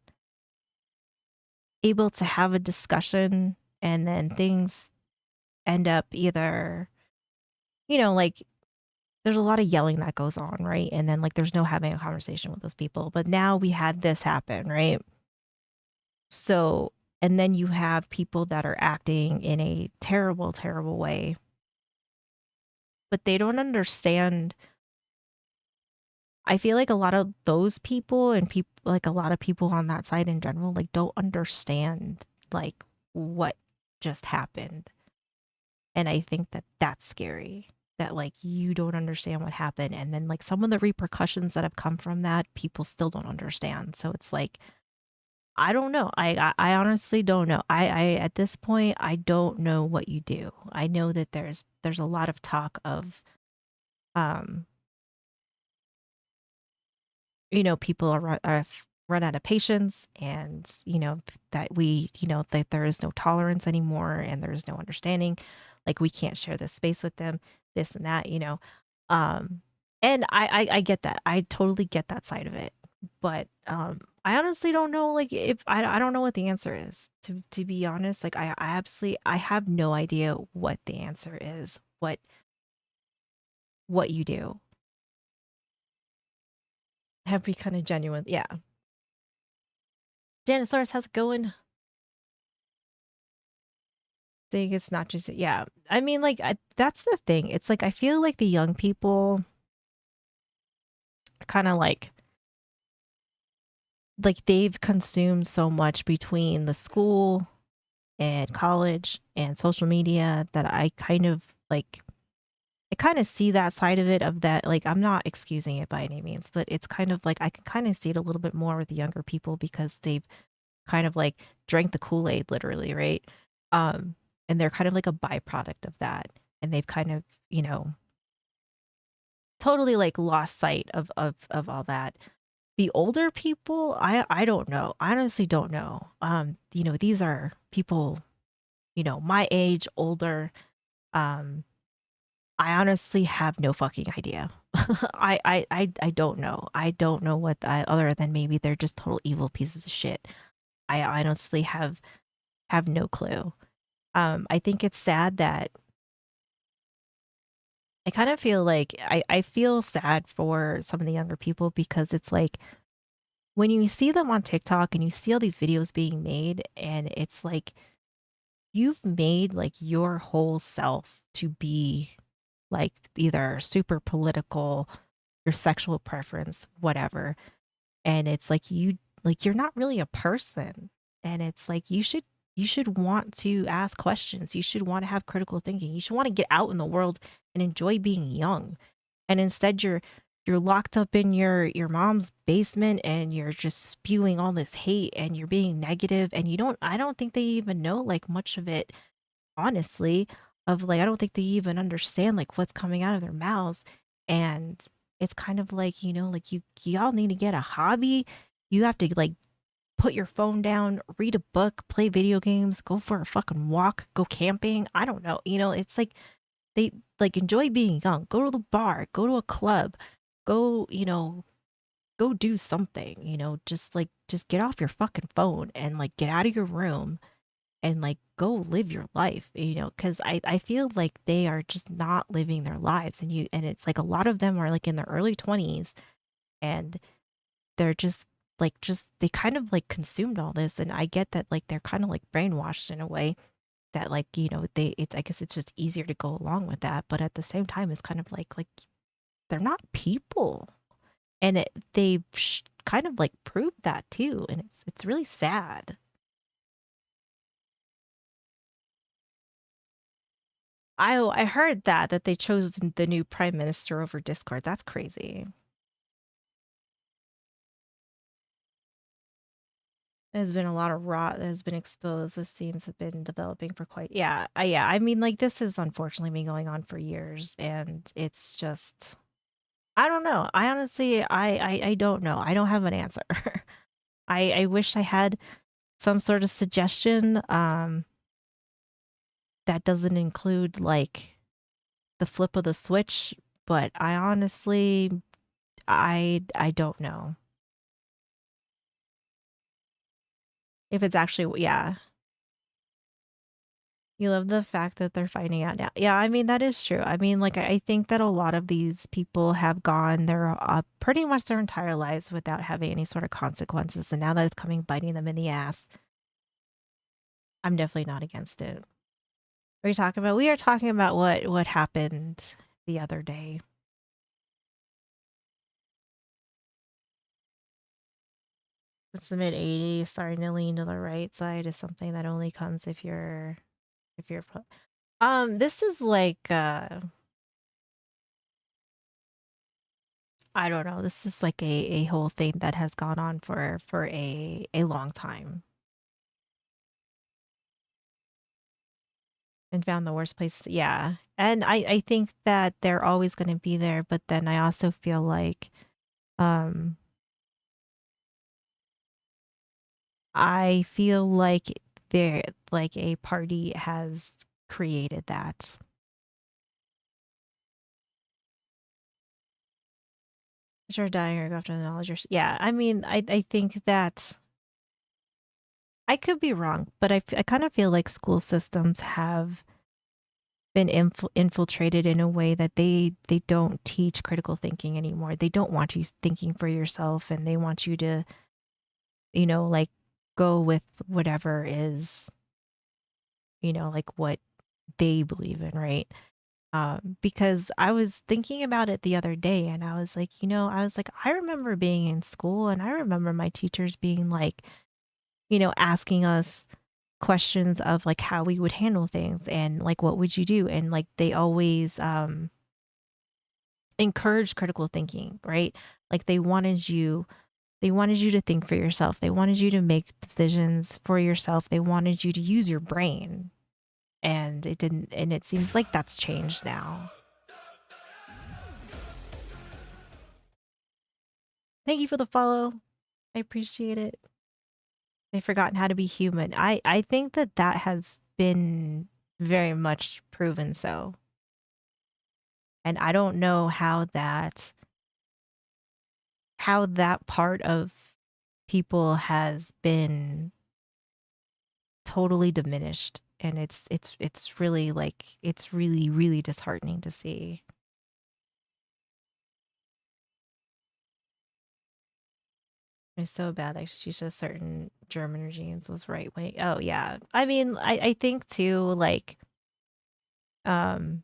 able to have a discussion, and then things end up either, like there's a lot of yelling that goes on, right? And then like there's no having a conversation with those people. But now we had this happen, right? So, and then you have people that are acting in a terrible, terrible way, but they don't understand. I feel like a lot of those people and people, like a lot of people on that side in general, like don't understand like what just happened. And I think that that's scary, that like you don't understand what happened. And then like some of the repercussions that have come from that, people still don't understand. So it's like, I don't know. I honestly don't know. At this point, I don't know what you do. I know that there's a lot of talk of um people are run out of patience, and that that there is no tolerance anymore, and there's no understanding, like we can't share this space with them, this and that, um and I get that. I totally get that side of it. But I honestly don't know, like, if I don't know what the answer is, to be honest. Like I absolutely, I have no idea what the answer is, what you do. Have be kind of genuine, yeah. Janisaurus, how's it going? Think it's not just, yeah. I mean, like, that's the thing. It's like I feel like the young people kind of like they've consumed so much between the school and college and social media that I kind of like, I kind of see that side of it, of that. Like, I'm not excusing it by any means, but it's kind of like I can kind of see it a little bit more with the younger people because they've kind of like drank the Kool-Aid literally, right? Um, and they're kind of like a byproduct of that. And they've kind of, totally like lost sight of all that. The older people, I don't know. I honestly don't know. These are people, my age, older. Um, I honestly have no fucking idea. I don't know. I don't know what other than maybe they're just total evil pieces of shit. I honestly have no clue. I think it's sad that I kind of feel like I feel sad for some of the younger people, because it's like when you see them on TikTok and you see all these videos being made, and it's like you've made like your whole self to be like either super political, your sexual preference, whatever. And it's like you're not really a person. And it's like you should want to ask questions. You should want to have critical thinking. You should want to get out in the world and enjoy being young. And instead you're locked up in your mom's basement, and you're just spewing all this hate, and you're being negative, and I don't think they even know like much of it, honestly. Of like, I don't think they even understand like what's coming out of their mouths. And it's kind of like, like y'all need to get a hobby. You have to like put your phone down, read a book, play video games, go for a fucking walk, go camping. I don't know. It's like they like enjoy being young. Go to the bar, go to a club, go, go do something, just get off your fucking phone and like get out of your room and like go live your life, because I feel like they are just not living their lives. And it's like a lot of them are like in their early 20s, and they're just they kind of like consumed all this. And I get that like they're kind of like brainwashed in a way, that like I guess it's just easier to go along with that. But at the same time, it's kind of like they're not people. And they've kind of like proved that too, and it's really sad. I heard that they chose the new prime minister over Discord. That's crazy. There's been a lot of rot that has been exposed. This seems to have been developing for quite, yeah, yeah. I mean, like, this has unfortunately been going on for years, and it's just, I don't know. I honestly, I don't know. I don't have an answer. I wish I had some sort of suggestion that doesn't include like the flip of the switch, but I honestly, I don't know if it's actually, yeah. You love the fact that they're finding out now. Yeah, I mean, that is true. I mean, like, I think that a lot of these people have gone their pretty much their entire lives without having any sort of consequences. And now that it's coming biting them in the ass, I'm definitely not against it. What are you talking about? We are talking about what happened the other day. It's the mid 80s, starting to lean to the right side is something that only comes if you're this is like I don't know. This is like a whole thing that has gone on for a long time and found the worst place. Yeah. And I think that they're always going to be there, but then I also feel like um I feel like there like a party has created that. Sure, dying or go after the knowledge. Yeah, I mean, I think that I could be wrong, but I kind of feel like school systems have been infiltrated in a way that they don't teach critical thinking anymore. They don't want you thinking for yourself, and they want you to, like go with whatever is, like what they believe in, right? Because I was thinking about it the other day and I was like, I remember being in school and I remember my teachers being like, asking us questions of like how we would handle things and like what would you do? And like they always encouraged critical thinking, right? Like they wanted you to think for yourself. They wanted you to make decisions for yourself. They wanted you to use your brain. And it didn't and it seems like that's changed now. Thank you for the follow. I appreciate it. They've forgotten how to be human. I think that that has been very much proven so. And I don't know how that part of people has been totally diminished. And it's really like it's really, really disheartening to see. It's so bad that she says certain German regimes was right wing. Oh yeah. I mean, I think too, like, um,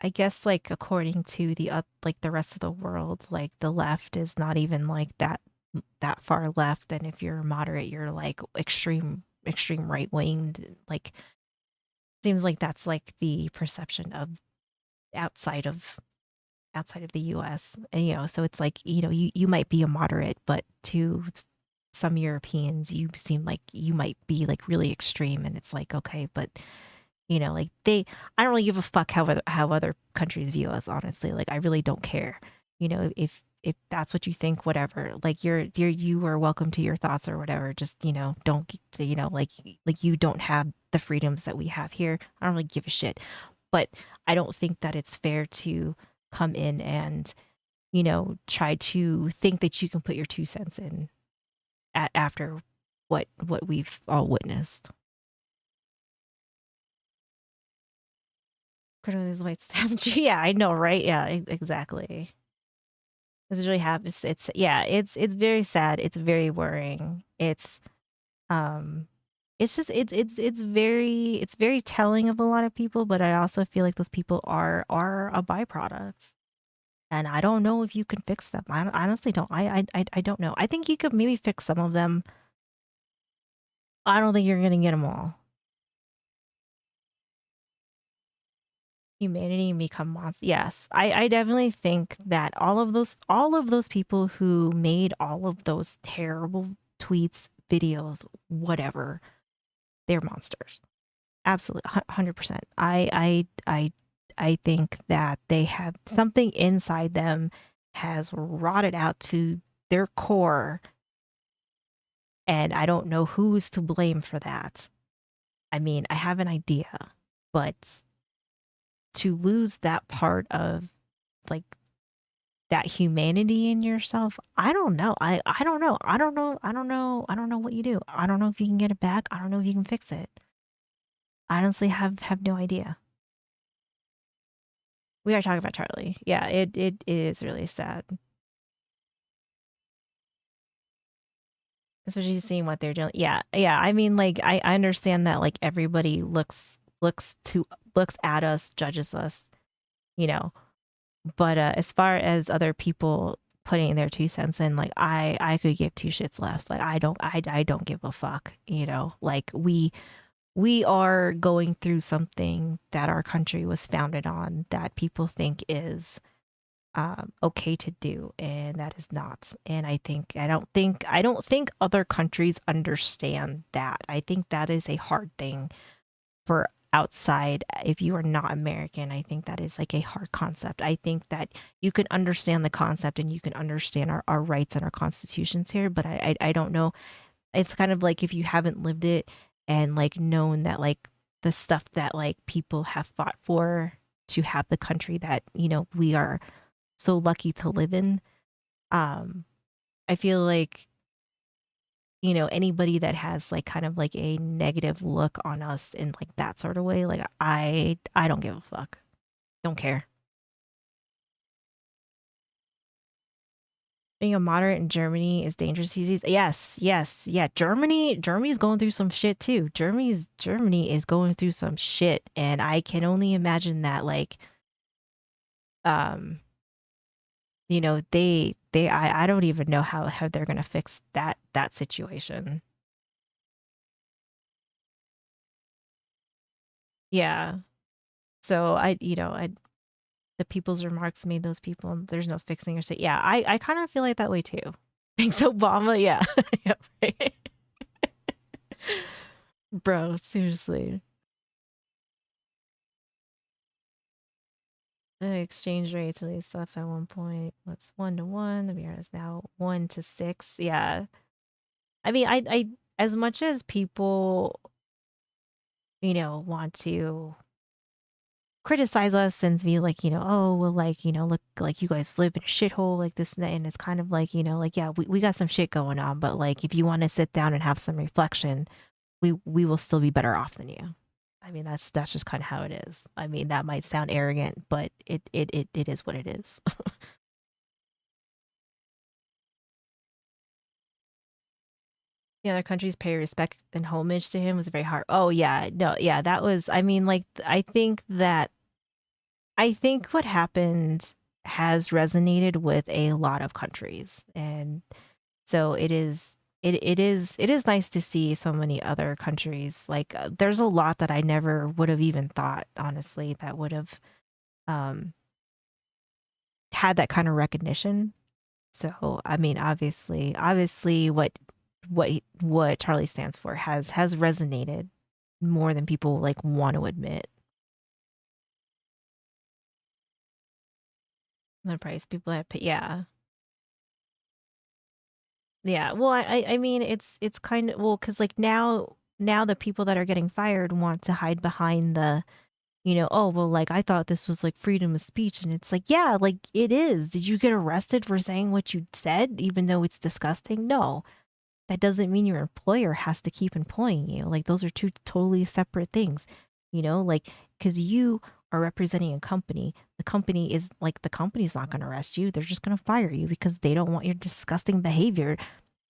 I guess like according to like the rest of the world, like the left is not even like that far left, and if you're moderate, you're like extreme right winged. Like seems like that's like the perception of outside of outside of the US. And, so it's like, you might be a moderate, but to some Europeans, you seem like you might be like really extreme. And it's like, okay, but like I don't really give a fuck how other countries view us, honestly. Like I really don't care. If that's what you think, whatever. Like you are welcome to your thoughts or whatever. Just, don't, like you don't have the freedoms that we have here. I don't really give a shit. But I don't think that it's fair to come in and, try to think that you can put your 2 cents in after what we've all witnessed. Criminal is white savage. Yeah, I know, right? Yeah, exactly. This really happens. Yeah, it's very sad. It's very worrying. Um it's just it's very telling of a lot of people, but I also feel like those people are a byproduct. And I don't know if you can fix them. I honestly don't. I don't know. I think you could maybe fix some of them. I don't think you're gonna get them all. Humanity become monsters. Yes, I definitely think that all of those people who made all of those terrible tweets, videos, whatever, they're monsters. Absolutely, 100%. I think that they have something inside them has rotted out to their core, and I don't know who's to blame for that. I mean, I have an idea, but to lose that part of like that humanity in yourself, I don't know. I don't know. I don't know. I don't know. I don't know what you do. I don't know if you can get it back. I don't know if you can fix it. I honestly have no idea. We are talking about Charlie. Yeah, it is really sad. Especially seeing what they're doing. Yeah, yeah. I mean, like, I understand that like everybody looks at us, judges us, you know. But as far as other people putting their 2 cents in, like I could give two shits less. Like I don't give a fuck, you know. Like we are going through something that our country was founded on that people think is okay to do, and that is not. And I don't think other countries understand that. I think that is a hard thing for outside. If you are not American, I think that is like a hard concept. I think that you can understand the concept and you can understand our rights and our constitutions here, but I don't know. It's kind of like if you haven't lived it and like known that like the stuff that like people have fought for to have the country that, we are so lucky to live in. I feel like, anybody that has like kind of like a negative look on us in like that sort of way, like I don't give a fuck. Don't care. Being a moderate in Germany is dangerous these days. Yes, yes, yeah. Germany's going through some shit too. Germany is going through some shit, and I can only imagine that like um I don't even know how they're gonna fix that situation. Yeah. So I the people's remarks made those people, and there's no fixing or say, yeah, I kind of feel like that way too. Thanks, Obama. Yeah. Yeah, right. Bro, seriously. The exchange rates really stuff at one point. What's 1 to 1? The mirror is now 1 to 6. Yeah. I mean, I as much as people, want to criticize us and be like, oh, well, like, look, like you guys live in a shithole like this and that. And it's kind of like, like, yeah, we got some shit going on, but like, if you want to sit down and have some reflection, we will still be better off than you. I mean, that's just kind of how it is. I mean, that might sound arrogant, but it is what it is. The other countries pay respect and homage to him was very hard. Oh yeah, no, yeah, that was. I mean, like, I think what happened has resonated with a lot of countries, and so it is nice to see so many other countries. Like, there's a lot that I never would have even thought, honestly, that would have um, had that kind of recognition. So, I mean, obviously, what Charlie stands for has resonated more than people like want to admit. The price people have paid, yeah. Yeah, well, I mean, it's kind of, well, because like now the people that are getting fired want to hide behind the, oh, well, like I thought this was like freedom of speech, and it's like, yeah, like it is. Did you get arrested for saying what you said, even though it's disgusting? No, that doesn't mean your employer has to keep employing you. Like those are two totally separate things, like because you are representing a company. The company's not going to arrest you. They're just going to fire you because they don't want your disgusting behavior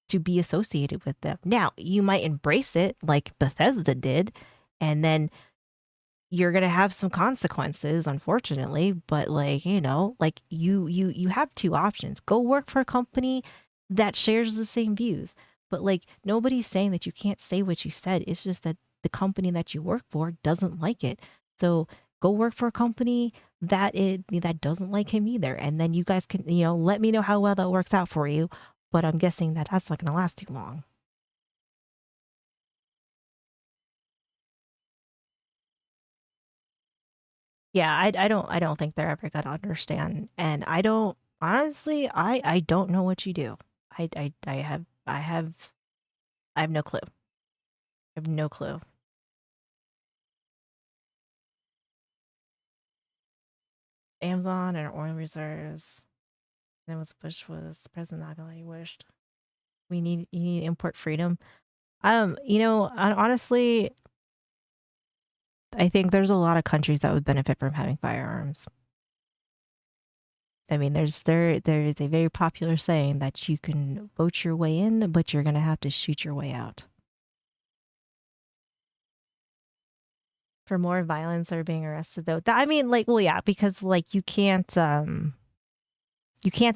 to be associated with them. Now, you might embrace it like Bethesda did, and then you're going to have some consequences, unfortunately, but like, like you have two options. Go work for a company that shares the same views. But like nobody's saying that you can't say what you said. It's just that the company that you work for doesn't like it. So go work for a company that doesn't like him either. And then you guys can, let me know how well that works out for you. But I'm guessing that that's not going to last too long. Yeah, I don't think they're ever gonna understand, and I don't honestly, I don't know what you do. I have no clue. I have no clue. Amazon and oil reserves. Then was Bush was president not gonna let you wished. You need import freedom. Honestly, I think there's a lot of countries that would benefit from having firearms. I mean, there is a very popular saying that you can vote your way in, but you're gonna have to shoot your way out. For more violence or being arrested though. I mean, like, well, yeah, because like you can't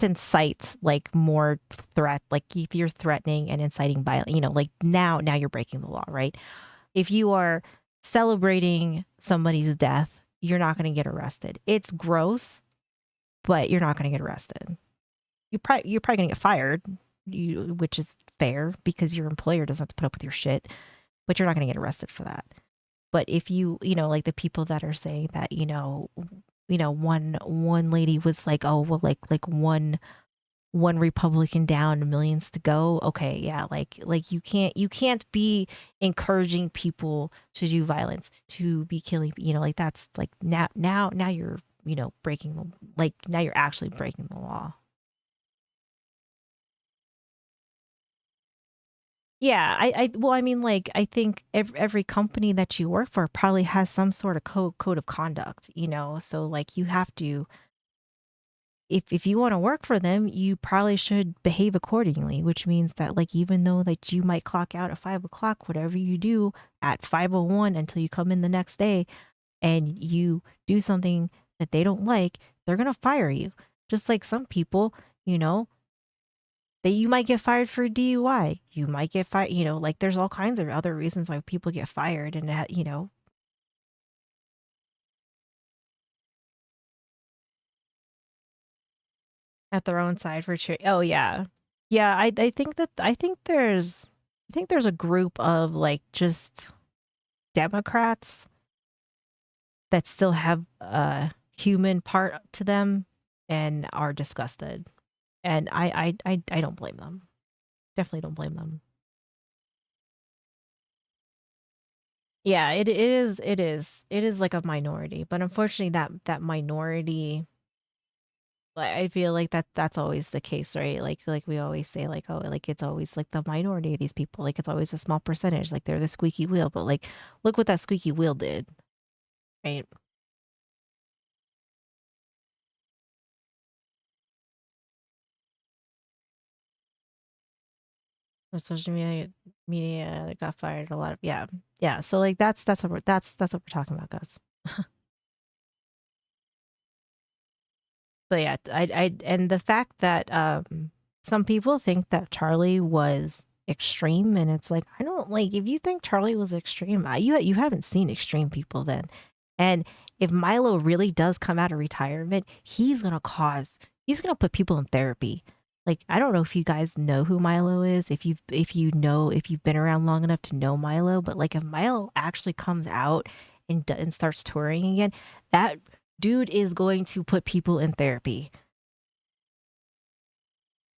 incite like more threat. Like if you're threatening and inciting violence, like now you're breaking the law, right? If you are celebrating somebody's death, you're not going to get arrested. It's gross, but you're not going to get arrested. You're probably going to get fired, which is fair because your employer doesn't have to put up with your shit, but you're not going to get arrested for that. But if like the people that are saying that, one lady was like, oh well, like one Republican down, millions to go. Okay, yeah, like you can't be encouraging people to do violence, to be killing, like that's like now you're breaking now you're actually breaking the law. Yeah, well, I mean, like, I think every company that you work for probably has some sort of code of conduct, so like you have to, if you want to work for them, you probably should behave accordingly, which means that like even though that you might clock out at 5 o'clock, whatever you do at 5:01 until you come in the next day and you do something that they don't like, they're gonna fire you. Just like some people, that you might get fired for DUI. You might get fired, like there's all kinds of other reasons why people get fired and at their own side for oh yeah. Yeah, I think there's a group of like just Democrats that still have a human part to them and are disgusted. And I don't blame them. Definitely don't blame them. Yeah, it is like a minority, but unfortunately that minority, like I feel like that's always the case, right? Like we always say like, oh, like it's always like the minority of these people, like it's always a small percentage, like they're the squeaky wheel, but like look what that squeaky wheel did, right? The social media got fired a lot of, yeah. Yeah, so like that's what we're talking about, guys. But yeah, and the fact that some people think that Charlie was extreme, and it's like I don't like if you think Charlie was extreme, you haven't seen extreme people then. And if Milo really does come out of retirement, he's gonna put people in therapy. Like I don't know if you guys know who Milo is, if you've been around long enough to know Milo, but like if Milo actually comes out and starts touring again, that dude is going to put people in therapy.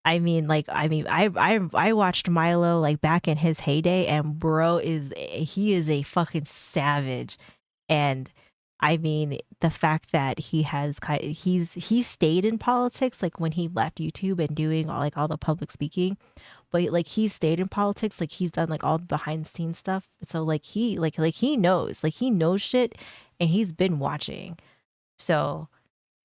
I watched Milo like back in his heyday, and bro he is a fucking savage. And I mean, the fact that he stayed in politics, like when he left YouTube and doing all the public speaking, but like he stayed in politics, like he's done like all the behind the scenes stuff. So like he knows shit, and he's been watching. So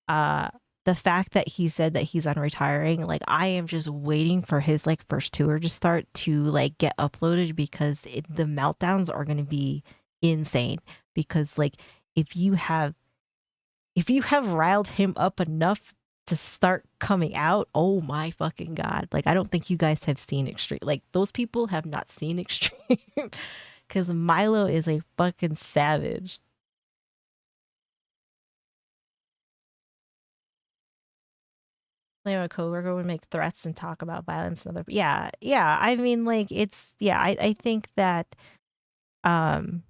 uh the fact that he said that he's unretiring, like I am just waiting for his like first tour to start to like get uploaded, because the meltdowns are going to be insane. Because like if you have riled him up enough to start coming out, oh my fucking god, like I don't think you guys have seen extreme, like those people have not seen extreme. Because Milo is a fucking savage. Like a coworker would make threats and talk about violence and other, yeah, I mean like it's, yeah, I think that um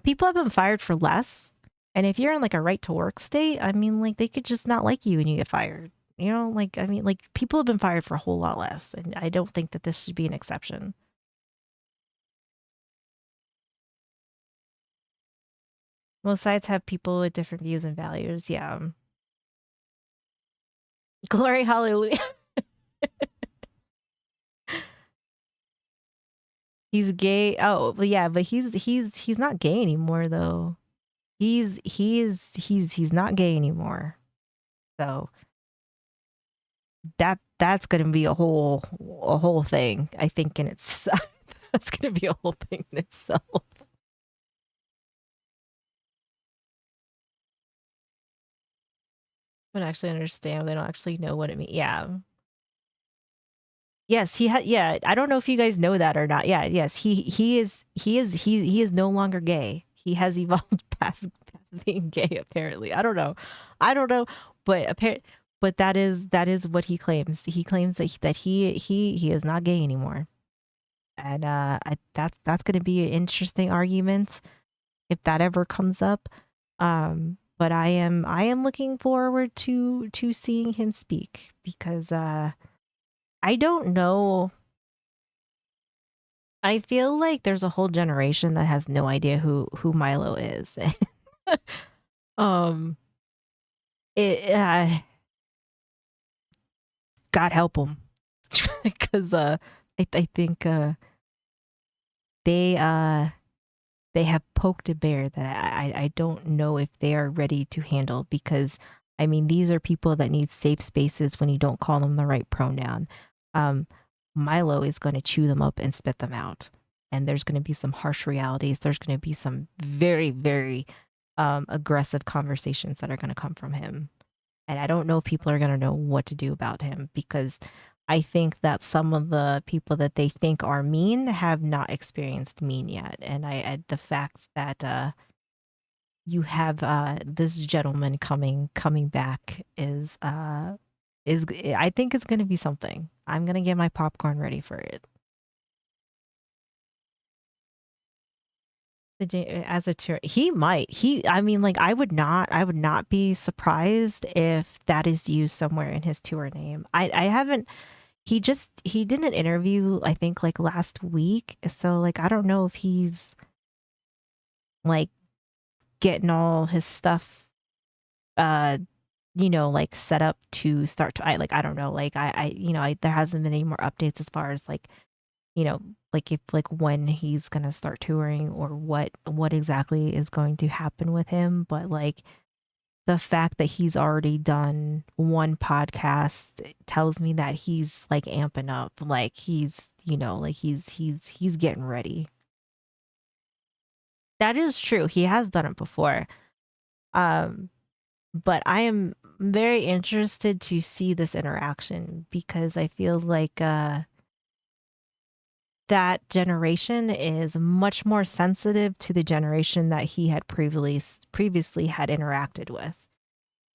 people have been fired for less, and if you're in like a right to work state, I mean like they could just not like you and you get fired, like I mean like people have been fired for a whole lot less, and I don't think that this should be an exception. Most sides have people with different views and values. Yeah. Glory, hallelujah. He's gay. Oh, but yeah, but he's not gay anymore though. He's not gay anymore. So that's gonna be a whole thing, I think, in itself. That's gonna be a whole thing in itself. I don't actually understand. They don't actually know what it means. Yeah. Yes, he had. Yeah, I don't know if you guys know that or not. Yeah, yes, he is no longer gay. He has evolved past being gay. Apparently, I don't know. I don't know, but but that is what he claims. He claims that he is not gay anymore, and that's going to be an interesting argument if that ever comes up. But I am looking forward to seeing him speak because I don't know. I feel like there's a whole generation that has no idea who Milo is. um, it God help them, because I think they they have poked a bear that I don't know if they are ready to handle, because I mean these are people that need safe spaces when you don't call them the right pronoun. Um, Milo is going to chew them up and spit them out. And there's going to be some harsh realities. There's going to be some very, very aggressive conversations that are going to come from him. And I don't know if people are going to know what to do about him, because I think that some of the people that they think are mean have not experienced mean yet. And the fact that you have this gentleman coming back is I think it's going to be something. I'm going to get my popcorn ready for it. As a tour, he might. I mean, like, I would not be surprised if that is used somewhere in his tour name. I haven't. He did an interview, I think, like last week. So, like, I don't know if he's like getting all his stuff, uh, like set up to start to. I don't know. Like, there hasn't been any more updates as far as like, you know, like if like when he's gonna start touring or what exactly is going to happen with him. But like the fact that he's already done one podcast tells me that he's like amping up, like he's getting ready. That is true. He has done it before. Um, but I am very interested to see this interaction, because I feel like that generation is much more sensitive to the generation that he had previously had interacted with.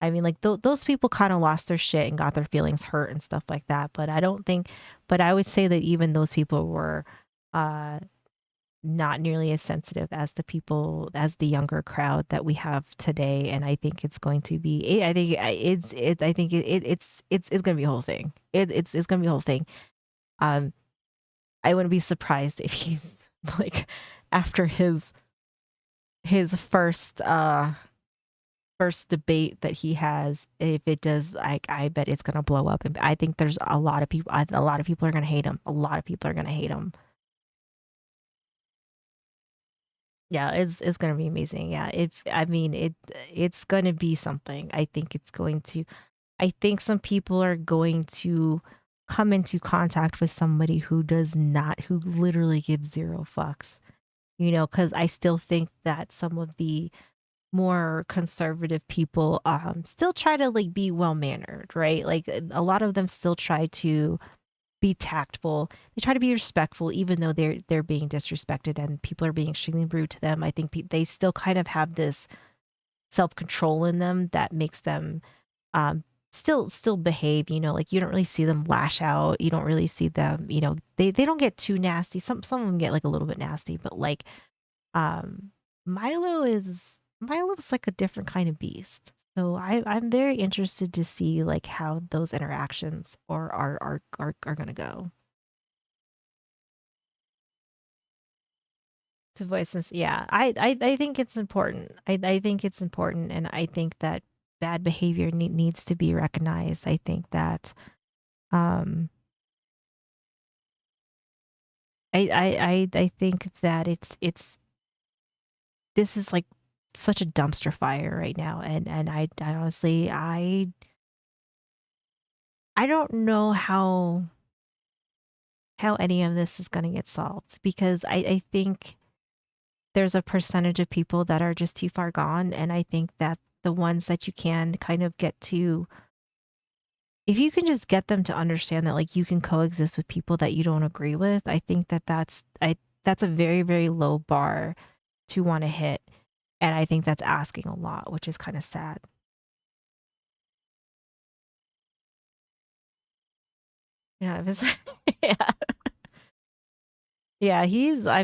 I mean, like those people kind of lost their shit and got their feelings hurt and stuff like that. But I don't think, but I would say that even those people were uh, not nearly as sensitive as as the younger crowd that we have today. And I think it's going to be, I think I think it's going to be a whole thing. It's going to be a whole thing. Um, I wouldn't be surprised if he's like after his first debate that he has, if it does, like, I bet it's gonna blow up. And I think there's a lot of people. A lot of people are gonna hate him. A lot of people are gonna hate him. Yeah, it's gonna be amazing. Yeah, I mean it's gonna be something. I think it's going to. I think some people are going to come into contact with somebody who does not, who literally gives zero fucks. Because I still think that some of the more conservative people still try to like be well mannered, right? Like a lot of them still try to be tactful. They try to be respectful, even though they're being disrespected and people are being extremely rude to them. I think they still kind of have this self control in them that makes them um, still behave. Like you don't really see them lash out. You don't really see them. They don't get too nasty. Some of them get like a little bit nasty, but like um, Milo's like a different kind of beast. So I'm very interested to see like how those interactions are gonna go. To voices, yeah. I think it's important. I think it's important, and I think that bad behavior needs to be recognized. I think that um I think that it's this is like such a dumpster fire right now, and I honestly I don't know how any of this is going to get solved because I think there's a percentage of people that are just too far gone, and I think that the ones that you can kind of get to, if you can just get them to understand that like you can coexist with people that you don't agree with, I think that that's a very, very low bar to want to hit, and I think that's asking a lot, which is kind of sad. Yeah, if it's yeah. Yeah, I mean, I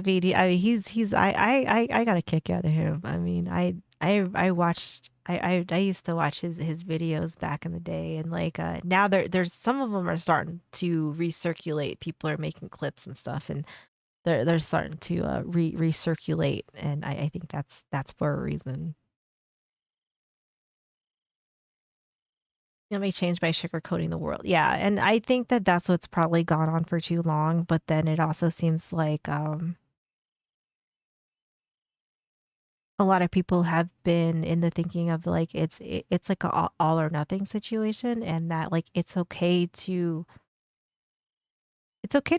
got a kick out of him. I mean, I watched I used to watch his videos back in the day, and like now there's some of them are starting to recirculate. People are making clips and stuff, and they're starting to recirculate, and I think that's for a reason. It may change by sugarcoating the world. Yeah, and I think that that's what's probably gone on for too long. But then it also seems like a lot of people have been in the thinking of like it's like a all or nothing situation, and that like it's okay to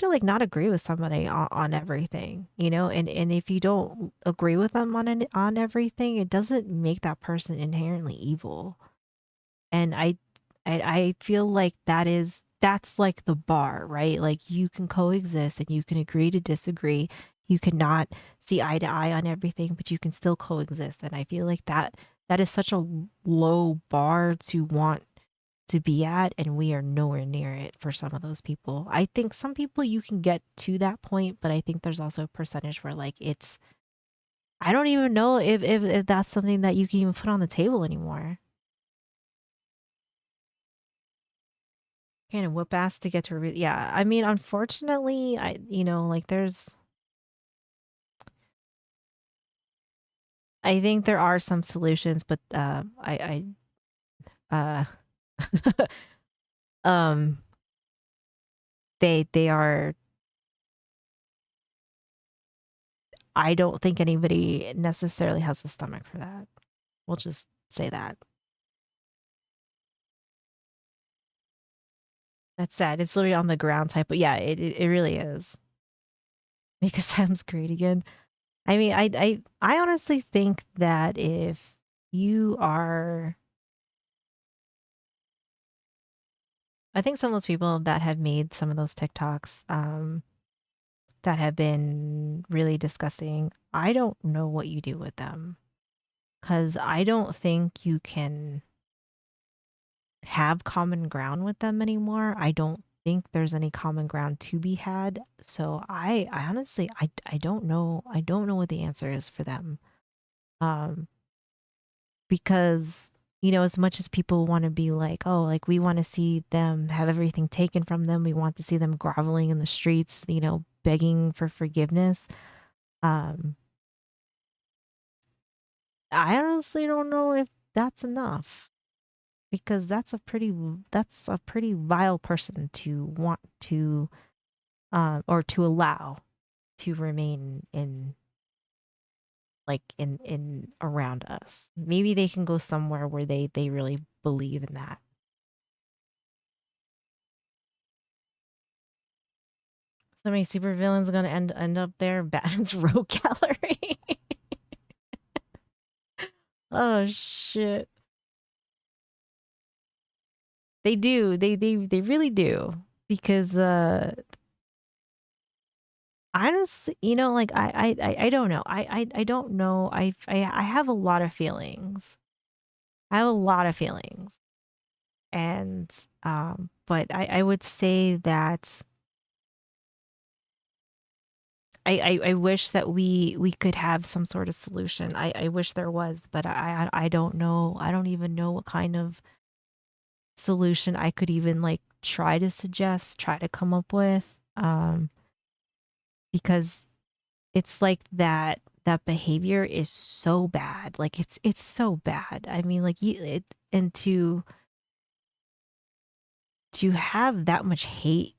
like not agree with somebody on everything, you know, and if you don't agree with them on everything, it doesn't make that person inherently evil. And I feel like that's like the bar, right? Like you can coexist and you can agree to disagree. You cannot see eye to eye on everything, but you can still coexist. And I feel like that is such a low bar to want to be at, and we are nowhere near it for some of those people. I think some people you can get to that point, but I think there's also a percentage where like it's I don't even know if that's something that you can even put on the table anymore. Kind of whoop ass to get to yeah, I mean, unfortunately, like, I think there are some solutions, but, uh, um, they are I don't think anybody necessarily has the stomach for that. We'll just say that. That's sad, it's literally on the ground type, but yeah, it really is. Make a sounds great again. I mean, I honestly think that if you are I think some of those people that have made some of those TikToks, that have been really disgusting, I don't know what you do with them, because I don't think you can have common ground with them anymore. I don't think there's any common ground to be had. So I honestly I don't know. I don't know what the answer is for them. Um, because as much as people want to be like, oh, like we want to see them have everything taken from them, we want to see them groveling in the streets, begging for forgiveness. Um, I honestly don't know if that's enough, because that's a pretty vile person to want to or to allow to remain in like in around us. Maybe they can go somewhere where they really believe in that. So many supervillains are gonna end up there. Batman's rogue gallery. Oh shit. They do. They really do. Because honestly, like I don't know. I don't know. I have a lot of feelings. I have a lot of feelings. And but I would say that I wish that we could have some sort of solution. I wish there was, but I don't know. I don't even know what kind of solution I could even like try to suggest, try to come up with. Because it's like that behavior is so bad. Like it's so bad. I mean, like and to have that much hate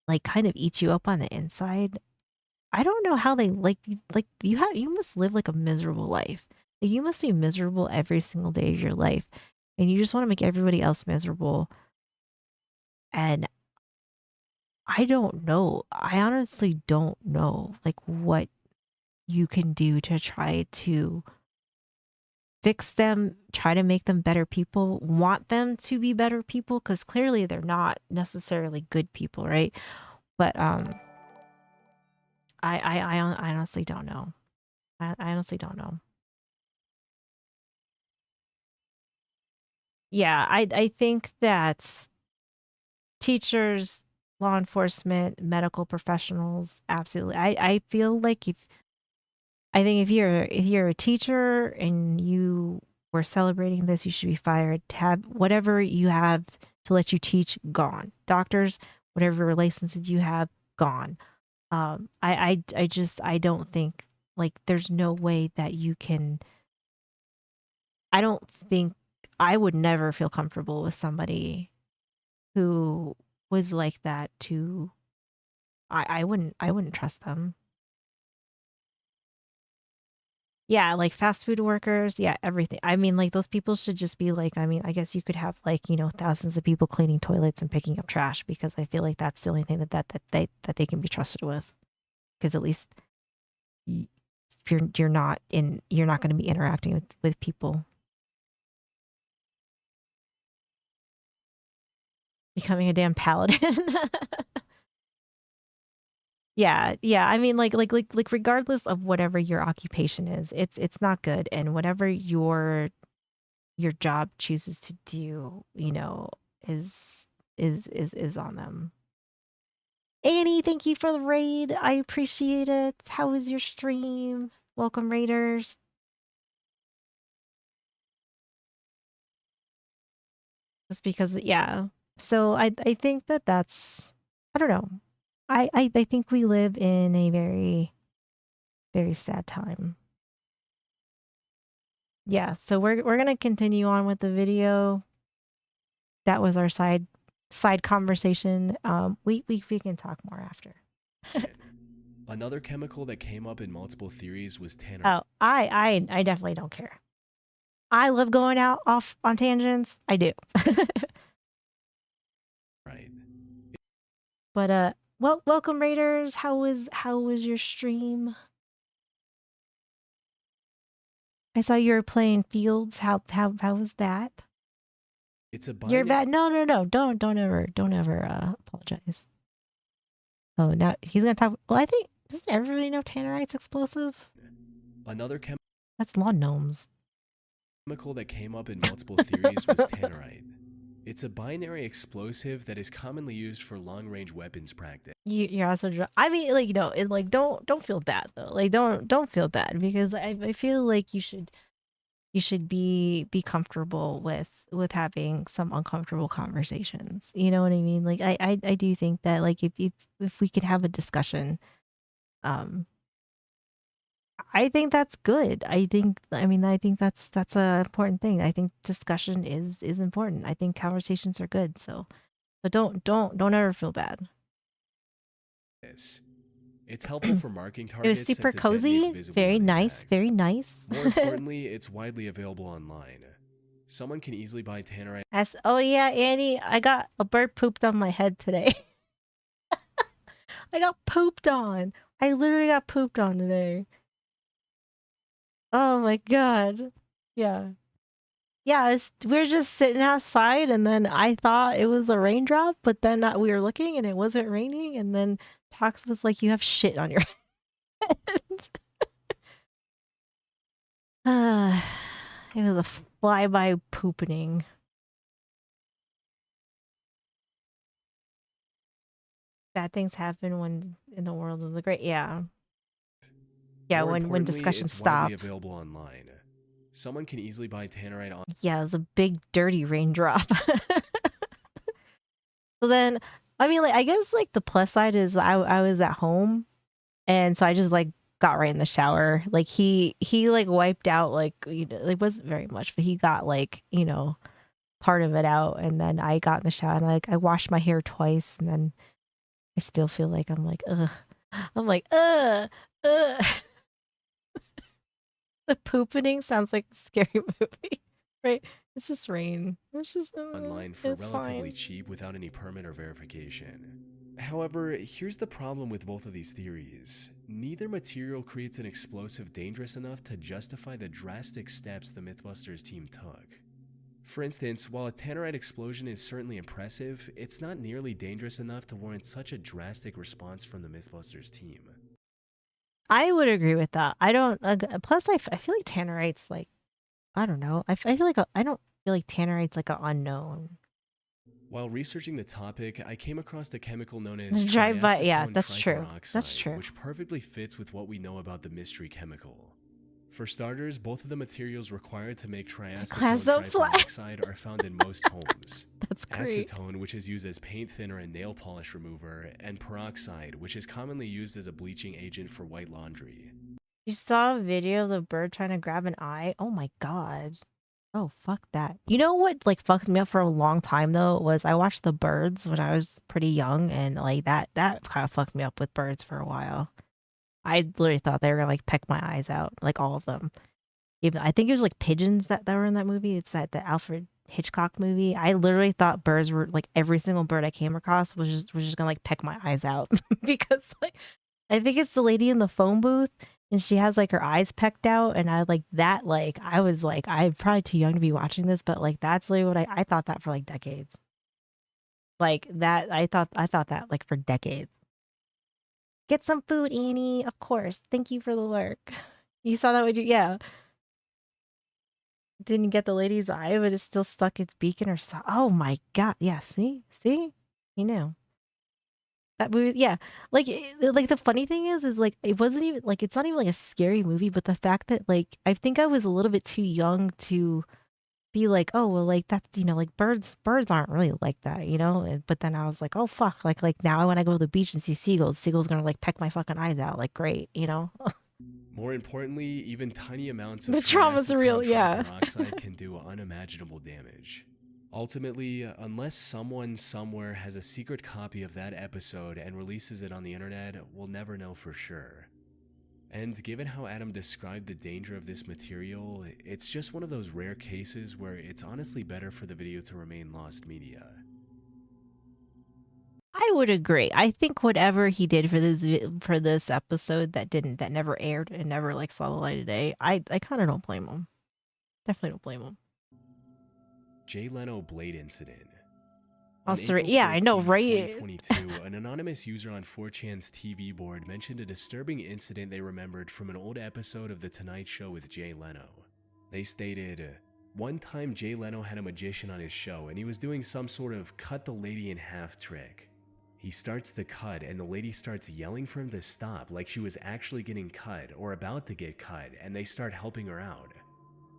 like kind of eat you up on the inside. I don't know how they like you must live like a miserable life. Like, you must be miserable every single day of your life and you just want to make everybody else miserable. And I don't know. I honestly don't know like what you can do to try to fix them, try to make them better people, want them to be better people because clearly they're not necessarily good people, right? But I honestly don't know. I honestly don't know. Yeah, I think that teachers, law enforcement, medical professionals, absolutely. I feel like I think if you're a teacher and you were celebrating this, you should be fired. Have whatever you have to let you teach gone. Doctors, whatever licenses you have, gone. I just I don't think like there's no way that you can. I don't think I would never feel comfortable with somebody who was like that. To I wouldn't trust them. Yeah, like fast food workers, yeah, everything. I mean, like those people should just be like, I mean, I guess you could have like, thousands of people cleaning toilets and picking up trash because I feel like that's the only thing that they can be trusted with. Because at least y- you're not going to be interacting with people. Becoming a damn paladin. Yeah, yeah. I mean, like, regardless of whatever your occupation is, it's not good, and whatever your job chooses to do, is is on them. Annie, thank you for the raid. I appreciate it. How was your stream? Welcome, raiders. Just because, yeah. So I think that's I don't know. I think we live in a very very sad time. Yeah. So we're gonna continue on with the video. That was our side conversation. We can talk more after. Another chemical that came up in multiple theories was tannerite. Oh, I definitely don't care. I love going out off on tangents. I do. Right. But well, welcome raiders. How was your stream? I saw you were playing Fields. How was that? It's a You're binary. bad. No. Don't ever apologize. Oh, now he's gonna talk. Well, I think doesn't everybody know Tannerite's explosive? Another That's lawn gnomes. chemical that came up in multiple theories was tannerite. It's a binary explosive that is commonly used for long-range weapons practice. You're also. I mean, like it, like don't feel bad though. Like don't feel bad because I feel like you should be comfortable with having some uncomfortable conversations. You know what I mean? Like I do think that like if we could have a discussion, um, I think that's good. I think that's a important thing. I think discussion is important. I think conversations are good. So, but don't ever feel bad. It's helpful for marking It was targets super since it detonates cozy, visibly very on nice, impact. very nice. More importantly, it's widely available online. Someone can easily buy tannerite. Oh yeah, Annie, I got a bird pooped on my head today. I got pooped on. I literally got pooped on today. Oh my god. Yeah. Yeah, we were just sitting outside and then I thought it was a raindrop, but then we were looking and it wasn't raining and then Tox was like, "You have shit on your head." It was a flyby poopening. Bad things happen when in the world of the great. Yeah. Yeah, More when importantly, discussions it's stop. widely available online. Someone can easily buy tannerite on. Yeah, it was a big dirty raindrop. So then, I mean, like, I guess like the plus side is I was at home And so I just like got right in the shower. Like he like wiped out like it wasn't very much, but he got like, part of it out, and then I got in the shower and I washed my hair twice, and then I still feel like I'm like, ugh. I'm like, ugh. The poopening sounds like a scary movie, right? It's just rain. It's just online for it's relatively fine. cheap without any permit or verification. However, here's the problem with both of these theories. Neither material creates an explosive dangerous enough to justify the drastic steps the Mythbusters team took. For instance, while a tannerite explosion is certainly impressive, it's not nearly dangerous enough to warrant such a drastic response from the Mythbusters team. I would agree with that. I don't. Plus, I feel like Tannerite's like, I don't know. I feel like I don't feel like Tannerite's like an unknown. While researching the topic, I came across a chemical known as Drive-by, yeah, triacetone that's true. triperoxide, That's true. which perfectly fits with what we know about the mystery chemical. For starters, both of the materials required to make triacetone triperoxide are found in most homes. That's great. Acetone, which is used as paint thinner and nail polish remover, and peroxide, which is commonly used as a bleaching agent for white laundry. You saw a video of the bird trying to grab an eye? Oh my god. Oh, fuck that. You know what like fucked me up for a long time though was I watched The Birds when I was pretty young, and like that kind of fucked me up with birds for a while. I literally thought they were gonna like peck my eyes out, like all of them. Even I think it was like pigeons that were in that movie. It's the Alfred Hitchcock movie. I literally thought birds were like every single bird I came across was just gonna like peck my eyes out because like I think it's the lady in the phone booth and she has like her eyes pecked out, and I like that like I was like I'm probably too young to be watching this, but like that's literally what I thought that for like decades. Like that I thought that like for decades. Get some food, Annie. Of course. Thank you for the lurk. You saw that when yeah. Didn't get the lady's eye, but it still stuck its beak in her oh my god. Yeah, see? You knew. That movie, yeah. Like like the funny thing is like it wasn't even like it's not even like a scary movie, but the fact that like I think I was a little bit too young to be like, oh well, like that's like birds aren't really like that, But then I was like, oh fuck, like now when I go to the beach and see seagulls gonna like peck my fucking eyes out, like great, More importantly, even tiny amounts of The trauma's real, yeah. triperoxide can do unimaginable damage. Ultimately, unless someone somewhere has a secret copy of that episode and releases it on the internet, we'll never know for sure. And given how Adam described the danger of this material, it's just one of those rare cases where it's honestly better for the video to remain lost media. I would agree. I think whatever he did for this episode that never aired and never like saw the light of day, I kind of don't blame him. Definitely don't blame him. Jay Leno Blade Incident. Oh, sorry. Yeah, I know, right? 2022, an anonymous user on 4chan's TV board mentioned a disturbing incident they remembered from an old episode of The Tonight Show with Jay Leno. They stated, one time Jay Leno had a magician on his show and he was doing some sort of cut the lady in half trick. He starts to cut and the lady starts yelling for him to stop like she was actually getting cut or about to get cut, and they start helping her out.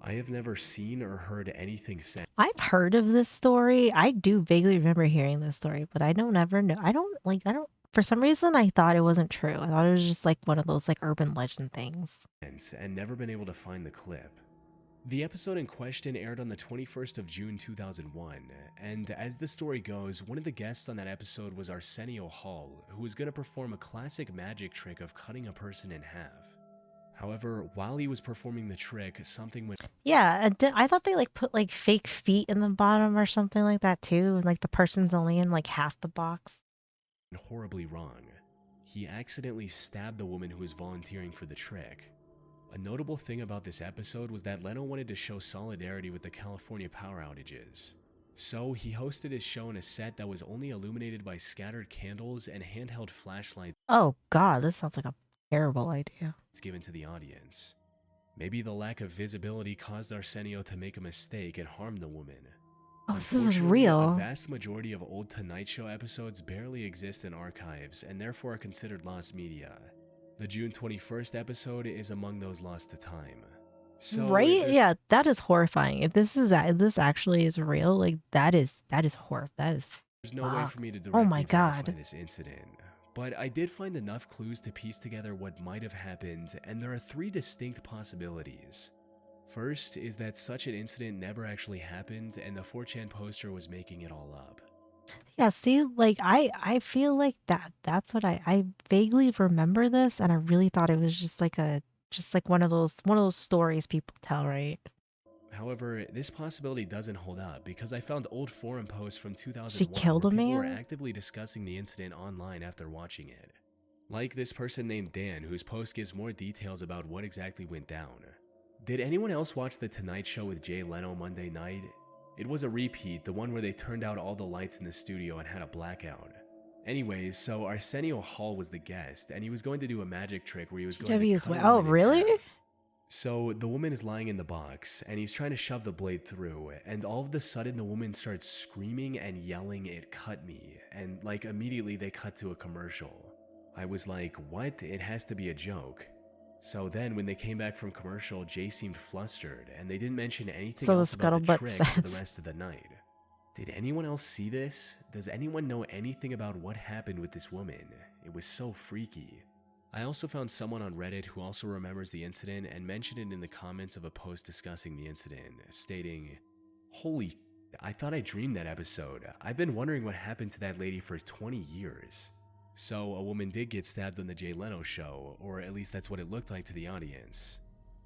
I have never seen or heard anything said. I've heard of this story. I do vaguely remember hearing this story, but I don't ever know. I don't for some reason I thought it wasn't true. I thought it was just like one of those like urban legend things. And never been able to find the clip. The episode in question aired on the 21st of June 2001, and as the story goes, one of the guests on that episode was Arsenio Hall, who was going to perform a classic magic trick of cutting a person in half. However, while he was performing the trick, something went... Yeah, I thought they like put like fake feet in the bottom or something like that too, and like the person's only in like half the box. Horribly wrong. He accidentally stabbed the woman who was volunteering for the trick. A notable thing about this episode was that Leno wanted to show solidarity with the California power outages. So he hosted his show in a set that was only illuminated by scattered candles and handheld flashlights. Oh god, this sounds like a terrible idea. It's given to the audience. Maybe the lack of visibility caused Arsenio to make a mistake and harm the woman. Oh, so this is real. A vast majority of old Tonight Show episodes barely exist in archives and therefore are considered lost media. The June 21st episode is among those lost to time. So right? Yeah, that is horrifying. If this actually is real, like that is horrifying. That is. There's no way for me to directly verify this incident, But I did find enough clues to piece together what might have happened, and there are 3 distinct possibilities. First is that such an incident never actually happened and the 4chan poster was making it all up. Yeah, see, like I feel like that's what I vaguely remember this, and I really thought it was just like one of those stories people tell, right? However, this possibility doesn't hold up because I found old forum posts from She 2001 killed where a people were man? actively discussing the incident online after watching it. Like this person named Dan, whose post gives more details about what exactly went down. Did anyone else watch The Tonight Show with Jay Leno Monday night? It was a repeat, the one where they turned out all the lights in the studio and had a blackout. Anyways, so Arsenio Hall was the guest, and he was going to do a magic trick where he was going to GW as cut a well. Oh, woman in really? half. So the woman is lying in the box, and he's trying to shove the blade through, and all of a sudden the woman starts screaming and yelling, "It cut me," and like immediately they cut to a commercial. I was like, what? It has to be a joke. So then when they came back from commercial, Jay seemed flustered, and they didn't mention anything So the else about the scuttlebutt trick for the says. rest of the night. Did anyone else see this? Does anyone know anything about what happened with this woman? It was so freaky. I also found someone on Reddit who also remembers the incident and mentioned it in the comments of a post discussing the incident, stating, "Holy, I thought I dreamed that episode. I've been wondering what happened to that lady for 20 years. So a woman did get stabbed on the Jay Leno show, or at least that's what it looked like to the audience.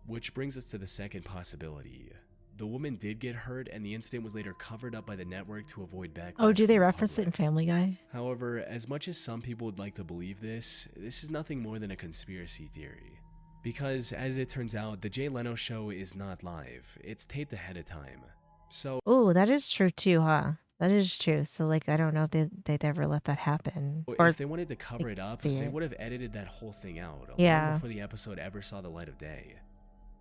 Which brings us to the second possibility. The woman did get hurt, and the incident was later covered up by the network to avoid backlash. Oh, do they from the reference it in public. Family Guy? However, as much as some people would like to believe this is nothing more than a conspiracy theory. Because, as it turns out, the Jay Leno show is not live. It's taped ahead of time. So, Oh, that is true too, huh? That is true. So, like, I don't know if they'd ever let that happen. Or if they wanted to cover it up, see they it. would have edited that whole thing out, long Yeah. before the episode ever saw the light of day.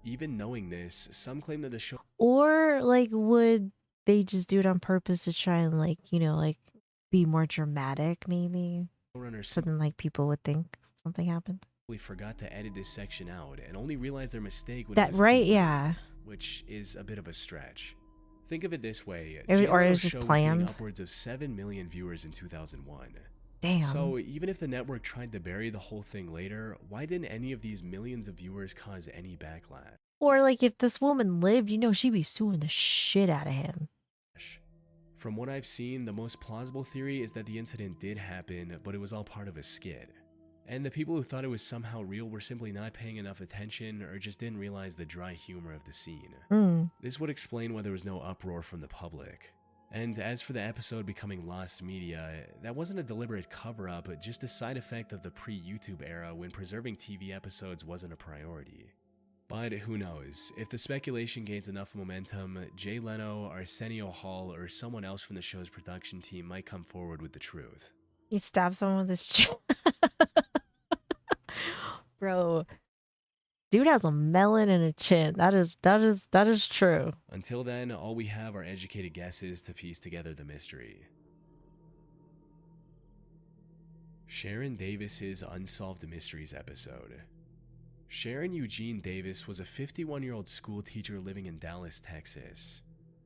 Even knowing this, some claim that the show Or, like, would they just do it on purpose to try and, like, like, be more dramatic, maybe? showrunners So then, like, people would think something happened. simply forgot to edit this section out and only realized their mistake when That it was too right? late, Yeah. which is a bit of a stretch. Think of it this way, Or Jay it Leno's was just show was getting planned. upwards of 7 million viewers in 2001. Damn. So even if the network tried to bury the whole thing later, why didn't any of these millions of viewers cause any backlash? Or, like, if this woman lived, she'd be suing the shit out of him. From what I've seen, the most plausible theory is that the incident did happen, but it was all part of a skit. And the people who thought it was somehow real were simply not paying enough attention or just didn't realize the dry humor of the scene. This would explain why there was no uproar from the public. And as for the episode becoming lost media, that wasn't a deliberate cover-up, but just a side effect of the pre-YouTube era when preserving TV episodes wasn't a priority. But who knows, if the speculation gains enough momentum, Jay Leno, Arsenio Hall, or someone else from the show's production team might come forward with the truth. He stabbed someone with his chin. Bro, dude has a melon and a chin. That is true. Until then, all we have are educated guesses to piece together the mystery. Sharon Davis's Unsolved Mysteries episode. Sharon Eugene Davis was a 51-year-old school teacher living in Dallas, Texas.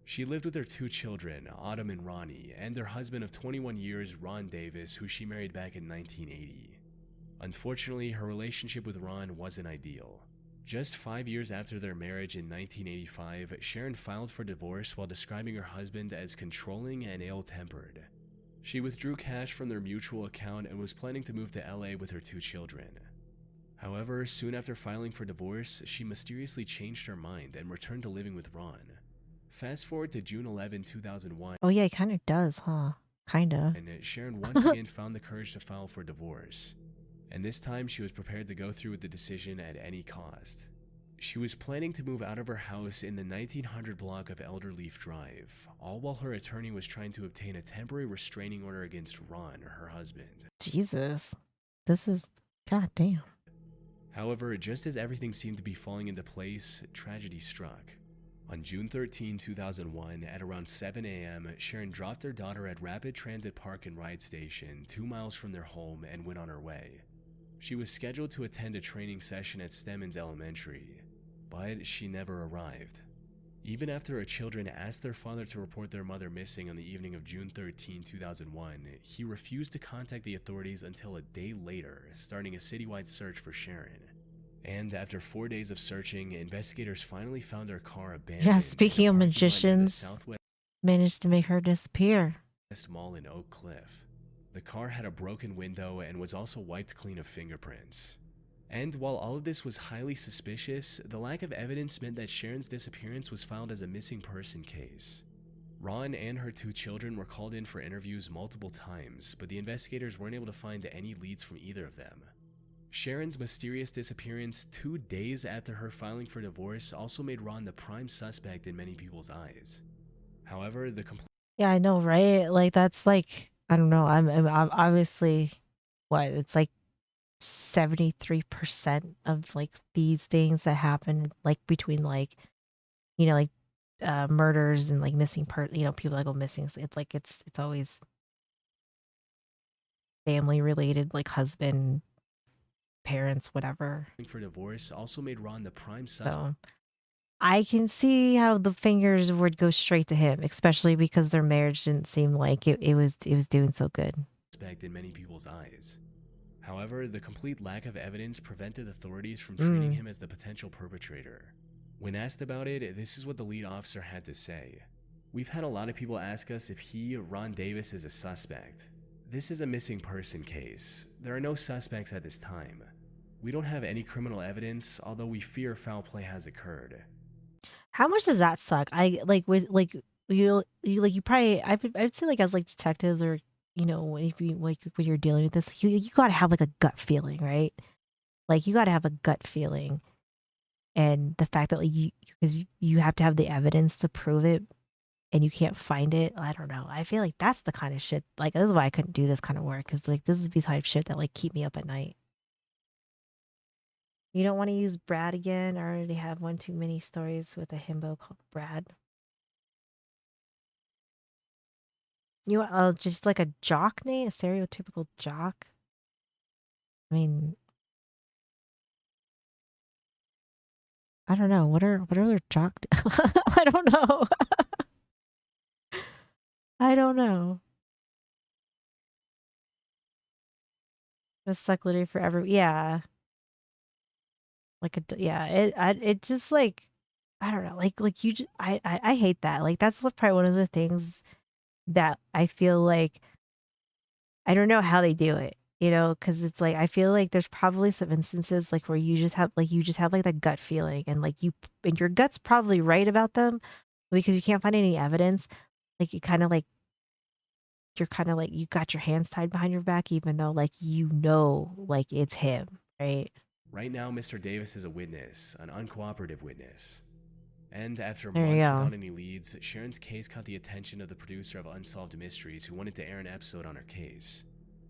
She lived with her 2 children, Autumn and Ronnie, and their husband of 21 years, Ron Davis, who she married back in 1980. Unfortunately, her relationship with Ron wasn't ideal. Just 5 years after their marriage in 1985, Sharon filed for divorce while describing her husband as controlling and ill-tempered. She withdrew cash from their mutual account and was planning to move to LA with her 2 children. However, soon after filing for divorce, she mysteriously changed her mind and returned to living with Ron. Fast forward to June 11, 2001. Oh yeah, it kind of does, huh? Kinda. And Sharon once again found the courage to file for divorce. And this time she was prepared to go through with the decision at any cost. She was planning to move out of her house in the 1900 block of Elderleaf Drive, all while her attorney was trying to obtain a temporary restraining order against Ron, her husband. Jesus. This is goddamn. However, just as everything seemed to be falling into place, tragedy struck. On June 13, 2001, at around 7 a.m., Sharon dropped her daughter at Rapid Transit Park and Ride Station, 2 miles from their home, and went on her way. She was scheduled to attend a training session at Stemmons Elementary, but she never arrived. Even after her children asked their father to report their mother missing on the evening of June 13, 2001, he refused to contact the authorities until a day later, starting a citywide search for Sharon. And after 4 days of searching, investigators finally found her car abandoned. Yeah, speaking of magicians, Southwest managed to make her disappear. Mall in Oak Cliff. The car had a broken window and was also wiped clean of fingerprints. And while all of this was highly suspicious, the lack of evidence meant that Sharon's disappearance was filed as a missing person case. Ron and her 2 children were called in for interviews multiple times, but the investigators weren't able to find any leads from either of them. Sharon's mysterious disappearance 2 days after her filing for divorce also made Ron the prime suspect in many people's eyes. However, the Yeah, I know, right? Like, that's like, I don't know. I'm obviously, what, it's like 73% of like these things that happen, like between like, like murders and like missing people that go missing. It's like it's always family related, like husband, parents, whatever. for divorce also made Ron the prime suspect. So I can see how the fingers would go straight to him, especially because their marriage didn't seem like it was doing so good. In many people's eyes. However, the complete lack of evidence prevented authorities from treating him as the potential perpetrator. When asked about it, this is what the lead officer had to say. We've had a lot of people ask us if he, Ron Davis, is a suspect. This is a missing person case. There are no suspects at this time. We don't have any criminal evidence, although we fear foul play has occurred. How much does that suck? I like with like you probably I'd say like as like detectives or if you like when you're dealing with this you gotta have like a gut feeling, right? Like you gotta have a gut feeling, and the fact that like because you have to have the evidence to prove it, and you can't find it. I don't know. I feel like that's the kind of shit. Like this is why I couldn't do this kind of work, because like this is the type of shit that like keep me up at night. You don't want to use Brad again? I already have one too many stories with a himbo called Brad. You just like a jock name, a stereotypical jock. I mean, I don't know. What are other jock? I don't know. I don't know. Just suck literally forever. Yeah. Like yeah. It just like I don't know. Like you. I hate that. Like that's what probably one of the things that I feel like I don't know how they do it, because it's like I feel like there's probably some instances like where you just have like that gut feeling, and like and your gut's probably right about them because you can't find any evidence. Like you kind of like you're kind of like you got your hands tied behind your back, even though like like it's him, right? Right now, Mr. Davis is a witness, an uncooperative witness. And after There you months go. without any leads, Sharon's case caught the attention of the producer of Unsolved Mysteries, who wanted to air an episode on her case.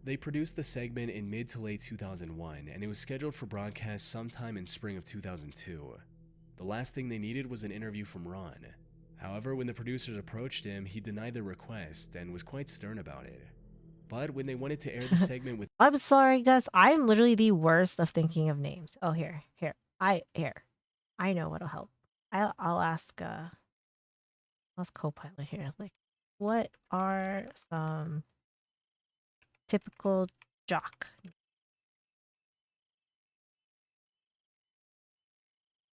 They produced the segment in mid to late 2001, and it was scheduled for broadcast sometime in spring of 2002. The last thing they needed was an interview from Ron. However, when the producers approached him, he denied their request and was quite stern about it. But when they wanted to air the segment with I'm sorry, Gus. I'm literally the worst of thinking of names. Oh, here. I know what'll help. I'll ask Copilot here. Like, what are some typical jock?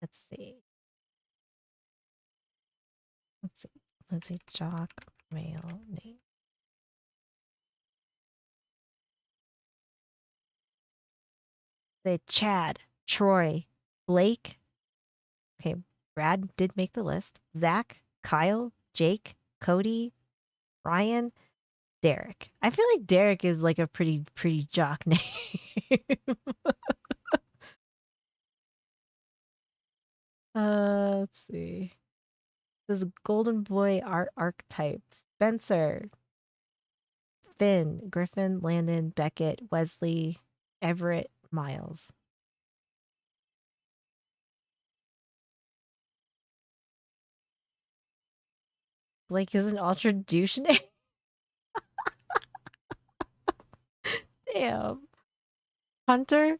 Let's see. Let's see. Jock male name. Say Chad, Troy, Blake. Okay, Brad did make the list. Zach, Kyle, Jake, Cody, Ryan, Derek. I feel like Derek is like a pretty jock name. Let's see. This is Golden Boy archetypes. Spencer, Finn, Griffin, Landon, Beckett, Wesley, Everett, Miles. Blake is an ultra douche name. Damn. Hunter,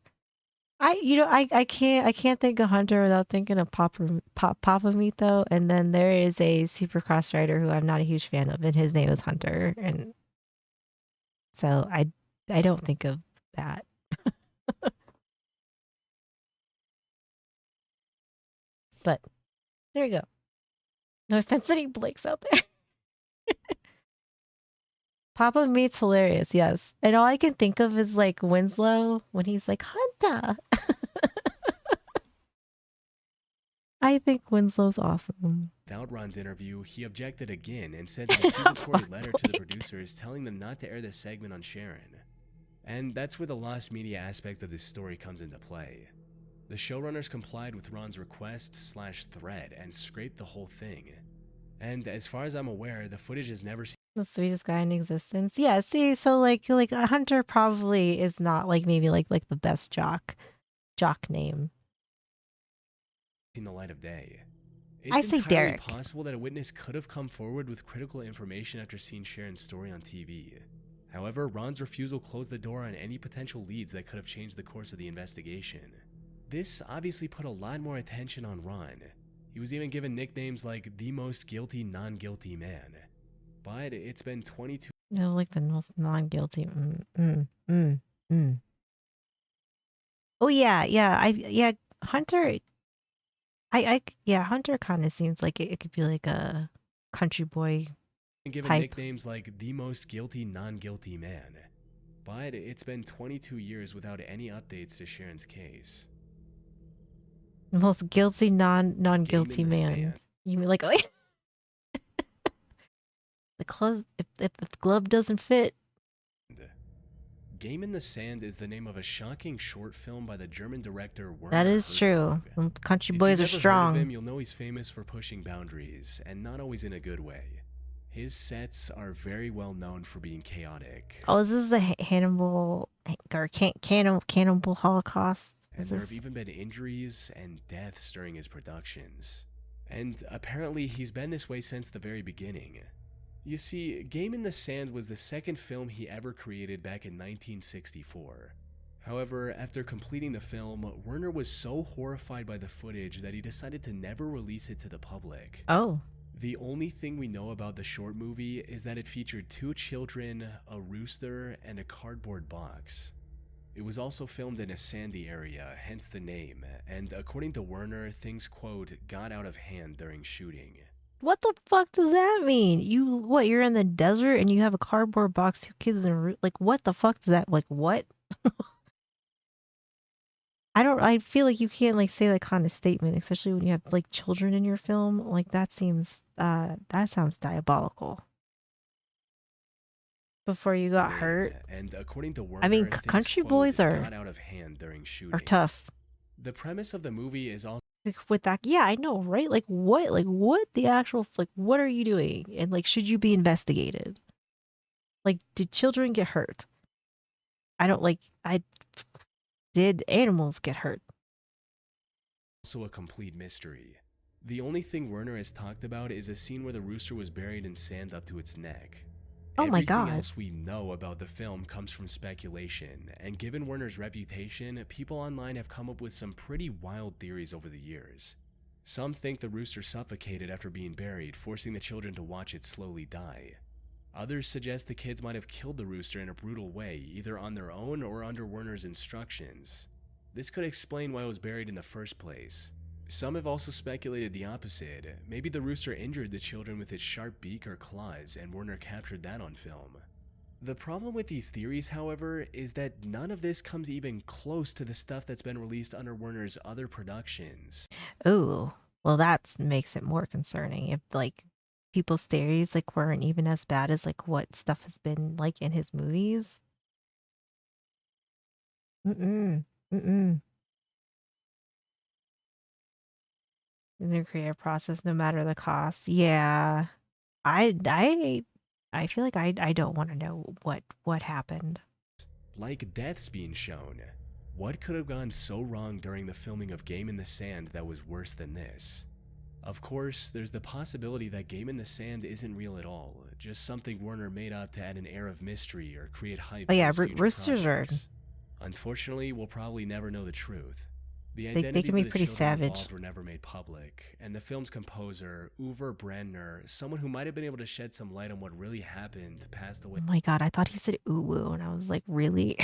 I can't think of Hunter without thinking of Papa Meat though. And then there is a Supercross rider who I'm not a huge fan of, and his name is Hunter, and so I don't think of that. But there you go. No offense to any Blakes out there. Papa Meat's hilarious, yes. And all I can think of is like Winslow when he's like Hunter. I think Winslow's awesome. Without Ron's interview, he objected again and sent an accusatory letter to the producers telling them not to air the segment on Sharon. And that's where the lost media aspect of this story comes into play. The showrunners complied with Ron's request/threat and scraped the whole thing. And as far as I'm aware, the footage is never seen. The sweetest guy in existence. Yeah, see, so like a Hunter probably is not like maybe like the best jock name. Seen the light of day. I It's say entirely Derek. possible that a witness could have come forward with critical information after seeing Sharon's story on TV. However, Ron's refusal closed the door on any potential leads that could have changed the course of the investigation. This obviously put a lot more attention on Ron. He was even given nicknames like the most guilty non-guilty man. But it's been 22. No, like the most non-guilty. Oh yeah, Hunter. Yeah, Hunter kind of seems like it could be like a country boy Given type. nicknames like the most guilty non-guilty man. But it's been 22 years without any updates to Sharon's case. The most guilty non-guilty Game in the man. sand. You mean like oh yeah. The clothes if the glove doesn't fit. Game in the Sand is the name of a shocking short film by the German director Werner That is Herzog. true. Country If boys are you've never heard of strong. him, you'll know he's famous for pushing boundaries, and not always in a good way. His sets are very well known for being chaotic, Oh, is this the Hannibal or Cannibal Holocaust? and Is there this? have even been injuries and deaths during his productions. And apparently he's been this way since the very beginning. You see, Game in the Sand was the second film he ever created back in 1964. However, after completing the film, Werner was so horrified by the footage that he decided to never release it to the public. Oh. The only thing we know about the short movie is that it featured 2 children, a rooster, and a cardboard box. It was also filmed in a sandy area, hence the name, and according to Werner, things, quote, got out of hand during shooting. What the fuck does that mean? You're in the desert and you have a cardboard box, 2 kids and like what the fuck does that like what? I feel like you can't like say that kind of statement, especially when you have like children in your film. Like that sounds diabolical. Before you got hurt. And according to Werner, I mean, things, country quote, boys got out of hand during shooting. are tough. The premise of the movie is also Like, with that, yeah, I know, right? Like what the actual like what are you doing? And like should you be investigated? Like did children get hurt? Did animals get hurt? a complete mystery. The only thing Werner has talked about is a scene where the rooster was buried in sand up to its neck. Oh my God. Everything else we know about the film comes from speculation, and given Werner's reputation, people online have come up with some pretty wild theories over the years. Some think the rooster suffocated after being buried, forcing the children to watch it slowly die. Others suggest the kids might have killed the rooster in a brutal way, either on their own or under Werner's instructions. This could explain why it was buried in the first place. Some have also speculated the opposite. Maybe the rooster injured the children with its sharp beak or claws, and Werner captured that on film. The problem with these theories, however, is that none of this comes even close to the stuff that's been released under Werner's other productions. Ooh, well that makes it more concerning if like people's theories like weren't even as bad as like what stuff has been like in his movies. Mm-mm. In their creative process, no matter the cost. Yeah. I feel like I don't want to know what happened. Like deaths being shown. What could have gone so wrong during the filming of Game in the Sand that was worse than this? Of course, there's the possibility that Game in the Sand isn't real at all, just something Werner made up to add an air of mystery or create hype. Oh yeah, for his future roosters are projects. Unfortunately, we'll probably never know the truth. The They identities can be of the pretty children savage. involved were never made public, and the film's composer, Uwe Brandner, someone who might have been able to shed some light on what really happened, passed away. Oh my god, I thought he said uwu, and I was like, really?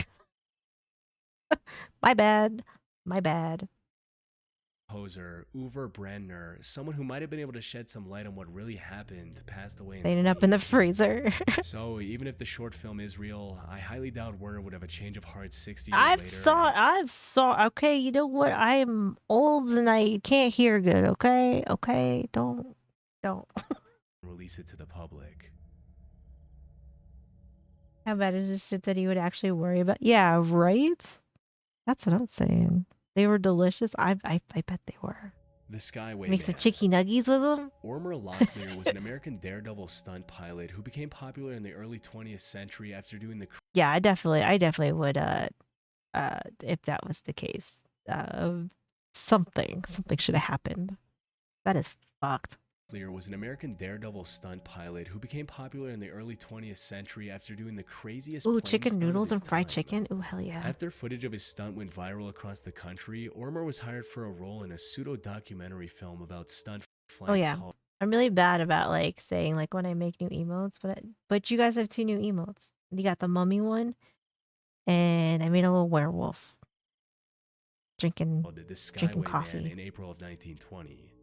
My bad. My bad. Composer, Uwe Brandner, someone who might have been able to shed some light on what really happened, passed away in They ended up in the freezer. So even if the short film is real, I highly doubt Werner would have a change of heart 60 years I've later. saw. Okay, you know what? I'm old and I can't hear good. Okay, okay, don't. Release it to the public. How bad is this shit that he would actually worry about? Yeah, right. That's what I'm saying. They were delicious. I bet they were. The Skyway Make some Man. chicky nuggies with them. Ormer Locklear was an American daredevil stunt pilot who became popular in the early 20th century after doing the Yeah, I definitely would. If that was the case, something should have happened. That is fucked. was an American daredevil stunt pilot who became popular in the early 20th century after doing the craziest Ooh, plane chicken stunt of noodles his and fried time. chicken. Ooh, hell yeah. After footage of his stunt went viral across the country, Ormer was hired for a role in a pseudo-documentary film about stunt flights Oh yeah. called I'm really bad about like saying like when I make new emotes, but you guys have 2 new emotes. You got the mummy one, and I made a little werewolf drinking The Skyway Man coffee. in April of 1920.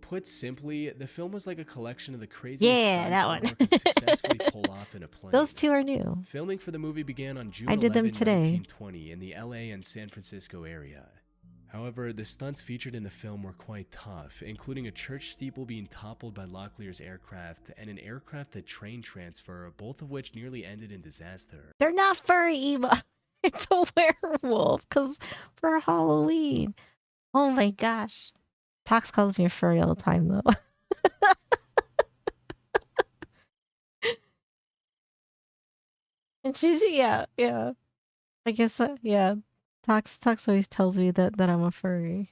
Put simply, the film was like a collection of the craziest Yeah, stunts that Ormer one. could successfully pull off in a plane. Those 2 are new. Filming for the movie began on June I did 11, them today. 1920 in the LA and San Francisco area. However, the stunts featured in the film were quite tough, including a church steeple being toppled by Locklear's aircraft and an aircraft-to-train transfer, both of which nearly ended in disaster. They're not furry emo. It's a werewolf cuz for Halloween. Oh my gosh. Tox calls me a furry all the time though. And she's yeah. I guess yeah. Tox always tells me that I'm a furry.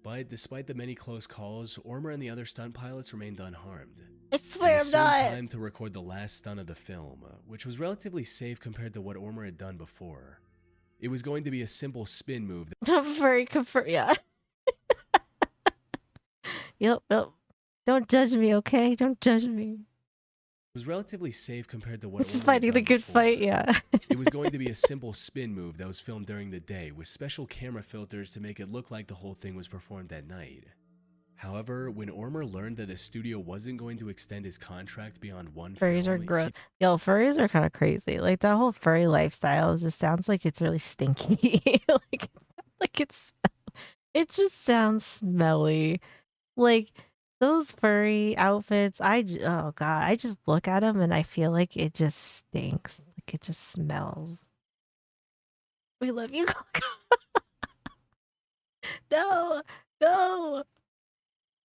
But despite the many close calls, Ormer and the other stunt pilots remained unharmed. I swear It was I'm soon not. time to record the last stunt of the film, which was relatively safe compared to what Ormer had done before. It was going to be a simple spin move I'm furry confirm. Yeah. Yep. Don't judge me, okay? Don't judge me. was relatively safe compared to what It's Ormer had fighting the done good before. fight, yeah. It was going to be a simple spin move that was filmed during the day with special camera filters to make it look like the whole thing was performed at night. However, when Ormer learned that the studio wasn't going to extend his contract beyond one Furries film, are gross. Yo, furries are kind of crazy. Like that whole furry lifestyle just sounds like it's really stinky. It just sounds smelly. Like those furry outfits, oh god, I just look at them and I feel like it just stinks. Like it just smells. We love you, Coco. No.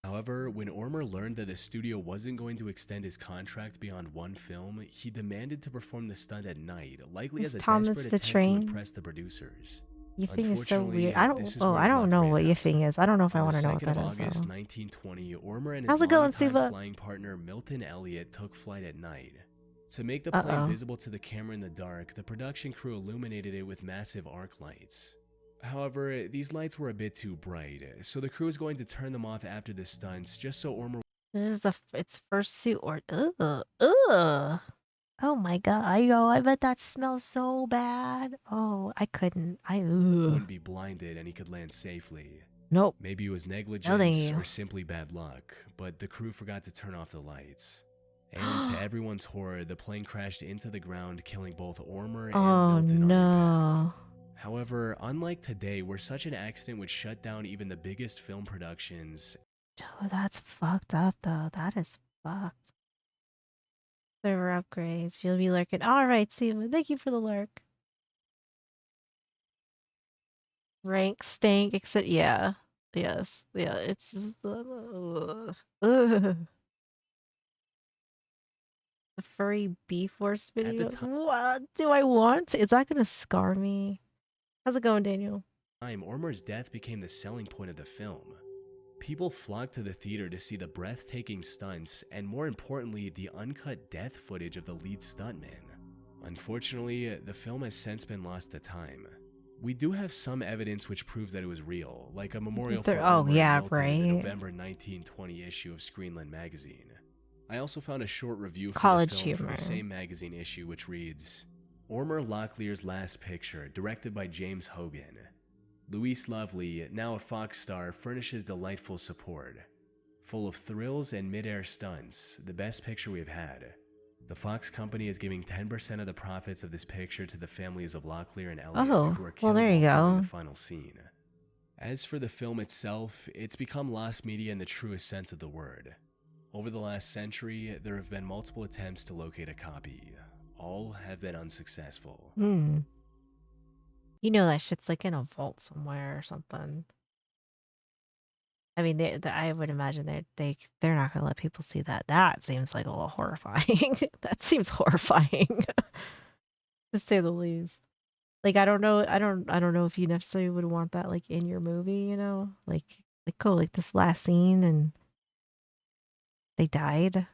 However, when Ormer learned that the studio wasn't going to extend his contract beyond one film, he demanded to perform the stunt at night, likely It's as a Thomas desperate the attempt Train. to impress the producers. Yiffing is so Unfortunately, weird. I this is don't. where I his don't luck know ran what out. yiffing is. I don't know if I On want the to know what 2nd of that is. August, Though. 1920, Ormer and How's his it going, longtime Suva? flying partner Milton Elliott took flight at night. To make the plane visible to the camera in the dark, the production crew illuminated it with massive arc lights. However, these lights were a bit too bright, so the crew was going to turn them off after the stunts just so Ormer This is its first suit or ugh. Oh my god, I bet that smells so bad. Oh, I couldn't. wouldn't be blinded and he could land safely. Nope. Maybe it was No, thank negligence you. or simply bad luck, but the crew forgot to turn off the lights. And to everyone's horror, the plane crashed into the ground, killing both Ormer and Oh Milton on no. impact. However, unlike today, where such an accident would shut down even the biggest film productions, Oh, that's fucked up though. That is fucked. Server upgrades. You'll be lurking. All right, Siva. Thank you for the lurk. Rank stink. Except yeah. Yes. Yeah. It's just ugh. The furry bee force video. What do I want? Is that gonna scar me? How's it going, Daniel? Ormer's death became the selling point of the film. People flocked to the theater to see the breathtaking stunts and, more importantly, the uncut death footage of the lead stuntman. Unfortunately, the film has since been lost to time. We do have some evidence which proves that it was real, like a memorial for Oh, Ormer yeah, and Milton in the right. November 1920 issue of Screenland magazine. I also found a short review for College the film from humor. the same magazine issue, which reads, Ormer Locklear's Last Picture, directed by James Hogan. Louise Lovely, now a Fox star, furnishes delightful support. Full of thrills and mid-air stunts, the best picture we've had. The Fox company is giving 10% of the profits of this picture to the families of Locklear and Elliot, Oh, who were well, killed there you while filming go. the final scene. As for the film itself, it's become lost media in the truest sense of the word. Over the last century, there have been multiple attempts to locate a copy. All have been unsuccessful. Hmm. You know that shit's like in a vault somewhere or something. I mean, I would imagine they're not gonna let people see that. That seems like a little horrifying. That seems horrifying, to say the least. Like I don't know, I don't know if you necessarily would want that like in your movie, you know, oh, like this last scene and they died.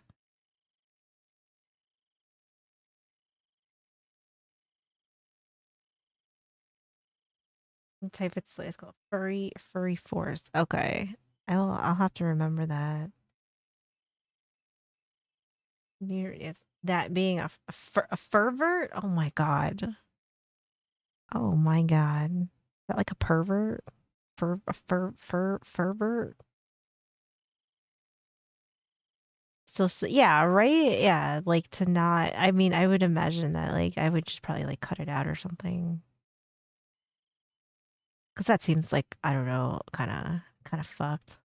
What type it's called furry force. Okay, I'll have to remember that. Is that being a pervert? Oh my god. Oh my god. Is that like a pervert? Pervert? So yeah, right? Yeah, like to not I mean, I would imagine that like I would just probably like cut it out or something. Cuz that seems like I don't know, kind of fucked.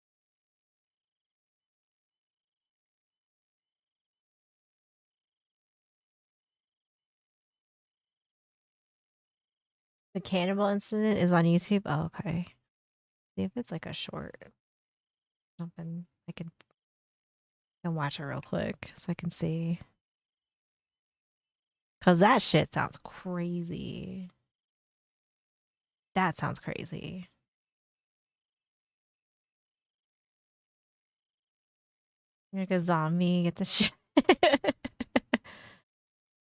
The cannibal incident is on YouTube. Oh, okay. See if it's like a short something I can watch it real quick so I can see. Cause that shit sounds crazy. That sounds crazy. You're like a zombie, get the shit.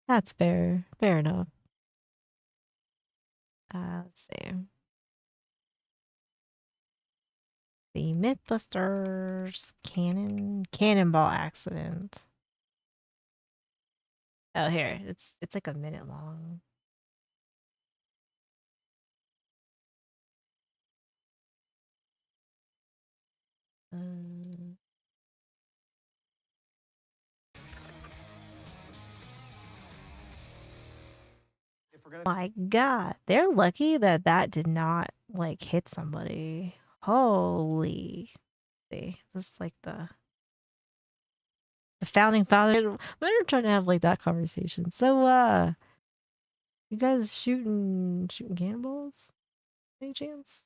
That's fair. Fair enough. Let's see. The Mythbusters cannonball accident. Oh, here. It's like a minute long. Um, My God, they're lucky that that did not like hit somebody. Holy, see, this is like the founding father. We're trying to have like that conversation. So, you guys shooting cannonballs? Any chance?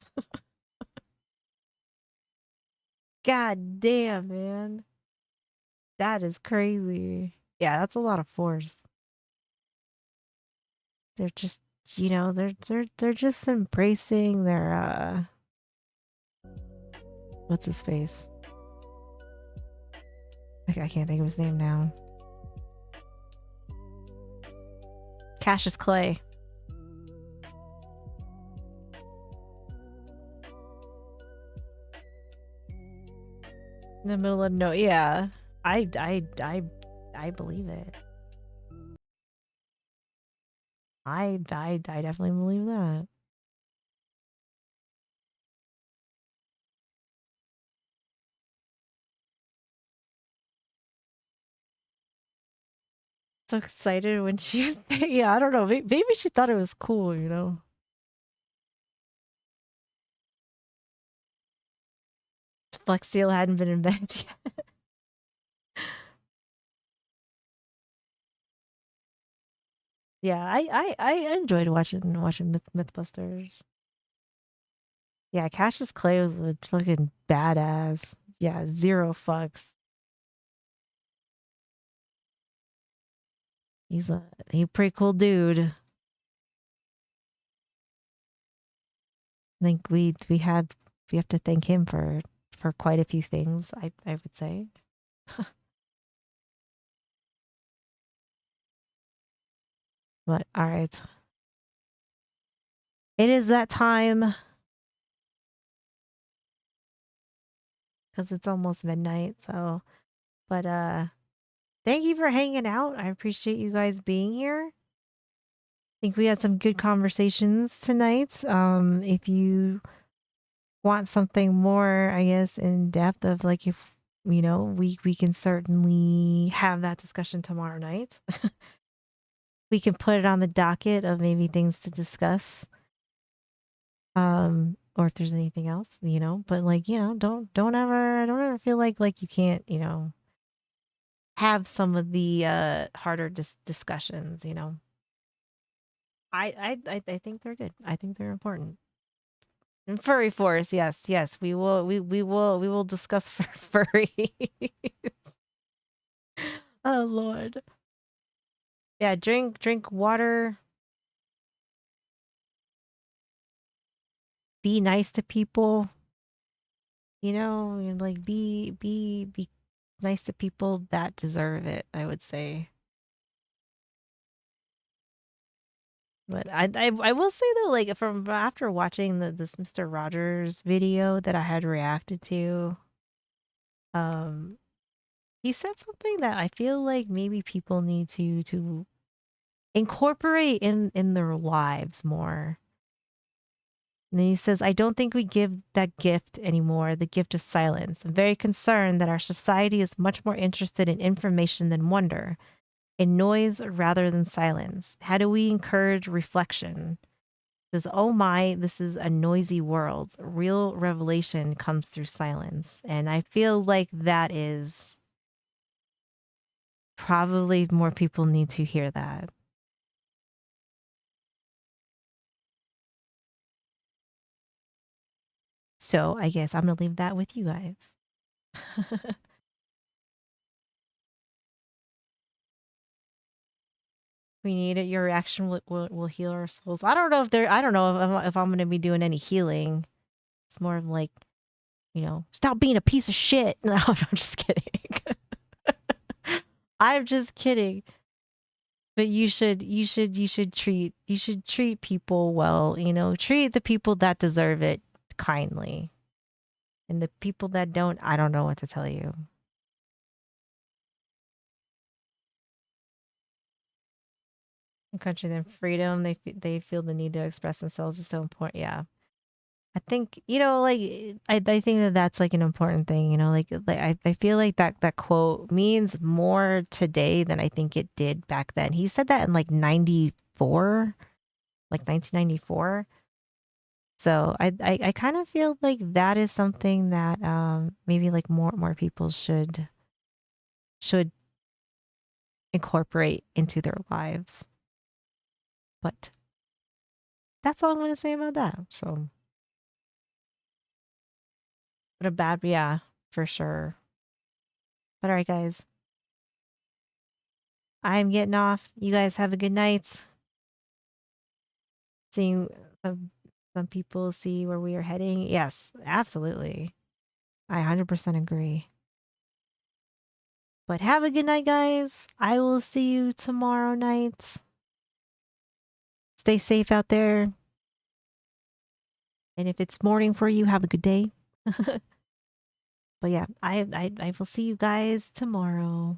God damn, man, that is crazy. Yeah, that's a lot of force. They're just, you know, they're just embracing their what's his face? I can't think of his name now. Cassius Clay. In the middle of no, yeah. I believe it. I definitely believe that. So excited when she was there. Yeah, I don't know. Maybe she thought it was cool, you know. Flex Seal hadn't been invented yet. Yeah, I enjoyed watching Mythbusters. Yeah, Cassius Clay was a fucking badass. Yeah, zero fucks. He's a pretty cool dude. I think we have to thank him for quite a few things, I would say. But all right. It is that time. Because it's almost midnight. So, but thank you for hanging out. I appreciate you guys being here. I think we had some good conversations tonight. If you want something more, I guess, in depth of like if we can certainly have that discussion tomorrow night. We can put it on the docket of maybe things to discuss. Or if there's anything else, but like, don't ever feel like you can't, have some of the harder discussions, I think they're good. I think they're important. And furry force, yes, we will discuss furry. Oh Lord. Yeah, drink water. Be nice to people. And like be nice to people that deserve it, I would say. But I will say though, like from after watching this Mr. Rogers video that I had reacted to, um, he said something that I feel like maybe people need to incorporate in their lives more. And then he says, I don't think we give that gift anymore, the gift of silence. I'm very concerned that our society is much more interested in information than wonder, in noise rather than silence. How do we encourage reflection? He says, oh my, this is a noisy world. Real revelation comes through silence. And I feel like that is probably more people need to hear that. So I guess I'm going to leave that with you guys. We need it. Your reaction will heal our souls. I don't know if I'm going to be doing any healing. It's more of like, stop being a piece of shit. No, I'm just kidding. I'm just kidding. But you should treat people well, treat the people that deserve it kindly. And the people that don't, I don't know what to tell you. In country than freedom, they feel the need to express themselves is so important. Yeah. I think, like I think that's like an important thing, like I feel like that quote means more today than I think it did back then. He said that in like 94, like 1994. So I kind of feel like that is something that maybe like more people should incorporate into their lives. But that's all I'm going to say about that. So, but a bad, yeah, for sure. But all right, guys, I'm getting off. You guys have a good night. Seeing some people see where we are heading. Yes, absolutely. I 100% agree. But have a good night, guys. I will see you tomorrow night. Stay safe out there. And if it's morning for you, have a good day. But yeah, I will see you guys tomorrow.